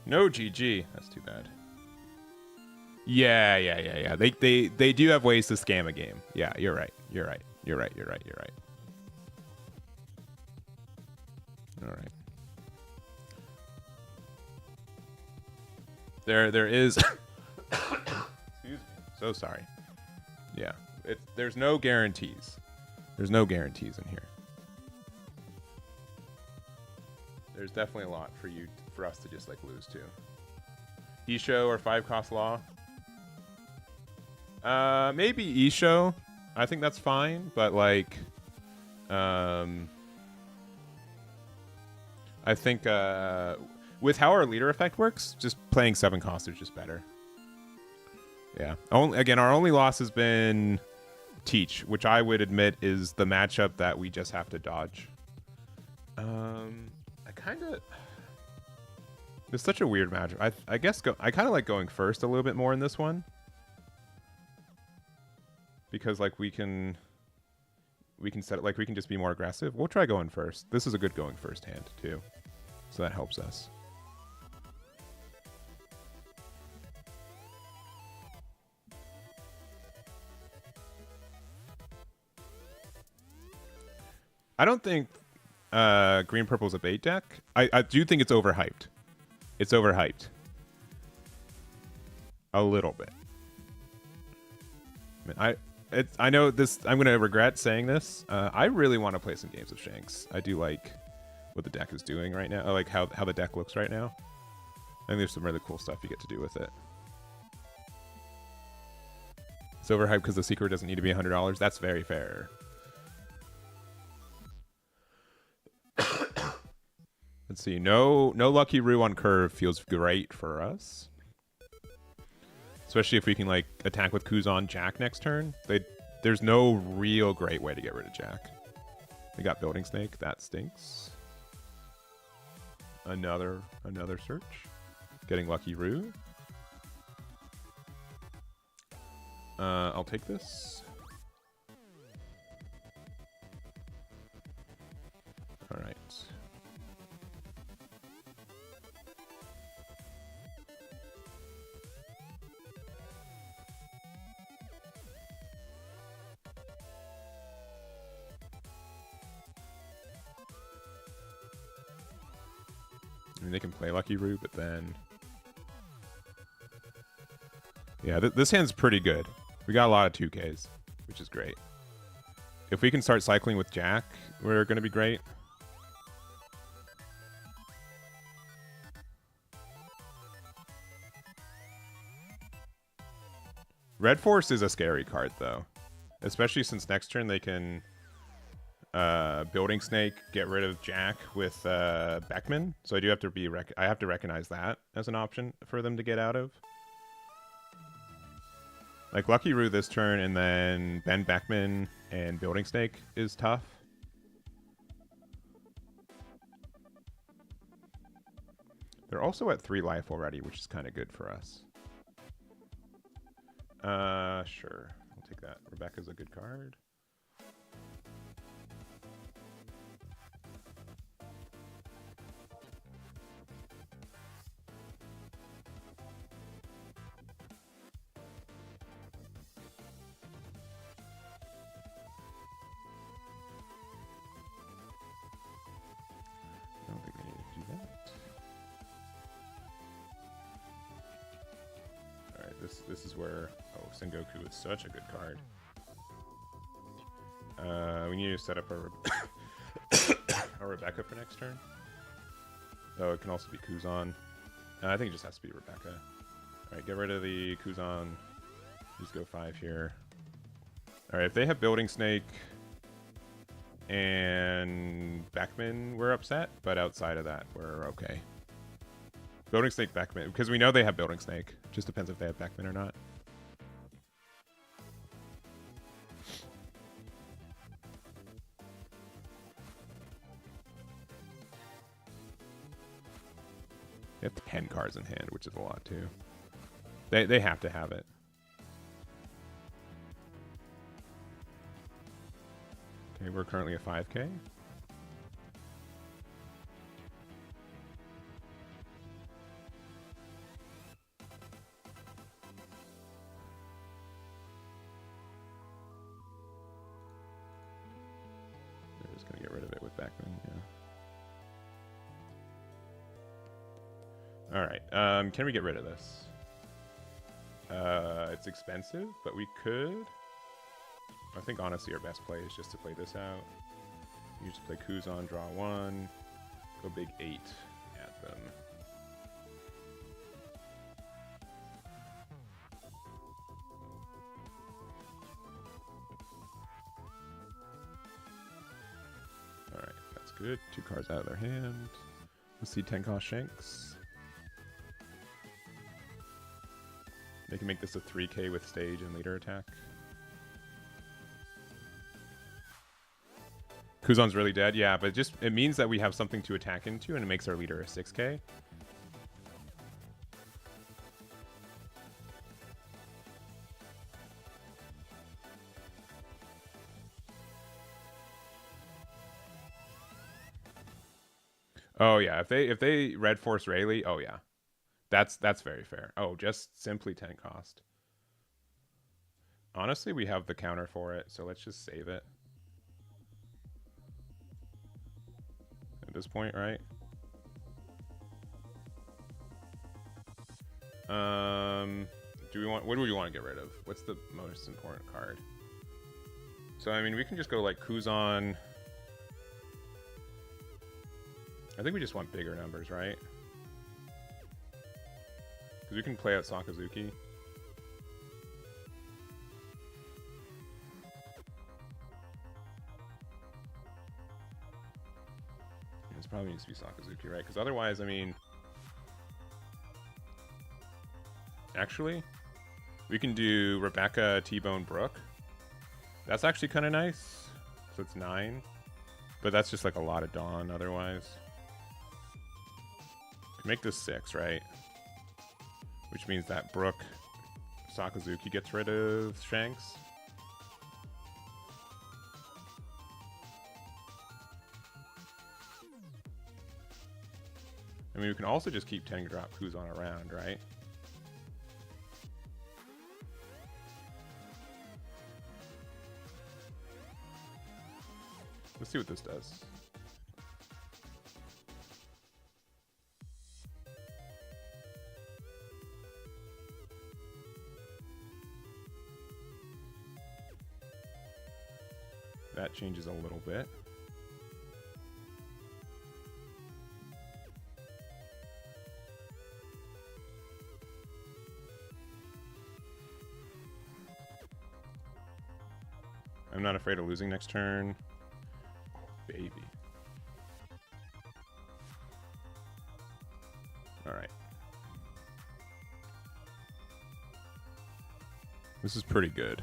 No GG. That's too bad. Yeah. They do have ways to scam a game. Yeah, you're right. You're right. All right. There is. Excuse me. So sorry. Yeah. There's no guarantees. There's no guarantees in here. There's definitely a lot for us to just like lose to. Isho or 5-cost law? Maybe Isho. I think that's fine, but like I think with how our leader effect works, just playing 7-cost is just better. Yeah. Our only loss has been Teach, which I would admit is the matchup that we just have to dodge. It's such a weird matchup. I guess I kind of like going first a little bit more in this one. Because like we can set it like we can just be more aggressive. We'll try going first. This is a good going first hand too. So that helps us. I don't think green purple's a bait deck. I do think it's overhyped. It's overhyped. A little bit. I know this. I'm gonna regret saying this. I really want to play some games of Shanks. I do like what the deck is doing right now. I like how the deck looks right now. I think there's some really cool stuff you get to do with it. It's overhyped because the secret doesn't need to be $100. That's very fair. Let's see. No Lucky Roo on curve feels great for us. Especially if we can like attack with Kuzan Jack next turn. There's no real great way to get rid of Jack. We got Building Snake. That stinks. Another search. Getting Lucky Roo. I'll take this. All right. I mean, they can play Lucky Roo, but then... Yeah, this hand's pretty good. We got a lot of 2Ks, which is great. If we can start cycling with Jack, we're going to be great. Red Force is a scary card, though. Especially since next turn they can Building Snake, get rid of Jack with Beckman. So I do have to I have to recognize that as an option for them to get out of. Like Lucky Roo this turn, and then Ben Beckman and Building Snake is tough. They're also at 3 life already, which is kind of good for us. Sure. I'll take that. Rebecca's a good card. I don't think I need to do that. Alright, this is where... Oh, Sengoku is such a good card. We need to set up a Rebecca for next turn. Oh, it can also be Kuzan. I think it just has to be Rebecca. Alright, get rid of the Kuzan. Just go 5 here. Alright, if they have Building Snake and Beckman, we're upset. But outside of that, we're okay. Building Snake, Beckman. Because we know they have Building Snake. Just depends if they have Beckman or not. They have 10 cards in hand, which is a lot too. They have to have it. Okay, we're currently at 5K. They're just gonna get rid of it with Beckman, yeah. Alright, can we get rid of this? It's expensive, but we could. I think honestly our best play is just to play this out. You just play Kuzan, draw 1, go big 8 at them. Alright, that's good. 2 cards out of their hand. Let's see 10 cost Shanks. They can make this a 3K with stage and leader attack. Kuzan's really dead, yeah, but it means that we have something to attack into, and it makes our leader a 6K. Oh yeah, if they Red Force Rayleigh, oh yeah. That's very fair. Oh, just simply 10 cost. Honestly, we have the counter for it, so let's just save it. At this point, right? What do we want to get rid of? What's the most important card? So, I mean, we can just go like Kuzan. I think we just want bigger numbers, right? Because we can play out Sakazuki. This probably needs to be Sakazuki, right? Because otherwise, I mean... Actually, we can do Rebecca, T-Bone, Brooke. That's actually kind of nice. So it's 9. But that's just like a lot of Dawn otherwise. Make this 6, right? Which means that Brooke, Sakazuki gets rid of Shanks. I mean, we can also just keep 10 drop Kuzan around, right? Let's see what this does. That changes a little bit. I'm not afraid of losing next turn. Baby. Alright. This is pretty good.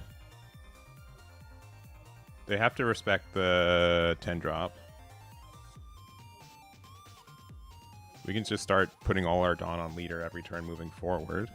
They have to respect the 10 drop. We can just start putting all our Dawn on leader every turn moving forward.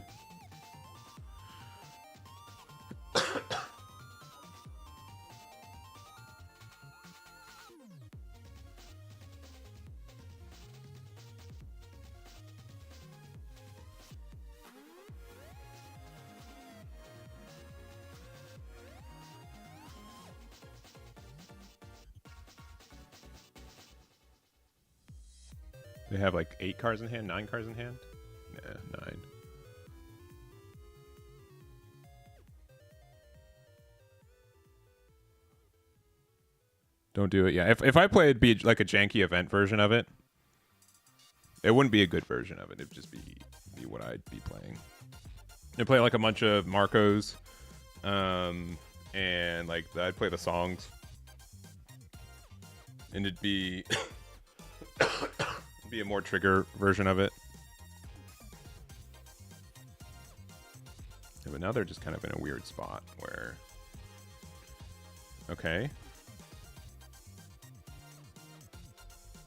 They have like 8 cards in hand, 9 cards in hand? Nah, 9. Don't do it. Yeah, if I play, it'd be like a janky event version of it. It wouldn't be a good version of it. It'd just be what I'd be playing. I'd play like a bunch of Marcos, and like I'd play the songs, and it'd be be a more trigger version of it. Yeah, but now they're just kind of in a weird spot where, okay.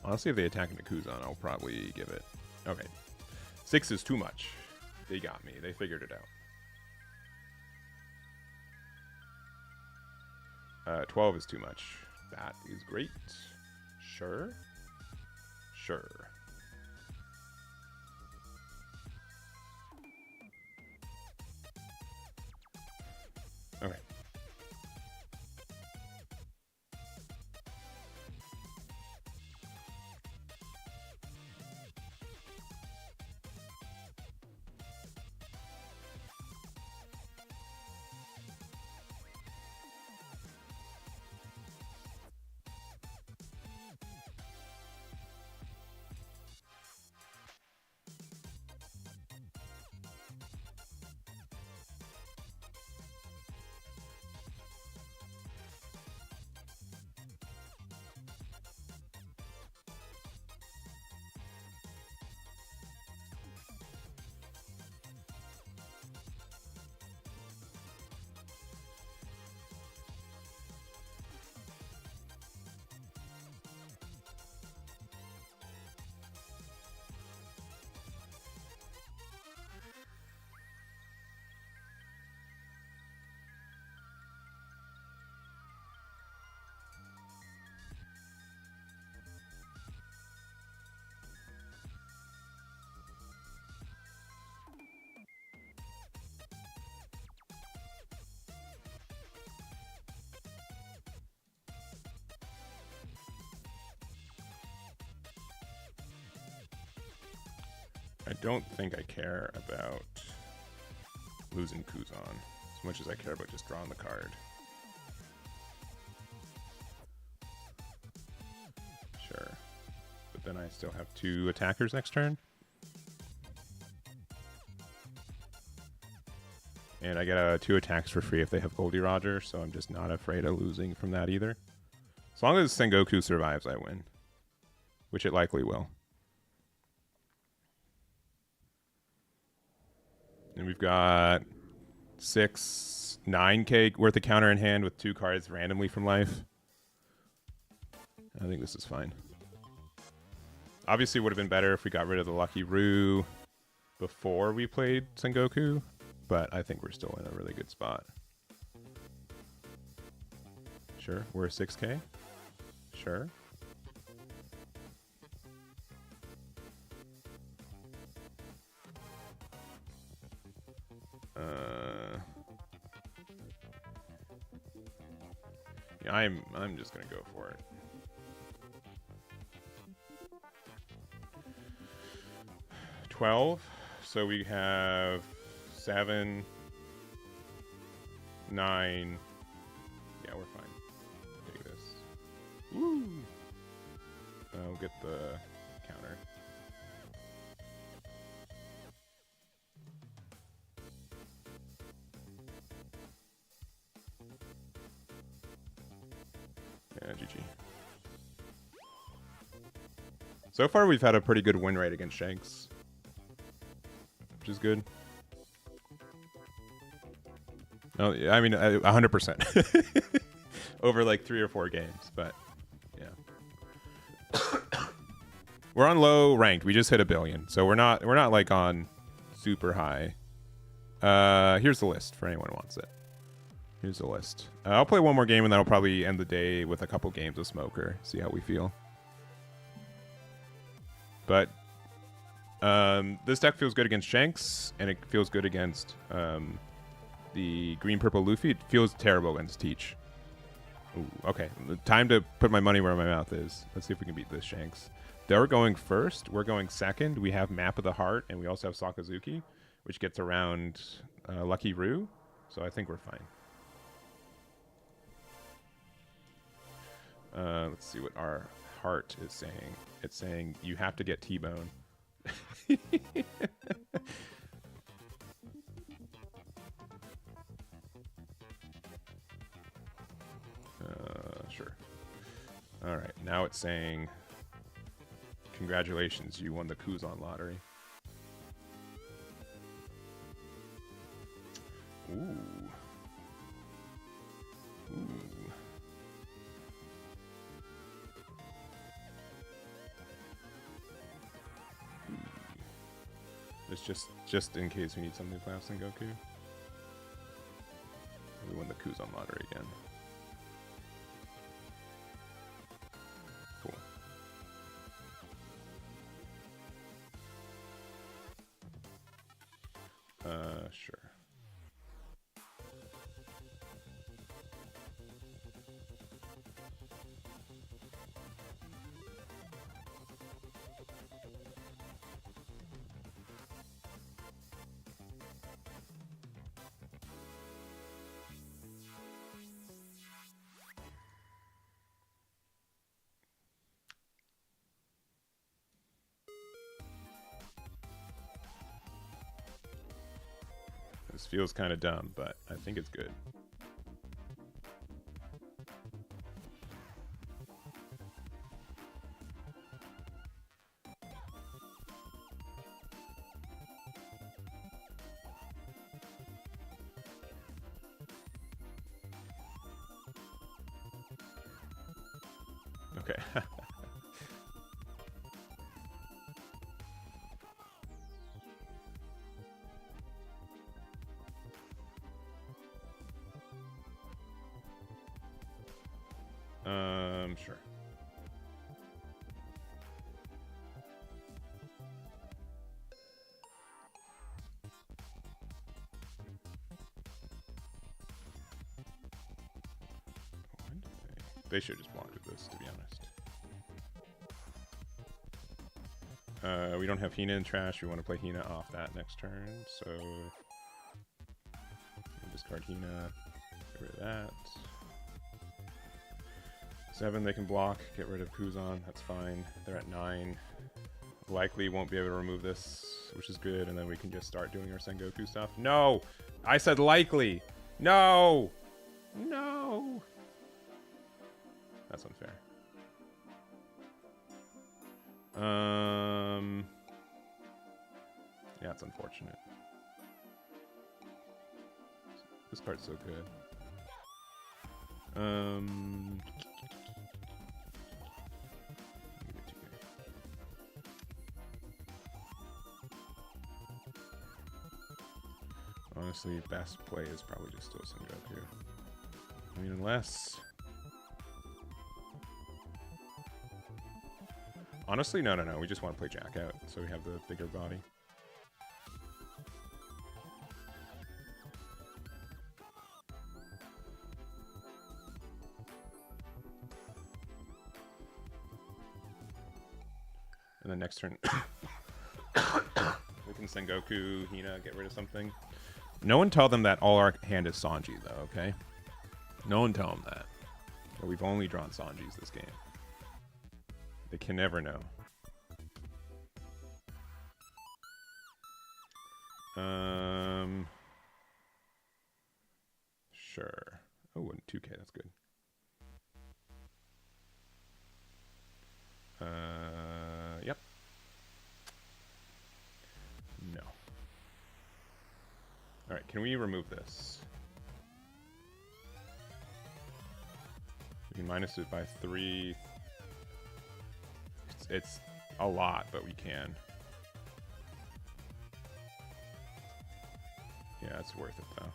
Honestly, if they attack into Kuzan, I'll probably give it. Okay. 6 is too much. They got me. They figured it out. 12 is too much. That is great. Sure. Sure. Okay. I don't think I care about losing Kuzan as much as I care about just drawing the card. Sure. But then I still have 2 attackers next turn. And I get 2 attacks for free if they have Goldie Roger, so I'm just not afraid of losing from that either. As long as Sengoku survives, I win. Which it likely will. And we've got 9K worth of counter in hand with 2 cards randomly from life. I think this is fine. Obviously, it would have been better if we got rid of the Lucky Roo before we played Sengoku, but I think we're still in a really good spot. Sure, we're 6K. Sure. Yeah, I'm just gonna go for it. $12. So we have 7, 9. Yeah, we're fine. Take this. Woo! I'll get the counter. Yeah, GG. So far, we've had a pretty good win rate against Shanks, which is good. No, I mean 100% over like 3 or 4 games, but yeah. We're on low ranked. We just hit 1 billion, so we're not like on super high. Here's the list for anyone who wants it. Here's the list. I'll play one more game and then I'll probably end the day with a couple games of Smoker. See how we feel. But this deck feels good against Shanks, and it feels good against the green-purple Luffy. It feels terrible against Teach. Ooh, okay, time to put my money where my mouth is. Let's see if we can beat this Shanks. They're going first. We're going second. We have Map of the Heart, and we also have Sakazuki, which gets around Lucky Roo. So I think we're fine. Let's see what our heart is saying. It's saying you have to get T-Bone. Sure. All right. Now it's saying, congratulations, you won the Kuzan lottery. Ooh. Ooh. It's just in case we need something to class in Goku. We won the Kuzan lottery again. Cool. Sure. This feels kind of dumb, but I think it's good. Okay. Sure. They should just block with this, to be honest. We don't have Hina in trash. We want to play Hina off that next turn, so discard Hina, get rid of that. 7, they can block, get rid of Kuzan, that's fine. They're at 9. Likely won't be able to remove this, which is good, and then we can just start doing our Sengoku stuff. No! I said likely! No! No! That's unfair. Yeah, it's unfortunate. This card's so good. Honestly, best play is probably just still Sengoku. I mean, unless... Honestly, no. We just want to play Jack out, so we have the bigger body. And then next turn, we can Sengoku, Hina, get rid of something. No one tell them that all our hand is Sanji, though, okay? No one tell them that. But we've only drawn Sanjis this game. They can never know. Sure. Oh, and 2K, that's good. Yep. No. Alright, can we remove this? We can minus it by 3. It's a lot, but we can. Yeah, it's worth it though.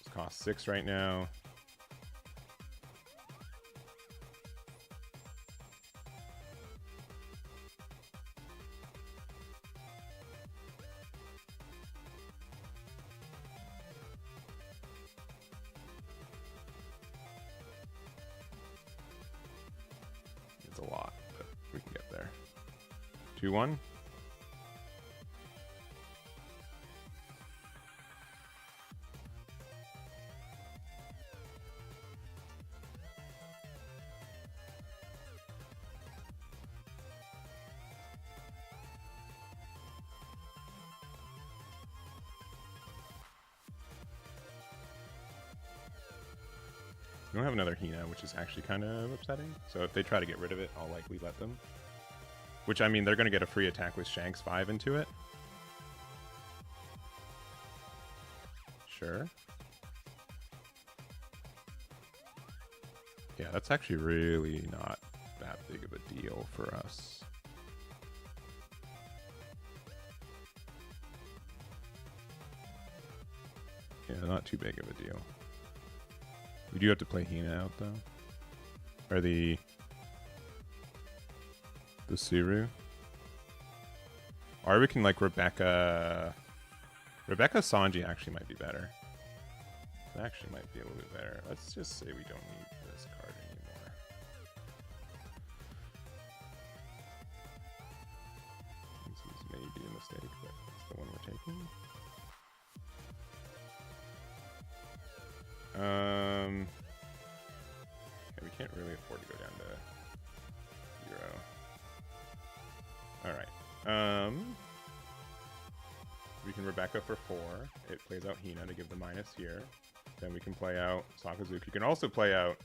It's cost 6 right now. It's a lot, but we can get there. 2-1. We don't have another Hina, which is actually kind of upsetting. So if they try to get rid of it, I'll likely let them. Which, I mean, they're going to get a free attack with Shanks 5 into it. Sure. Yeah, that's actually really not that big of a deal for us. Yeah, not too big of a deal. We do have to play Hina out, though. Or the Suru. Or we can, like, Rebecca Sanji actually might be better. It actually might be a little bit better. Let's just say we don't need this card anymore. This is maybe a mistake, but it's the one we're taking. Yeah, we can't really afford to go down to 0. Alright. We can Rebecca for 4. It plays out Hina to give the minus here. Then we can play out Sakazuki. You can also play out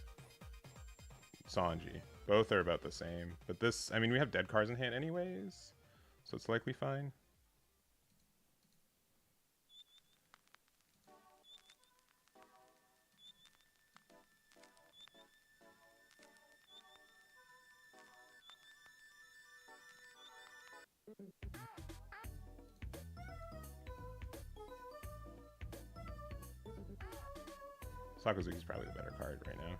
Sanji. Both are about the same. But this, I mean, we have dead cards in hand anyways, so it's likely fine. Sakazuki's probably the better card right now.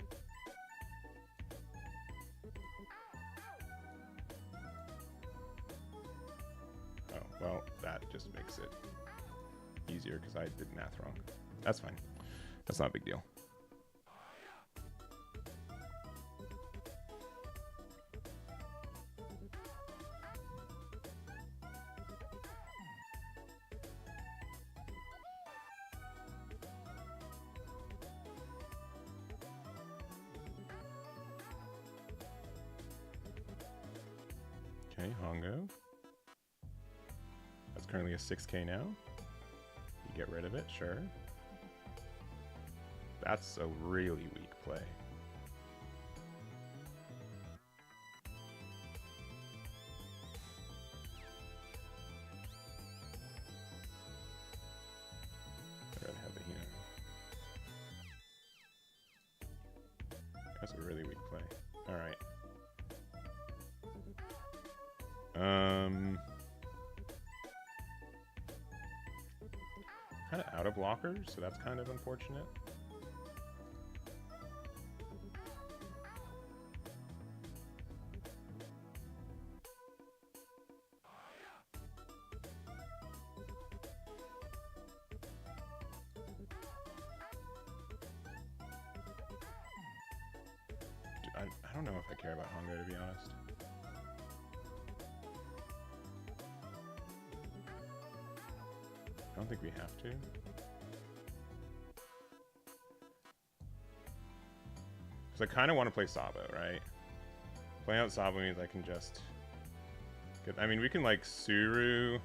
Oh, well, that just makes it easier because I did math wrong. That's fine. That's not a big deal. Okay, Hongo. That's currently a 6k now. You get rid of it, sure. That's a really weak play. I'd rather have the Hina. That's a really weak play. Alright. Kind of out of blockers, so that's kind of unfortunate. I don't know if I care about Hongo, to be honest. I don't think we have to. Because I kind of want to play Sabo, right? Playing out Sabo means I can just get... I mean, we can, like, Suru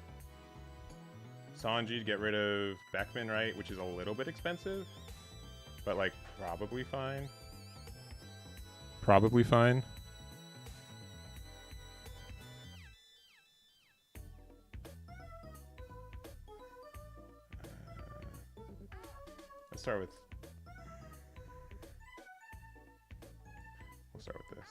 Sanji to get rid of Beckman, right? Which is a little bit expensive. But, like, probably fine. Probably fine. Let's start with... We'll start with this.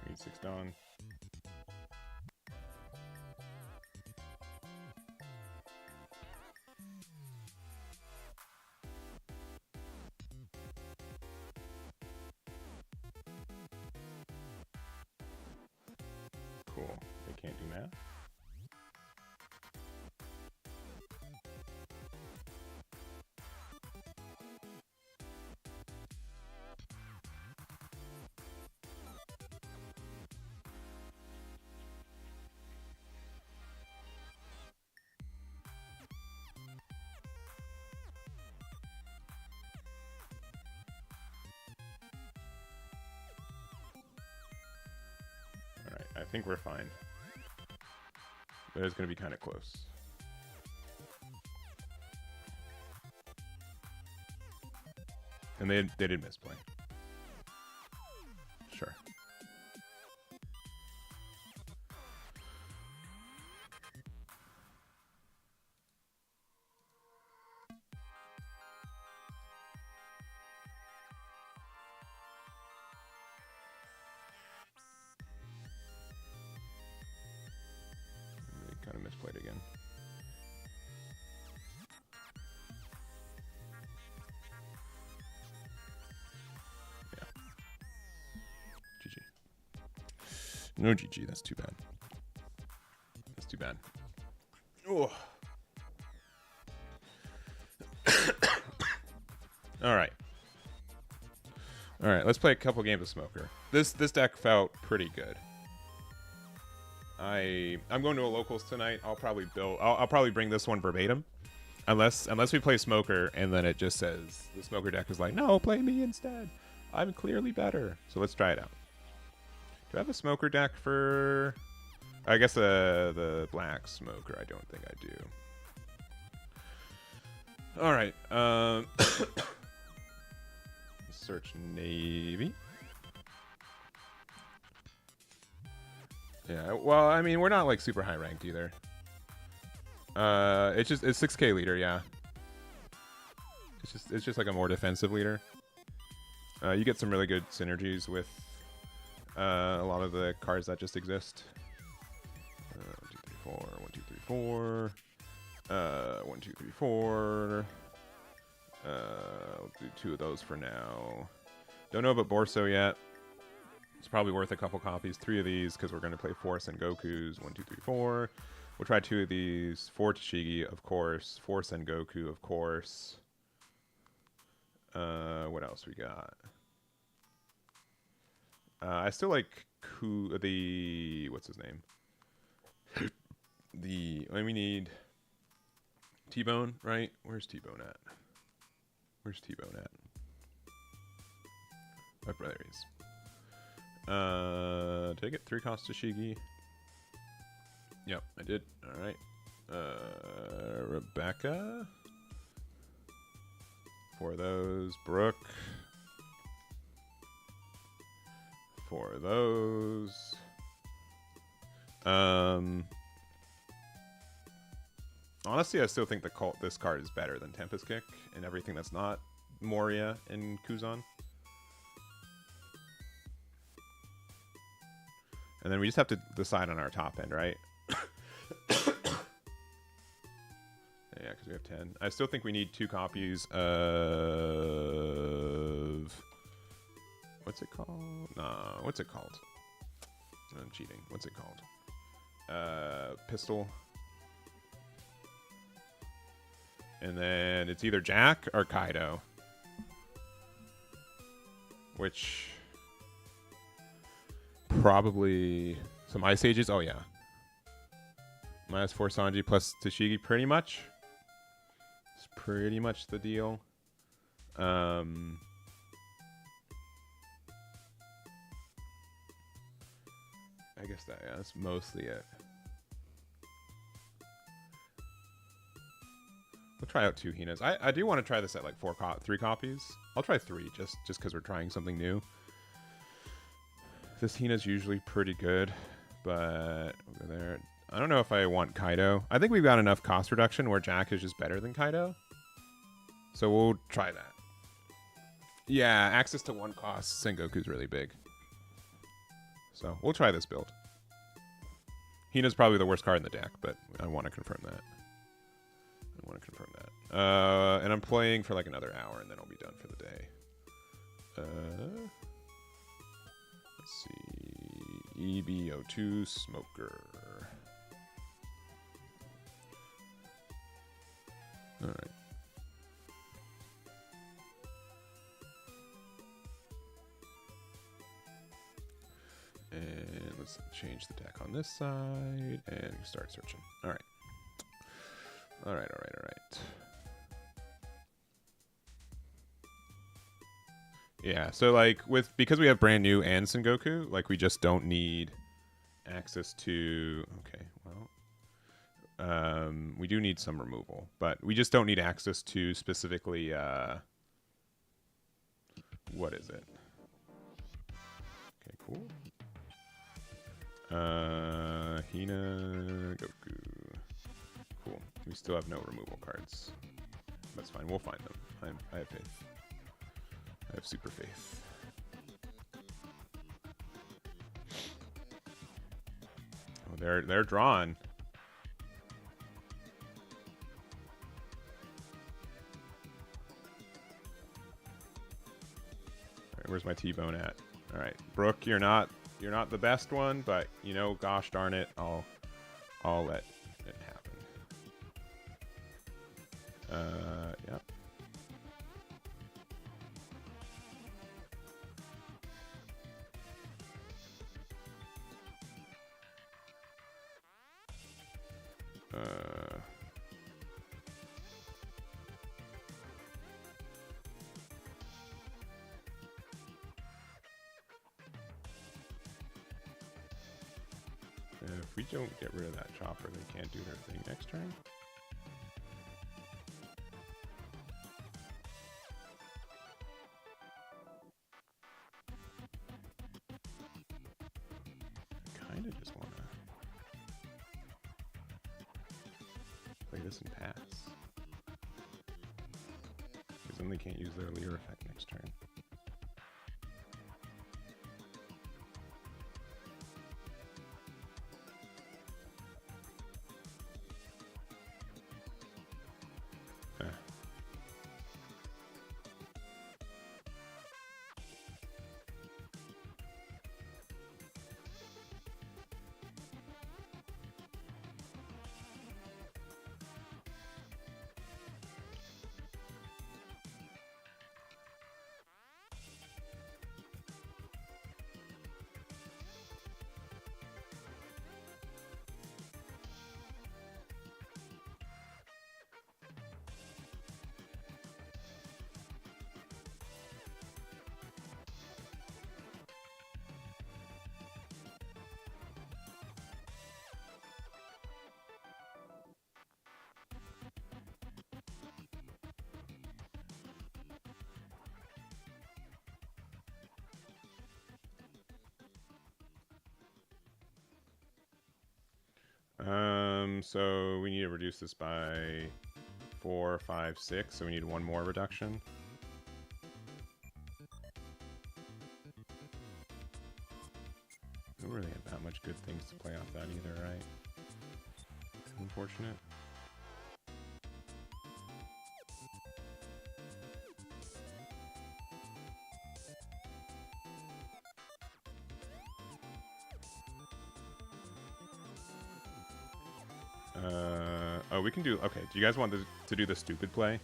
Need 6 Dawn. Cool. They can't do math. I think we're fine. But it's going to be kind of close. And they did misplay. Sure. Kind of misplayed again. Yeah. GG. No GG, that's too bad. That's too bad. Oh. All right. All right, let's play a couple games of Smoker. This deck felt pretty good. I'm going to a locals tonight. I'll probably bring this one verbatim, unless we play Smoker and then it just says the Smoker deck is like, no, play me instead. I'm clearly better. So let's try it out. Do I have a Smoker deck for? I guess the Black Smoker. I don't think I do. All right. Search Navy. Yeah, well, I mean, we're not like super high ranked either. It's 6K leader, yeah. It's just like a more defensive leader. You get some really good synergies with a lot of the cards that just exist. 1, 2, 3, 4. 1, 2, 3, 4. 1, 2, 3, 4. I'll do 2 of those for now. Don't know about Borso yet. It's probably worth a couple copies. 3 of these because we're going to play 4 Sengokus. 1, 2, 3, 4. We'll try 2 of these. 4 Tashigi, of course. 4 Sengoku, of course. What else we got? I still like what's his name? We need T-Bone, right? Where's T-Bone at? Where's T-Bone at? My brother is. Did I get 3 cost Tashigi? Yep, I did. All right. Rebecca. 4 of those. Brooke. 4 of those. Honestly, I still think this card is better than Tempest Kick and everything that's not Moria and Kuzan. And then we just have to decide on our top end, right? Yeah, because we have 10. I still think we need 2 copies of... What's it called? No, what's it called? I'm cheating. What's it called? Pistol. And then it's either Jack or Kaido. Which... Probably some Ice Ages. Oh, yeah. -4 Sanji plus Tashigi, pretty much. It's pretty much the deal. I guess that's mostly it. We'll try out 2 Hinas. I do want to try this at like 3 copies. I'll try 3 just because we're trying something new. This Hina's usually pretty good, but over there, I don't know if I want Kaido. I think we've got enough cost reduction where Jack is just better than Kaido. So we'll try that. Yeah, access to 1 cost. Sengoku's really big. So we'll try this build. Hina's probably the worst card in the deck, but I want to confirm that. And I'm playing for like another hour, and then I'll be done for the day. Let's see. EB02 Smoker. All right. And let's change the deck on this side and start searching. All right. All right. Yeah, so like because we have brand new and Sengoku, like we just don't need access to. Okay, well, we do need some removal, but we just don't need access to specifically. What is it? Okay, cool. Hina, Goku. Cool. We still have no removal cards. That's fine. We'll find them. I have faith. I have super faith. Oh, they're drawn. All right, where's my T-bone at? All right, Brooke, you're not the best one, but you know, gosh darn it, I'll let it happen. Yep. If we don't get rid of that chopper, they can't do their thing next turn. I kind of just want to play this and pass. Because then they can't use their Leer effect next turn. So we need to reduce this by 4, 5, 6. So we need 1 more reduction. We don't really have that much good things to play off that either, right? Unfortunate. Oh, we can do... Okay, do you guys want to do the stupid play?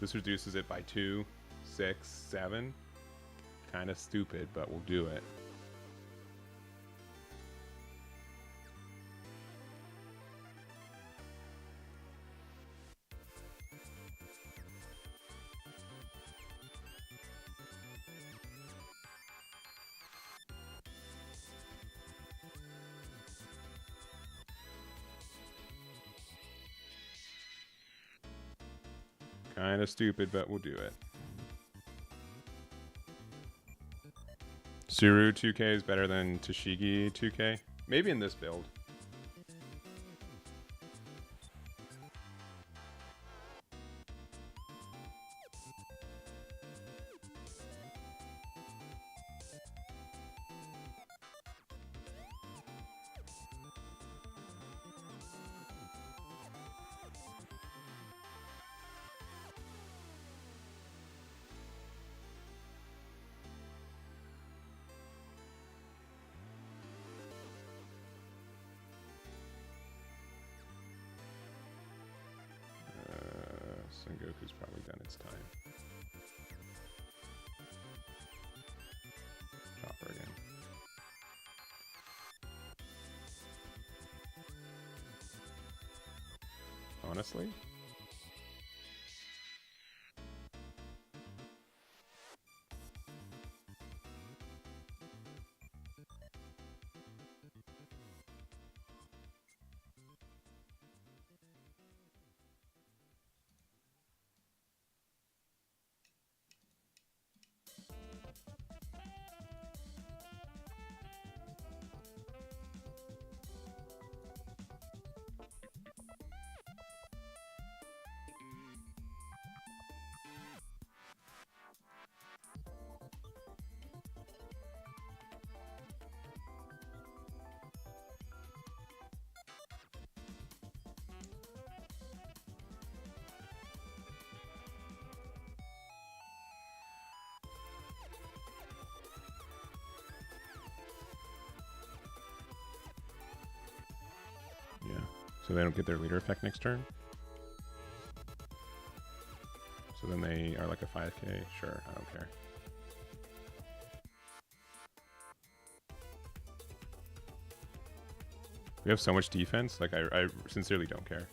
This reduces it by 2, 6, 7. Kind of stupid, but we'll do it. Kind of stupid, but we'll do it. Suru 2K is better than Tashigi 2K. Maybe in this build. Sengoku's probably done its time. Chopper again. Honestly? Yeah. So they don't get their leader effect next turn? So then they are like a 5k? Sure, I don't care. We have so much defense, like I sincerely don't care.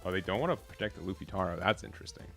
Oh, they don't want to protect the Luffy Taro. That's interesting.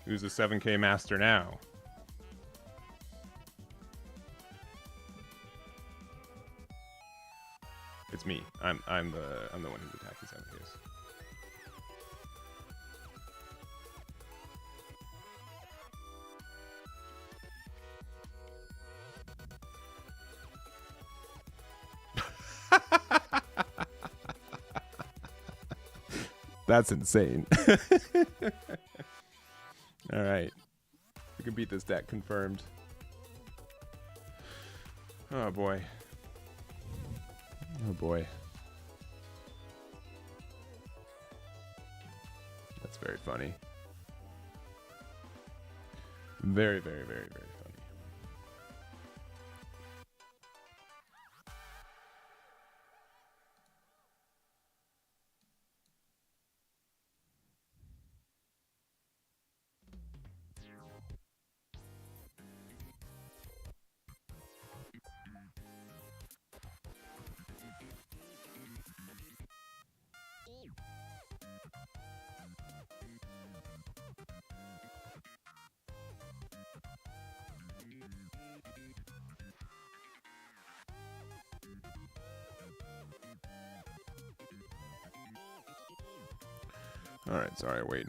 Who's the 7k master now? It's me. I'm the one who's attacking 7ks. That's insane. All right. We can beat this deck, confirmed. Oh boy. Oh boy. That's very funny. Very, very, very, very funny. All right, sorry, waiting.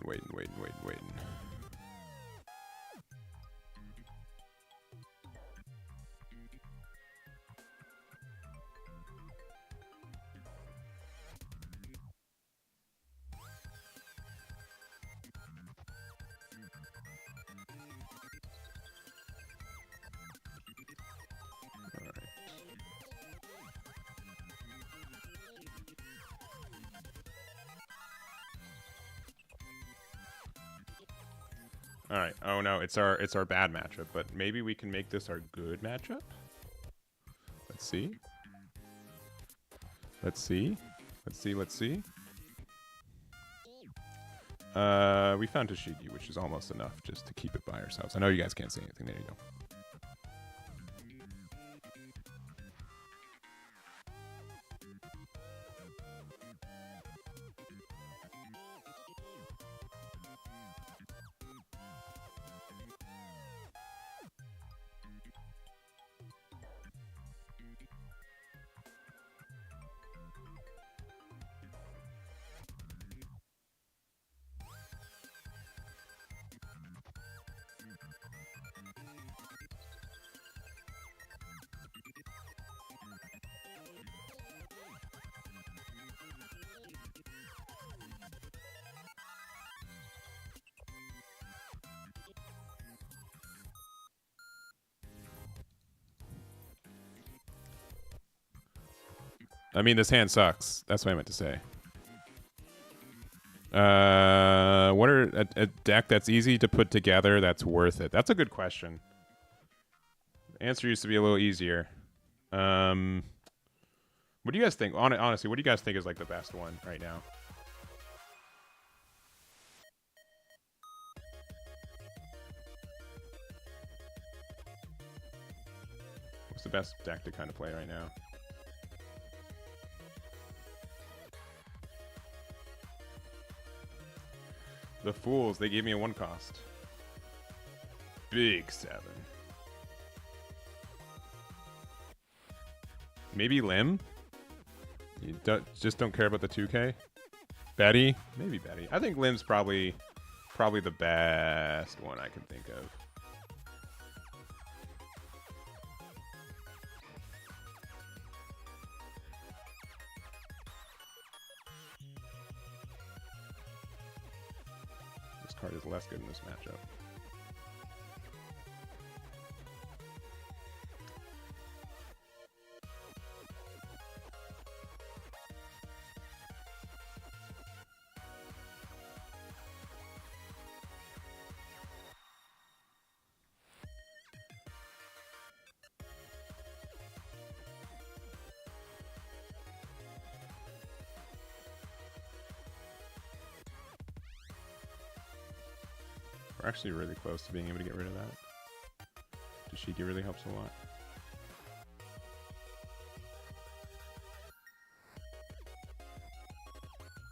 All right. Oh no, it's our bad matchup, but maybe we can make this our good matchup. Let's see. Let's see. Let's see. Let's see. We found Toshigi, which is almost enough just to keep it by ourselves. I know you guys can't say anything. There you go. I mean, this hand sucks. That's what I meant to say. What are a deck that's easy to put together that's worth it? That's a good question. The answer used to be a little easier. What do you guys think? Honestly, what do you guys think is like the best one right now? What's the best deck to kind of play right now? The Fools, they gave me a 1 cost. Big 7. Maybe Lim? You just don't care about the 2K? Betty? Maybe Betty. I think Lim's probably the best one I can think of. Card is less good in this matchup. We're actually really close to being able to get rid of that. Toshigi really helps a lot.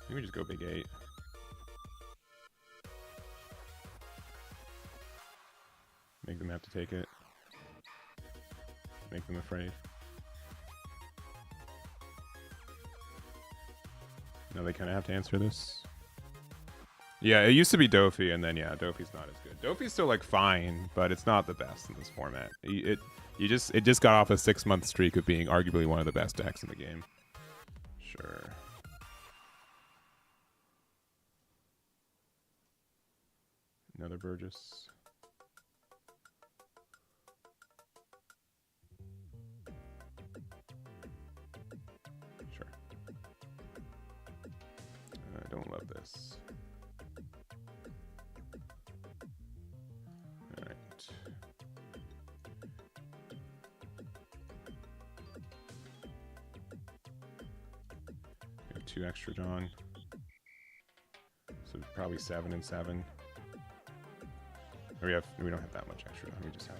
Maybe we just go big 8. Make them have to take it. Make them afraid. Now they kind of have to answer this. Yeah, it used to be Dofi, and then yeah, Dofi's not as good. Dofi's still like fine, but it's not the best in this format. It just got off a 6-month streak of being arguably one of the best decks in the game. Sure. Another Burgess. Sure. I don't love this. Two extra John, so probably 7 and 7. Or we don't have that much extra. We just have.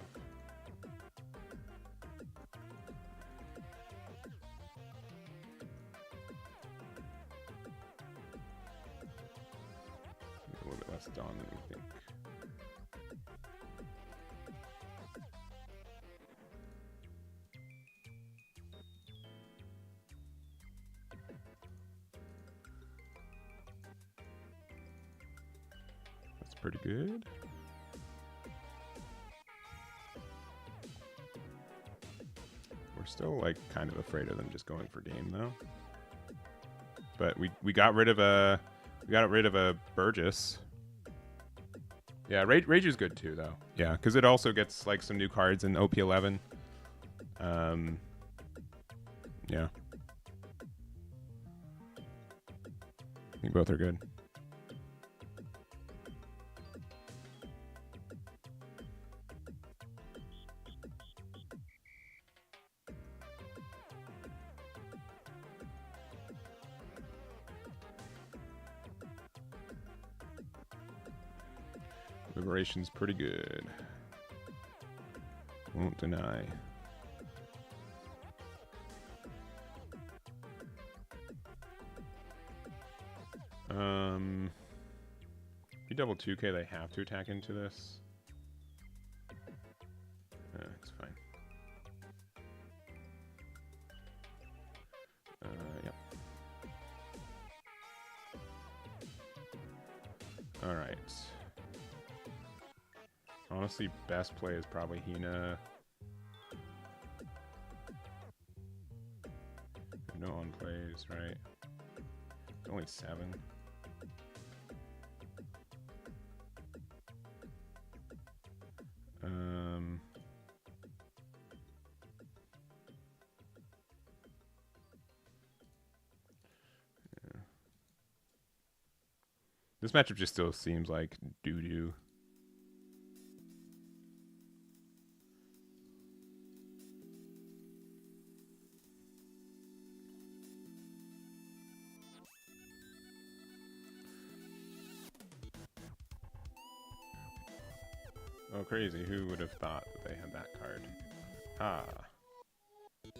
A little bit less Dawn than we think. Pretty good. We're still like kind of afraid of them just going for game though. But we got rid of a Burgess. Yeah, Rage is good too though. Yeah, because it also gets like some new cards in OP11. Yeah. I think both are good. Liberation's pretty good. Won't deny. If you double 2k, they have to attack into this. It's fine. Yep. Alright. Honestly, best play is probably Hina. No on plays, right? Only 7. Yeah. This matchup just still seems like doo-doo. Oh, crazy. Who would have thought that they had that card? Ah. Sure.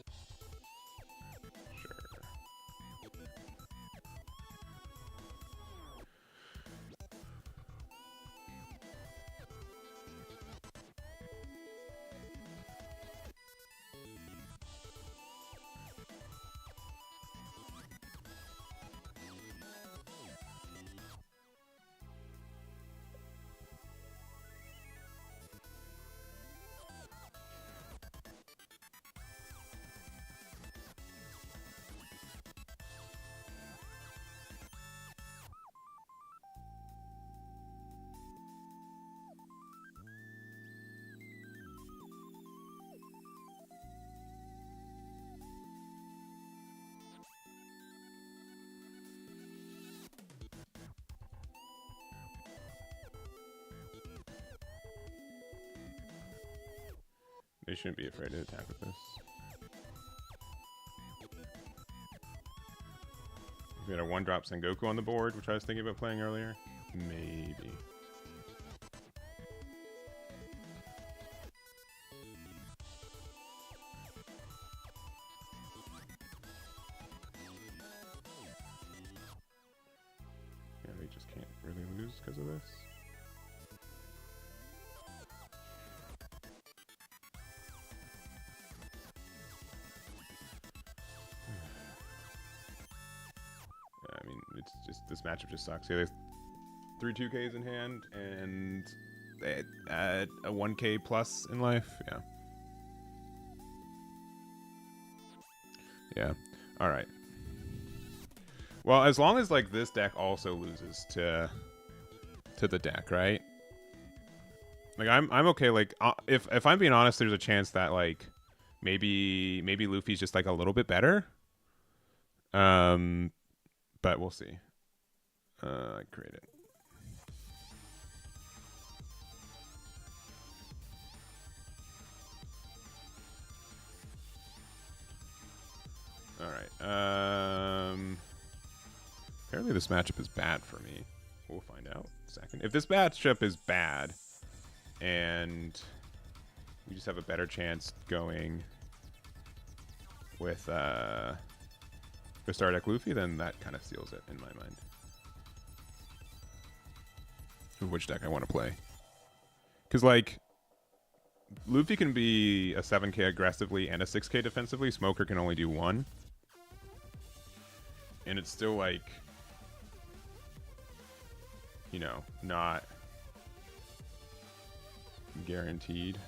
They shouldn't be afraid to attack with this. We had a 1-drop Sengoku on the board, which I was thinking about playing earlier. Maybe. Yeah, they just can't really lose because of this. It's just, this matchup just sucks. Yeah, there's 3 2Ks in hand, and they add a 1K plus in life. Yeah. Yeah. All right. Well, as long as like this deck also loses to the deck, right? Like I'm okay. Like if I'm being honest, there's a chance that like maybe Luffy's just like a little bit better. But we'll see. I create it. All right. Apparently this matchup is bad for me. We'll find out in a second. If this matchup is bad, and we just have a better chance going with Star Deck Luffy, then that kind of seals it in my mind. Which deck I want to play. Because, like, Luffy can be a 7k aggressively and a 6k defensively. Smoker can only do 1. And it's still, like, you know, not guaranteed.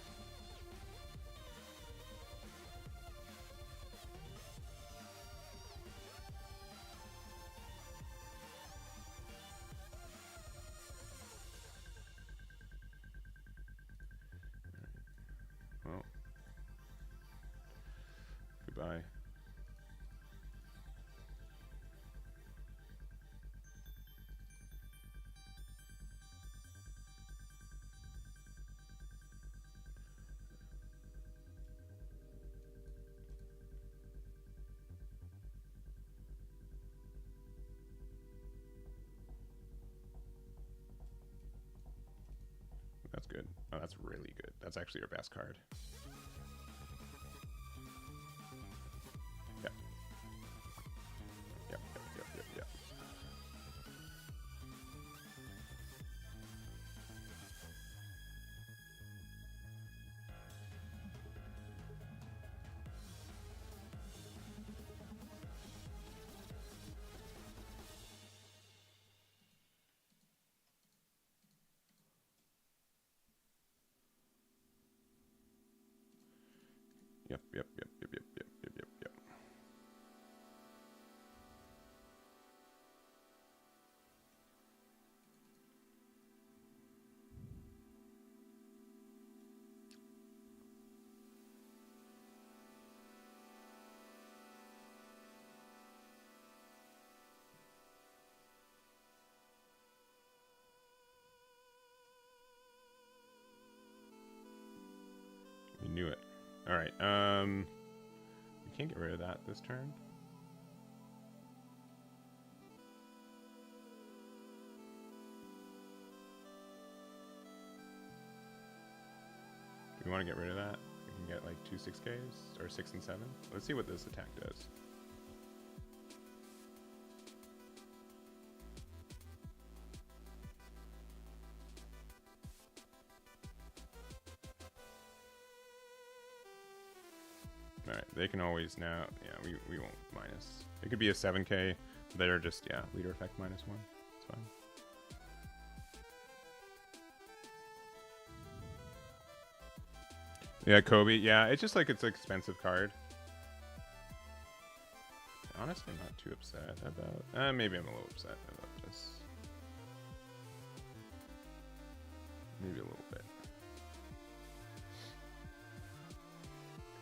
Well, goodbye. That's good. Oh, that's really good. That's actually your best card. Yep. Yep, yep, yep, yep, yep. Yep, yep, yep, yep, yep, yep, yep, yep, yep. We knew it. All right. We can't get rid of that this turn. Do we want to get rid of that? We can get like 2 6Ks or 6 and 7. Let's see what this attack does. Alright, they can always now, yeah, we won't minus. It could be a 7K, they're just, yeah, leader effect -1. It's fine. Yeah, Kobe, yeah, it's just like it's an expensive card. Honestly, I'm not too upset about, maybe I'm a little upset about this. Maybe a little bit.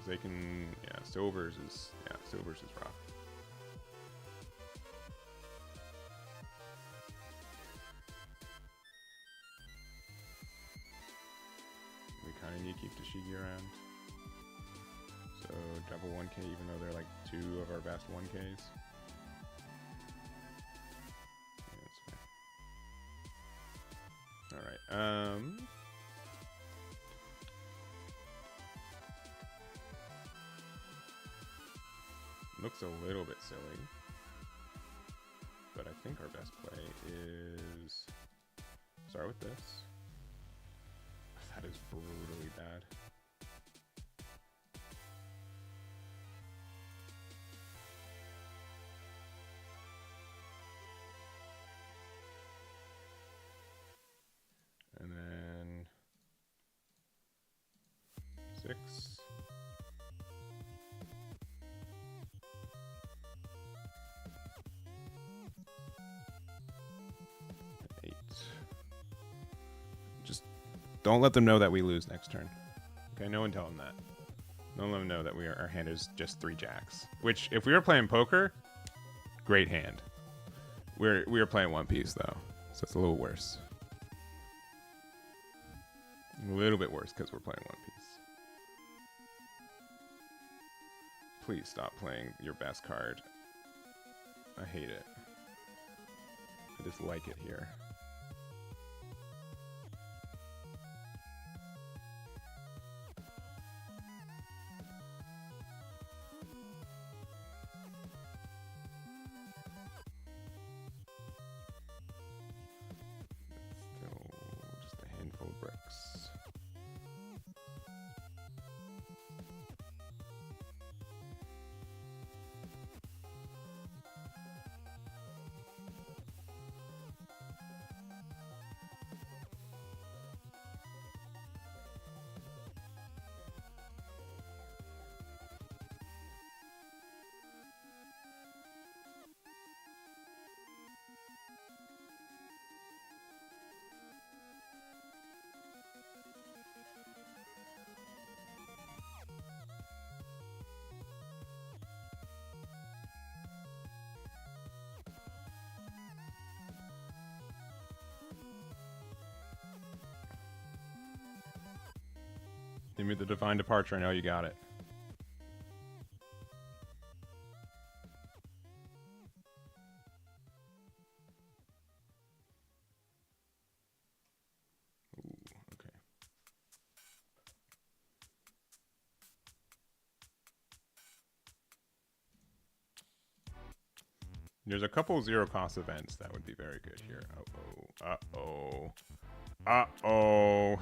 They can, yeah, Silvers is rough. We kind of need to keep Tashigi around. So double 1K, even though they're like 2 of our best 1Ks. Yeah, that's fine. All right. Looks a little bit silly, but I think our best play is start with this. That is brutally bad. And then 6. 8. Just don't let them know that we lose next turn. Okay, no one tell them that. Don't let them know that our hand is just 3 jacks. Which, if we were playing poker, great hand. We are playing One Piece though, so it's a little worse. A little bit worse because we're playing One Piece. Please stop playing your best card. I hate it. I just like it here. Still just a handful of bricks. Give me the Divine Departure. I know you got it. Ooh, okay. There's a couple zero cost events that would be very good here. Uh-oh. All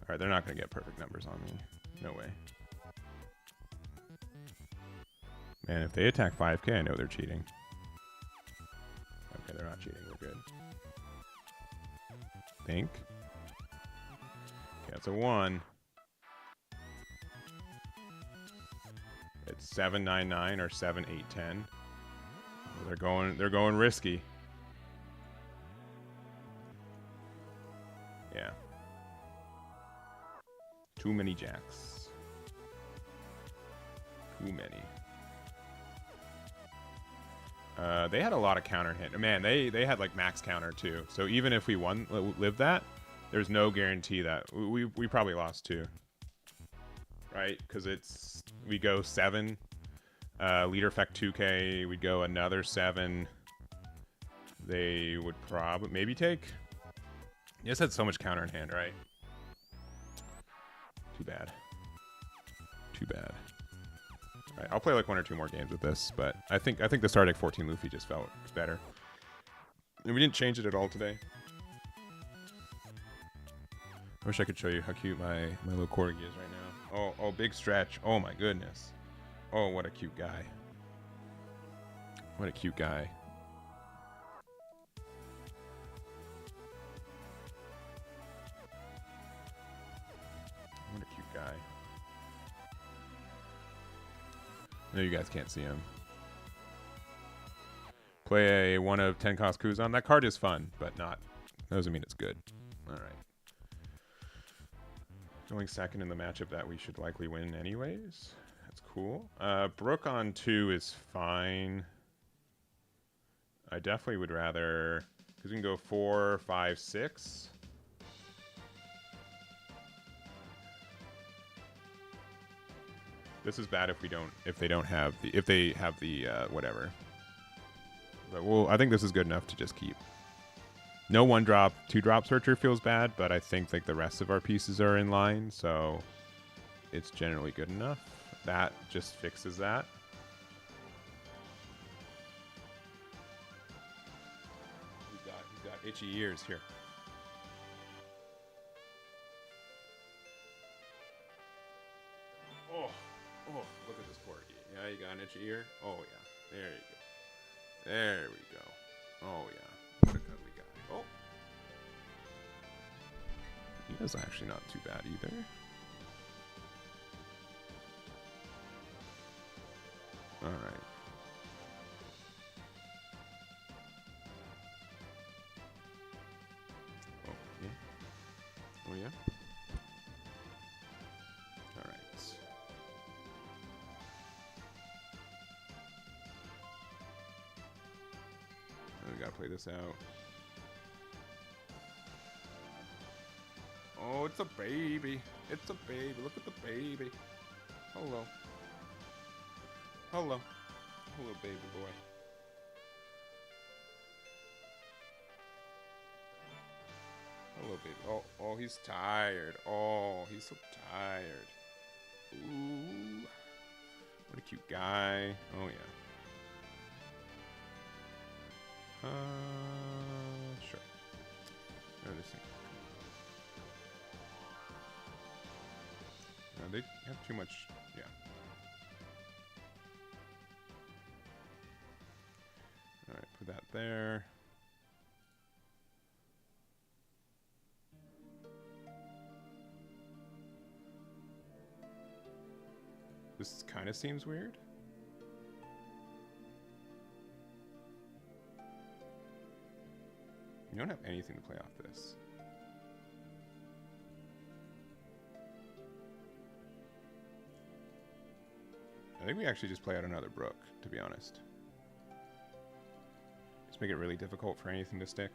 right, they're not going to get perfect numbers on me. No way. Man, if they attack 5k, I know they're cheating. Okay, they're not cheating. We're good. Think. Yeah, it's a 1. It's 799 or 7810. They're going risky. Yeah. Too many jacks. Too many. They had a lot of counter hit. Man, they had like max counter too. So even if we lived that, there's no guarantee that we probably lost 2. Right? Because we go 7. Leader effect 2k. We'd go another 7. They would probably maybe take. You just had so much counter in hand, right? Too bad. Too bad. All right, I'll play like 1 or 2 more games with this, but I think the Stardate 14 Luffy just felt better. And we didn't change it at all today. I wish I could show you how cute my little corgi is right now. Oh, big stretch. Oh my goodness. Oh, what a cute guy. What a cute guy. What a cute guy. I know you guys can't see him. Play a 1 of 10 cost Kuzan. That card is fun, but not. That doesn't mean it's good. All right. Going second in the matchup that we should likely win anyways. That's cool. Brook on 2 is fine. I definitely would rather, because we can go 4, 5, 6. This is bad if they have the whatever. But I think this is good enough to just keep. No 1-drop, 2-drop searcher feels bad, but I think like the rest of our pieces are in line, so it's generally good enough. That just fixes that. He's got itchy ears here. Oh, look at this corgi. Yeah, you got an itchy ear? Oh yeah. There you go. There we go. Oh yeah. What a cuddly guy. Oh. He is actually not too bad either. All right. Oh yeah. Oh yeah. All right. We gotta play this out. Oh, it's a baby. It's a baby. Look at the baby. Hello. Hello. Hello, baby boy. Hello, baby. Oh, he's tired. Oh, he's so tired. Ooh. What a cute guy. Oh, yeah. Sure. Oh, this thing. No, they have too much. Yeah. All right, put that there. This kind of seems weird. You don't have anything to play off this. I think we actually just play out another Brook, to be honest. Just make it really difficult for anything to stick.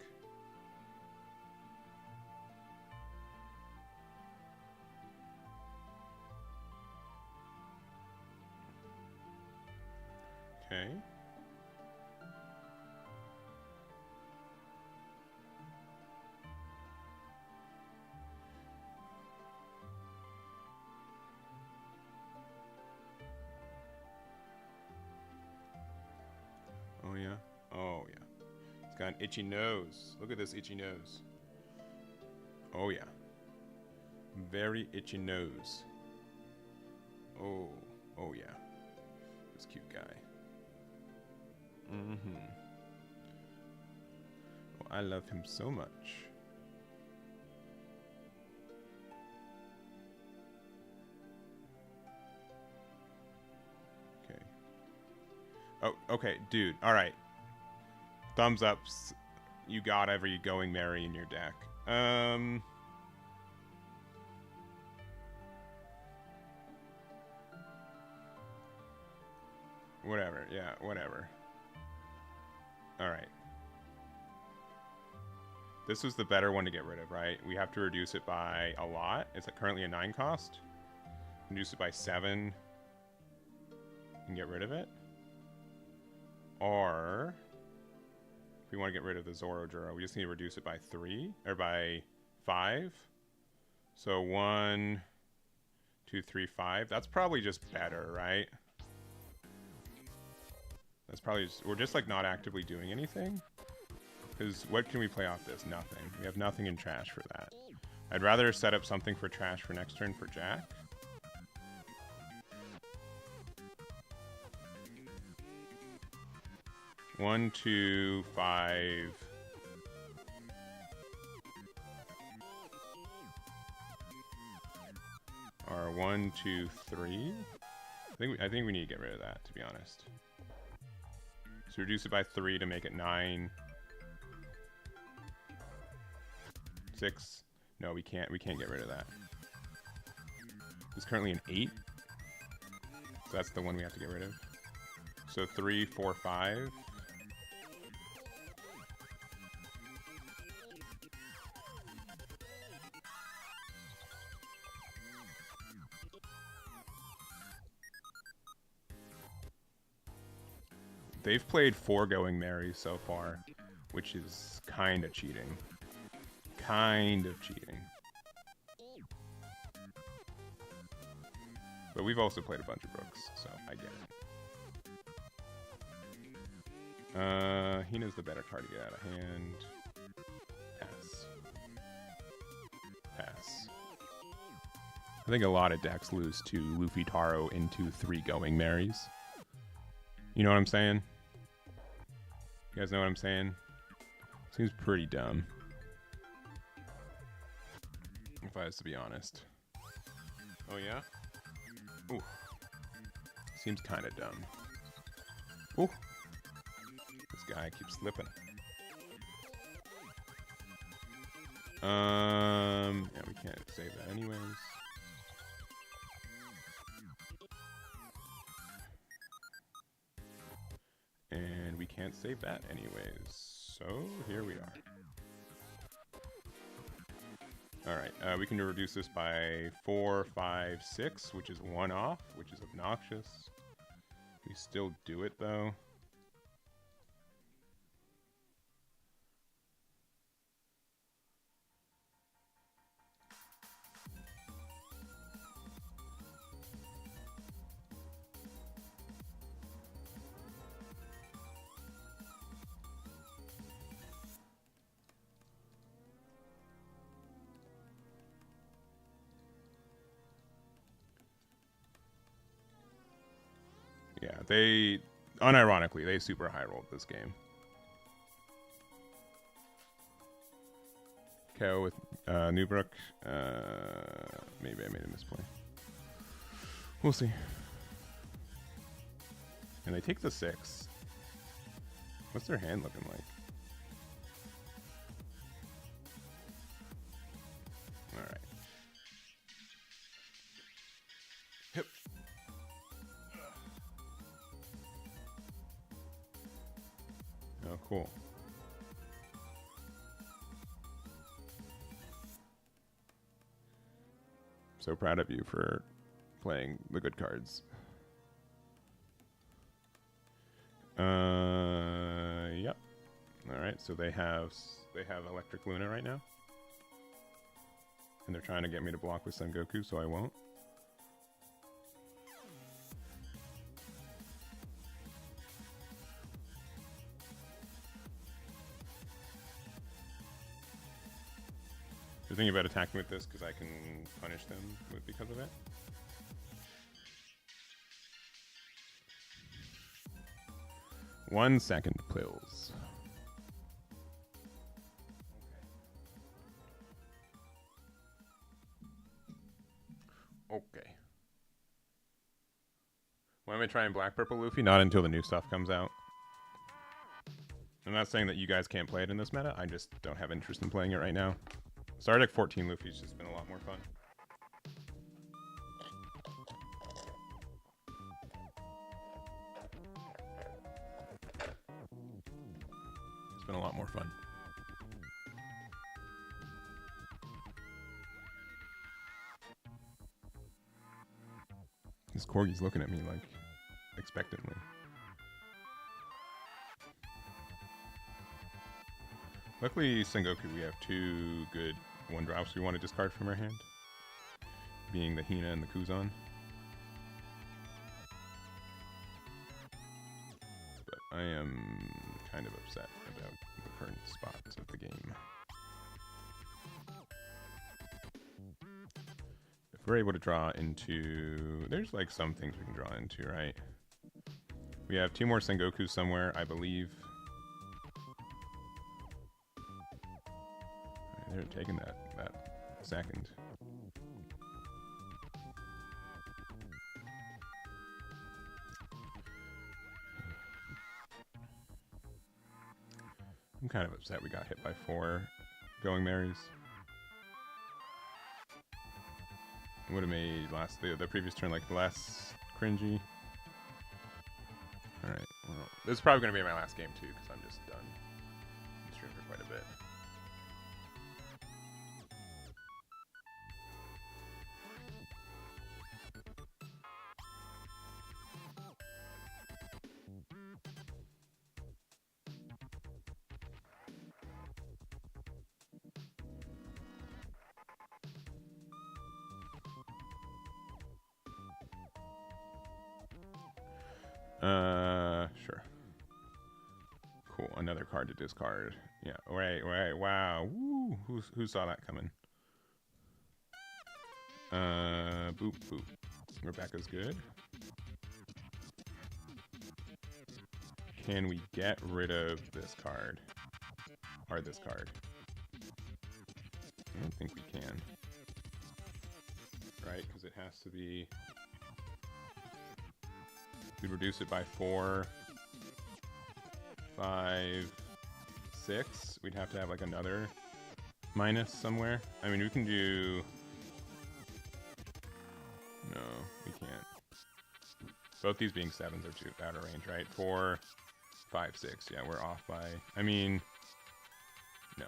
Okay. got an itchy nose. Look at this itchy nose. Oh yeah. Very itchy nose. Oh yeah. This cute guy. Oh, I love him so much. Okay. Oh, okay, dude. All right. Thumbs ups. You got every Going Merry in your deck. Whatever. Yeah, whatever. All right. This was the better one to get rid of, right? We have to reduce it by a lot. It's currently a 9 cost. Reduce it by 7 and get rid of it. Or if we want to get rid of the Zoro, we just need to reduce it by 3 or by 5. So 1, 2, 3, 5. That's probably just better, right? That's probably just, we're just like not actively doing anything. Because what can we play off this? Nothing. We have nothing in trash for that. I'd rather set up something for trash for next turn for Jack. One, 2, 5. Or 1, 2, 3. I think we need to get rid of that, to be honest. So reduce it by 3 to make it 9. 6. No, we can't get rid of that. It's currently an 8. So that's the one we have to get rid of. So 3, 4, 5. They've played 4 Going Merry so far, which is kind of cheating. Kind of cheating. But we've also played a bunch of Brooks, so I get it. Hina's the better card to get out of hand. Pass. Pass. I think a lot of decks lose to Luffy Taro into 3 Going Merries. You know what I'm saying? You guys know what I'm saying? Seems pretty dumb. If I was to be honest. Oh yeah? Ooh. Seems kind of dumb. Ooh. This guy keeps slipping. Yeah, we can't save that anyways. And we can't save that anyways. So here we are. Alright, we can reduce this by 4, 5, 6, which is 1 off, which is obnoxious. We still do it though. Yeah, they, unironically, they super high rolled this game. KO with Newbrook. Maybe I made a misplay. We'll see. And they take the 6. What's their hand looking like? Alright. Hip. Oh, cool. So proud of you for playing the good cards. Yep. All right, so they have Electric Luna right now. And they're trying to get me to block with Sengoku, so I won't. You're thinking about attacking with this because I can punish them because of it? One second, pills. Okay. When am I trying black purple Luffy? Not until the new stuff comes out. I'm not saying that you guys can't play it in this meta. I just don't have interest in playing it right now. Star Deck 14 Luffy's just been a lot more fun. It's been a lot more fun. This corgi's looking at me like expectantly. Luckily, Sengoku, we have two good one drops we want to discard from our hand, being the Hina and the Kuzan. But I am kind of upset about the current spots of the game. If we're able to draw into... There's like some things we can draw into, right? We have two more Sengokus somewhere, I believe. They're taking that second. I'm kind of upset we got hit by 4 Going Marys. Would have made the previous turn like less cringy. Alright, well, this is probably going to be my last game too, because I'm just done. I'm streaming for quite a bit. Sure. Cool. Another card to discard. Yeah. Right. Wow. Woo. Who saw that coming? Boop. Boop. Rebecca's good. Can we get rid of this card? Or this card? I don't think we can. Right? Because it has to be... We'd reduce it by 4, 5, 6. We'd have to have like another minus somewhere. I mean, we can do... No, we can't. Both these being 7s are too out of range, right? 4, 5, 6. Yeah, we're off by... I mean... No.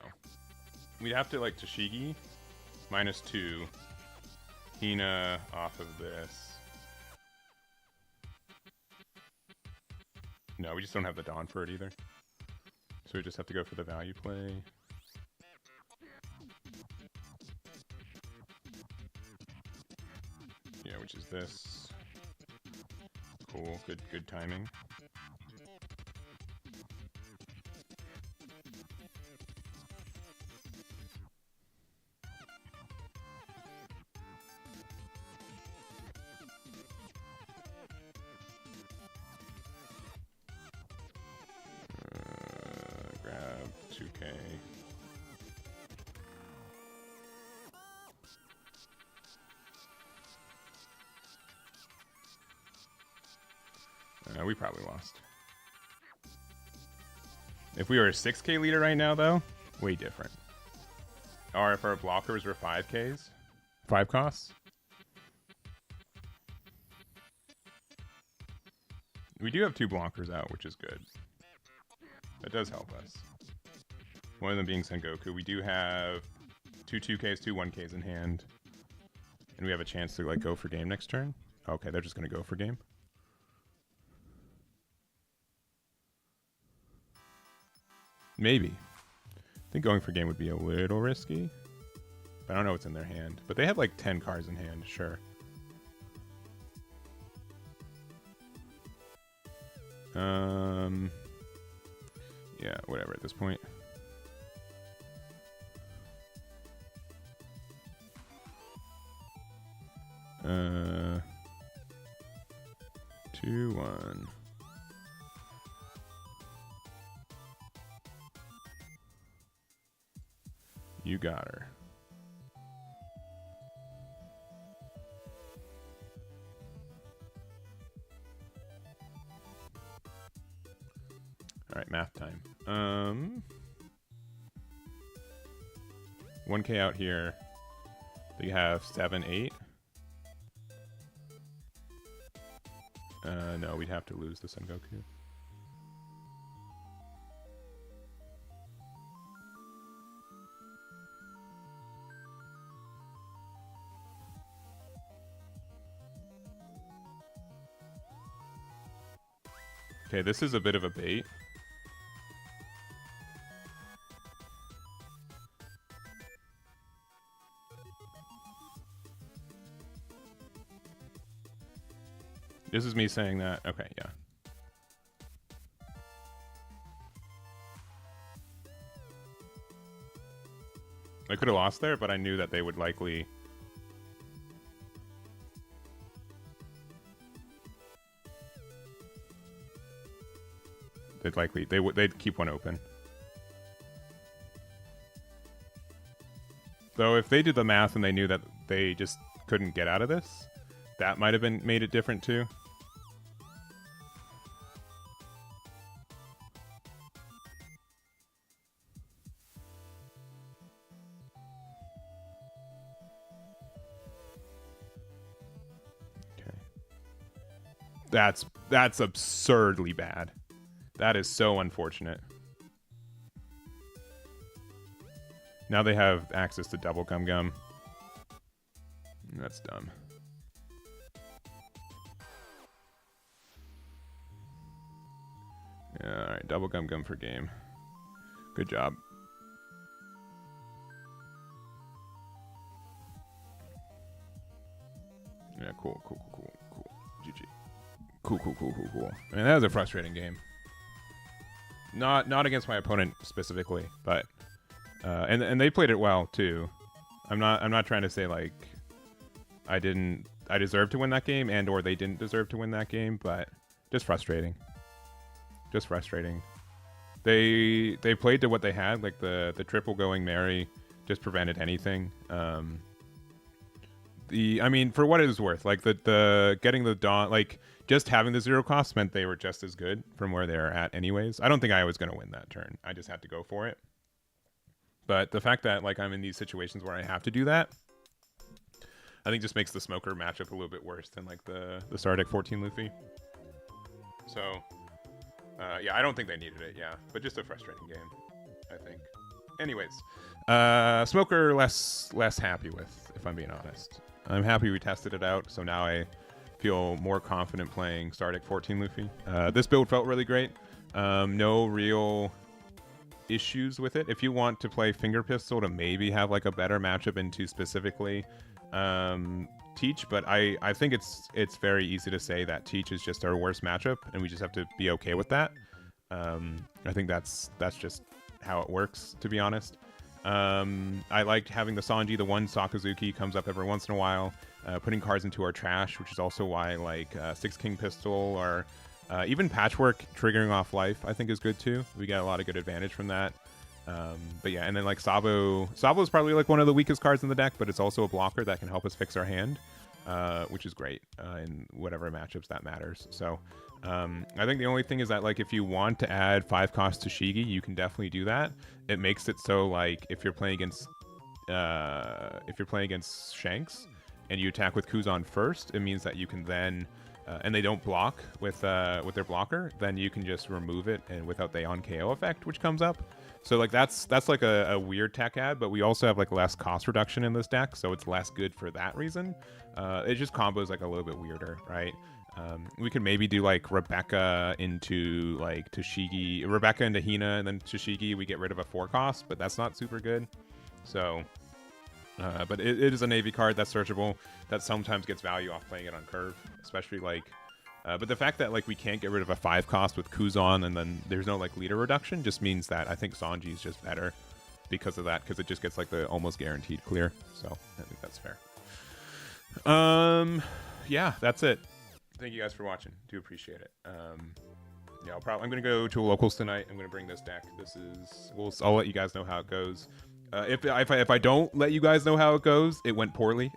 We'd have to like Tashigi, -2. Hina off of this. No, we just don't have the Dawn for it either. So we just have to go for the value play. Yeah, which is this. Cool, good timing. Grab 2K. We probably lost. If we were a 6K leader right now, though, way different. Or if our blockers were 5Ks, 5 costs. We do have 2 blockers out, which is good. That does help us. One of them being Sengoku. We do have 2 2Ks, 2 1Ks in hand. And we have a chance to like go for game next turn. Okay, they're just going to go for game. Maybe. I think going for game would be a little risky. But I don't know what's in their hand. But they have like 10 cards in hand, sure. Yeah, whatever at this point. 2-1. You got her. All right, math time. 1K out here. They have 7, 8. No, we'd have to lose the Sengoku. Okay, this is a bit of a bait. This is me saying that. Okay, yeah. I could have lost there, but I knew that they would likely... They'd keep one open. So if they did the math and they knew that they just couldn't get out of this, that might have made it different too. Okay. That's absurdly bad. That is so unfortunate. Now they have access to double Gum Gum. That's dumb. Yeah, alright, double Gum Gum for game. Good job. Yeah, cool. GG. Cool. I mean, that was a frustrating game. Not against my opponent specifically, but and they played it well too. I'm not trying to say like I deserved to win that game and or they didn't deserve to win that game, but just frustrating. They played to what they had, like the triple going Mary just prevented anything. I mean, for what it is worth, like the getting the Dawn, like just having the 0 cost meant they were just as good from where they're at anyways. I don't think I was going to win that turn. I just had to go for it. But the fact that like I'm in these situations where I have to do that, I think just makes the Smoker matchup a little bit worse than like the ST14 Luffy. So, yeah, I don't think they needed it, yeah. But just a frustrating game, I think. Anyways, Smoker less happy with, if I'm being honest. I'm happy we tested it out, so now I feel more confident playing ST14 Luffy. This build felt really great. No real issues with it. If you want to play Finger Pistol to maybe have like a better matchup into specifically Teach, but I think it's very easy to say that Teach is just our worst matchup, and we just have to be okay with that. I think that's just how it works, to be honest. I liked having the Sanji, the one Sakazuki comes up every once in a while, putting cards into our trash, which is also why like 6 King Pistol or even Patchwork triggering off life I think is good too. We get a lot of good advantage from that. But yeah, and then like Sabo is probably like one of the weakest cards in the deck, but it's also a blocker that can help us fix our hand, which is great in whatever matchups that matters. So I think the only thing is that like if you want to add 5 cost to Shigi, you can definitely do that. It makes it so like if you're playing against Shanks and you attack with Kuzan first, it means that you can then and they don't block with their blocker, then you can just remove it and without the on KO effect, which comes up. So like that's like a weird tech add, but we also have like less cost reduction in this deck, so it's less good for that reason. It just combos like a little bit weirder, right? We could maybe do like Rebecca into like Tashigi, Rebecca into Hina, and then Tashigi we get rid of a 4 cost, but that's not super good. So, but it is a Navy card that's searchable that sometimes gets value off playing it on curve, especially like. But the fact that like we can't get rid of a 5 cost with Kuzan and then there's no like leader reduction just means that I think Sanji is just better because of that, because it just gets like the almost guaranteed clear. So I think that's fair. Yeah, that's it. thank you guys for watching. Do appreciate it. Yeah, I'm gonna go to a locals tonight. I'm gonna bring this deck. I'll let you guys know how it goes. If I don't let you guys know how it goes, it went poorly.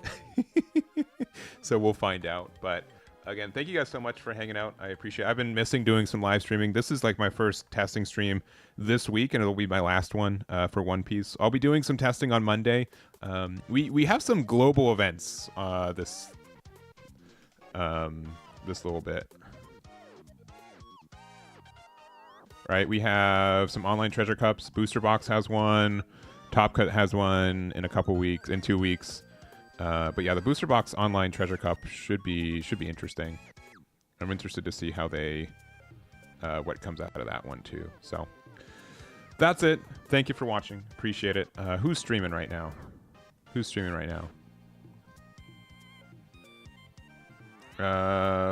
So we'll find out. But again, thank you guys so much for hanging out. I appreciate it. I've been missing doing some live streaming. This is like my first testing stream this week, and it'll be my last one for One Piece. I'll be doing some testing on Monday. We have some global events this little bit. Right, we have some online treasure cups. Booster Box has one. Top Cut has one in 2 weeks. But yeah, the Booster Box online treasure cup should be interesting. I'm interested to see how they what comes out of that one too. So that's it. Thank you for watching. Appreciate it. Who's streaming right now?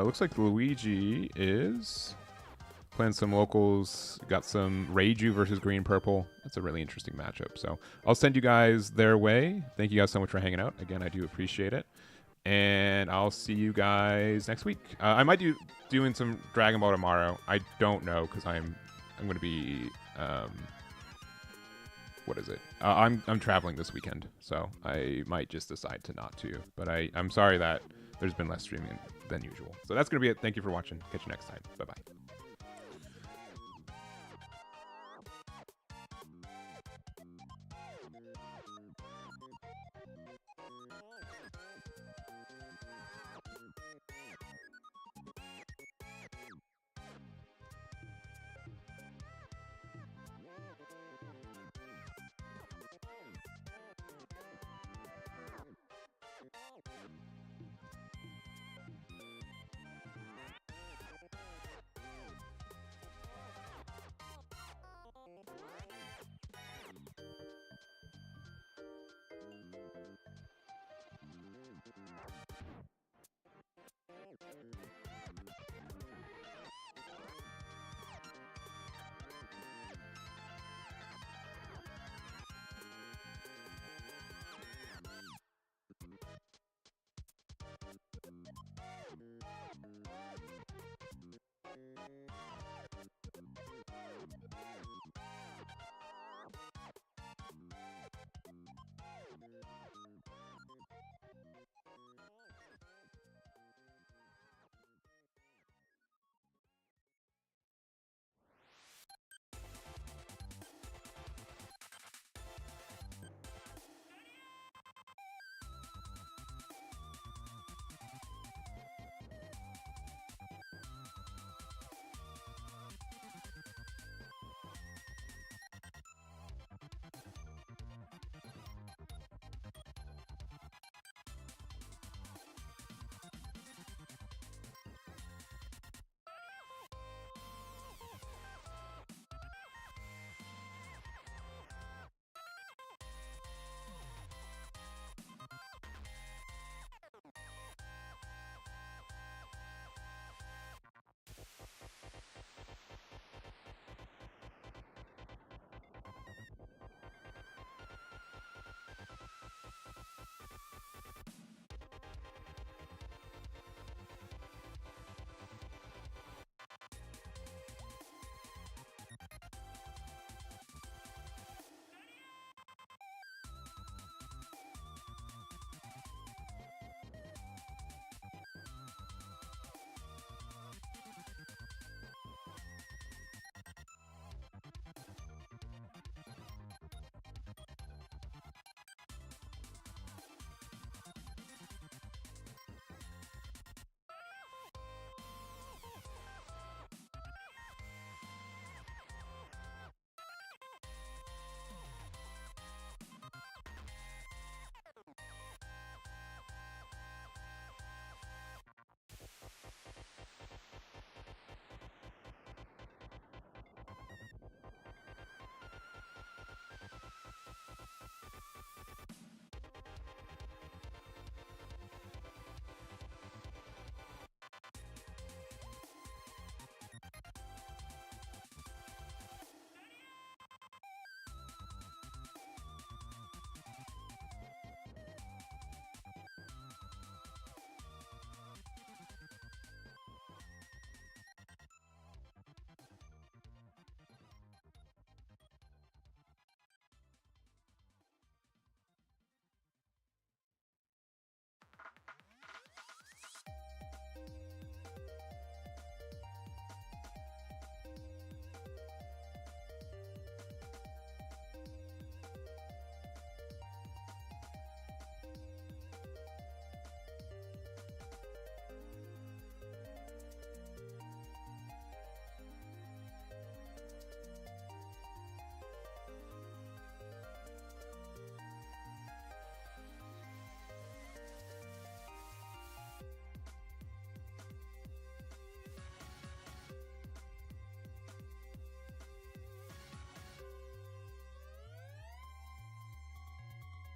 Looks like Luigi is playing some locals. Got some Reiju versus Green Purple. That's a really interesting matchup. So I'll send you guys their way. Thank you guys so much for hanging out. Again, I do appreciate it. And I'll see you guys next week. I might doing some Dragon Ball tomorrow. I don't know because I'm going to be what is it? I'm traveling this weekend, so I might just decide to not to. But I'm sorry that there's been less streaming than usual. So that's going to be it. Thank you for watching. Catch you next time. Bye bye.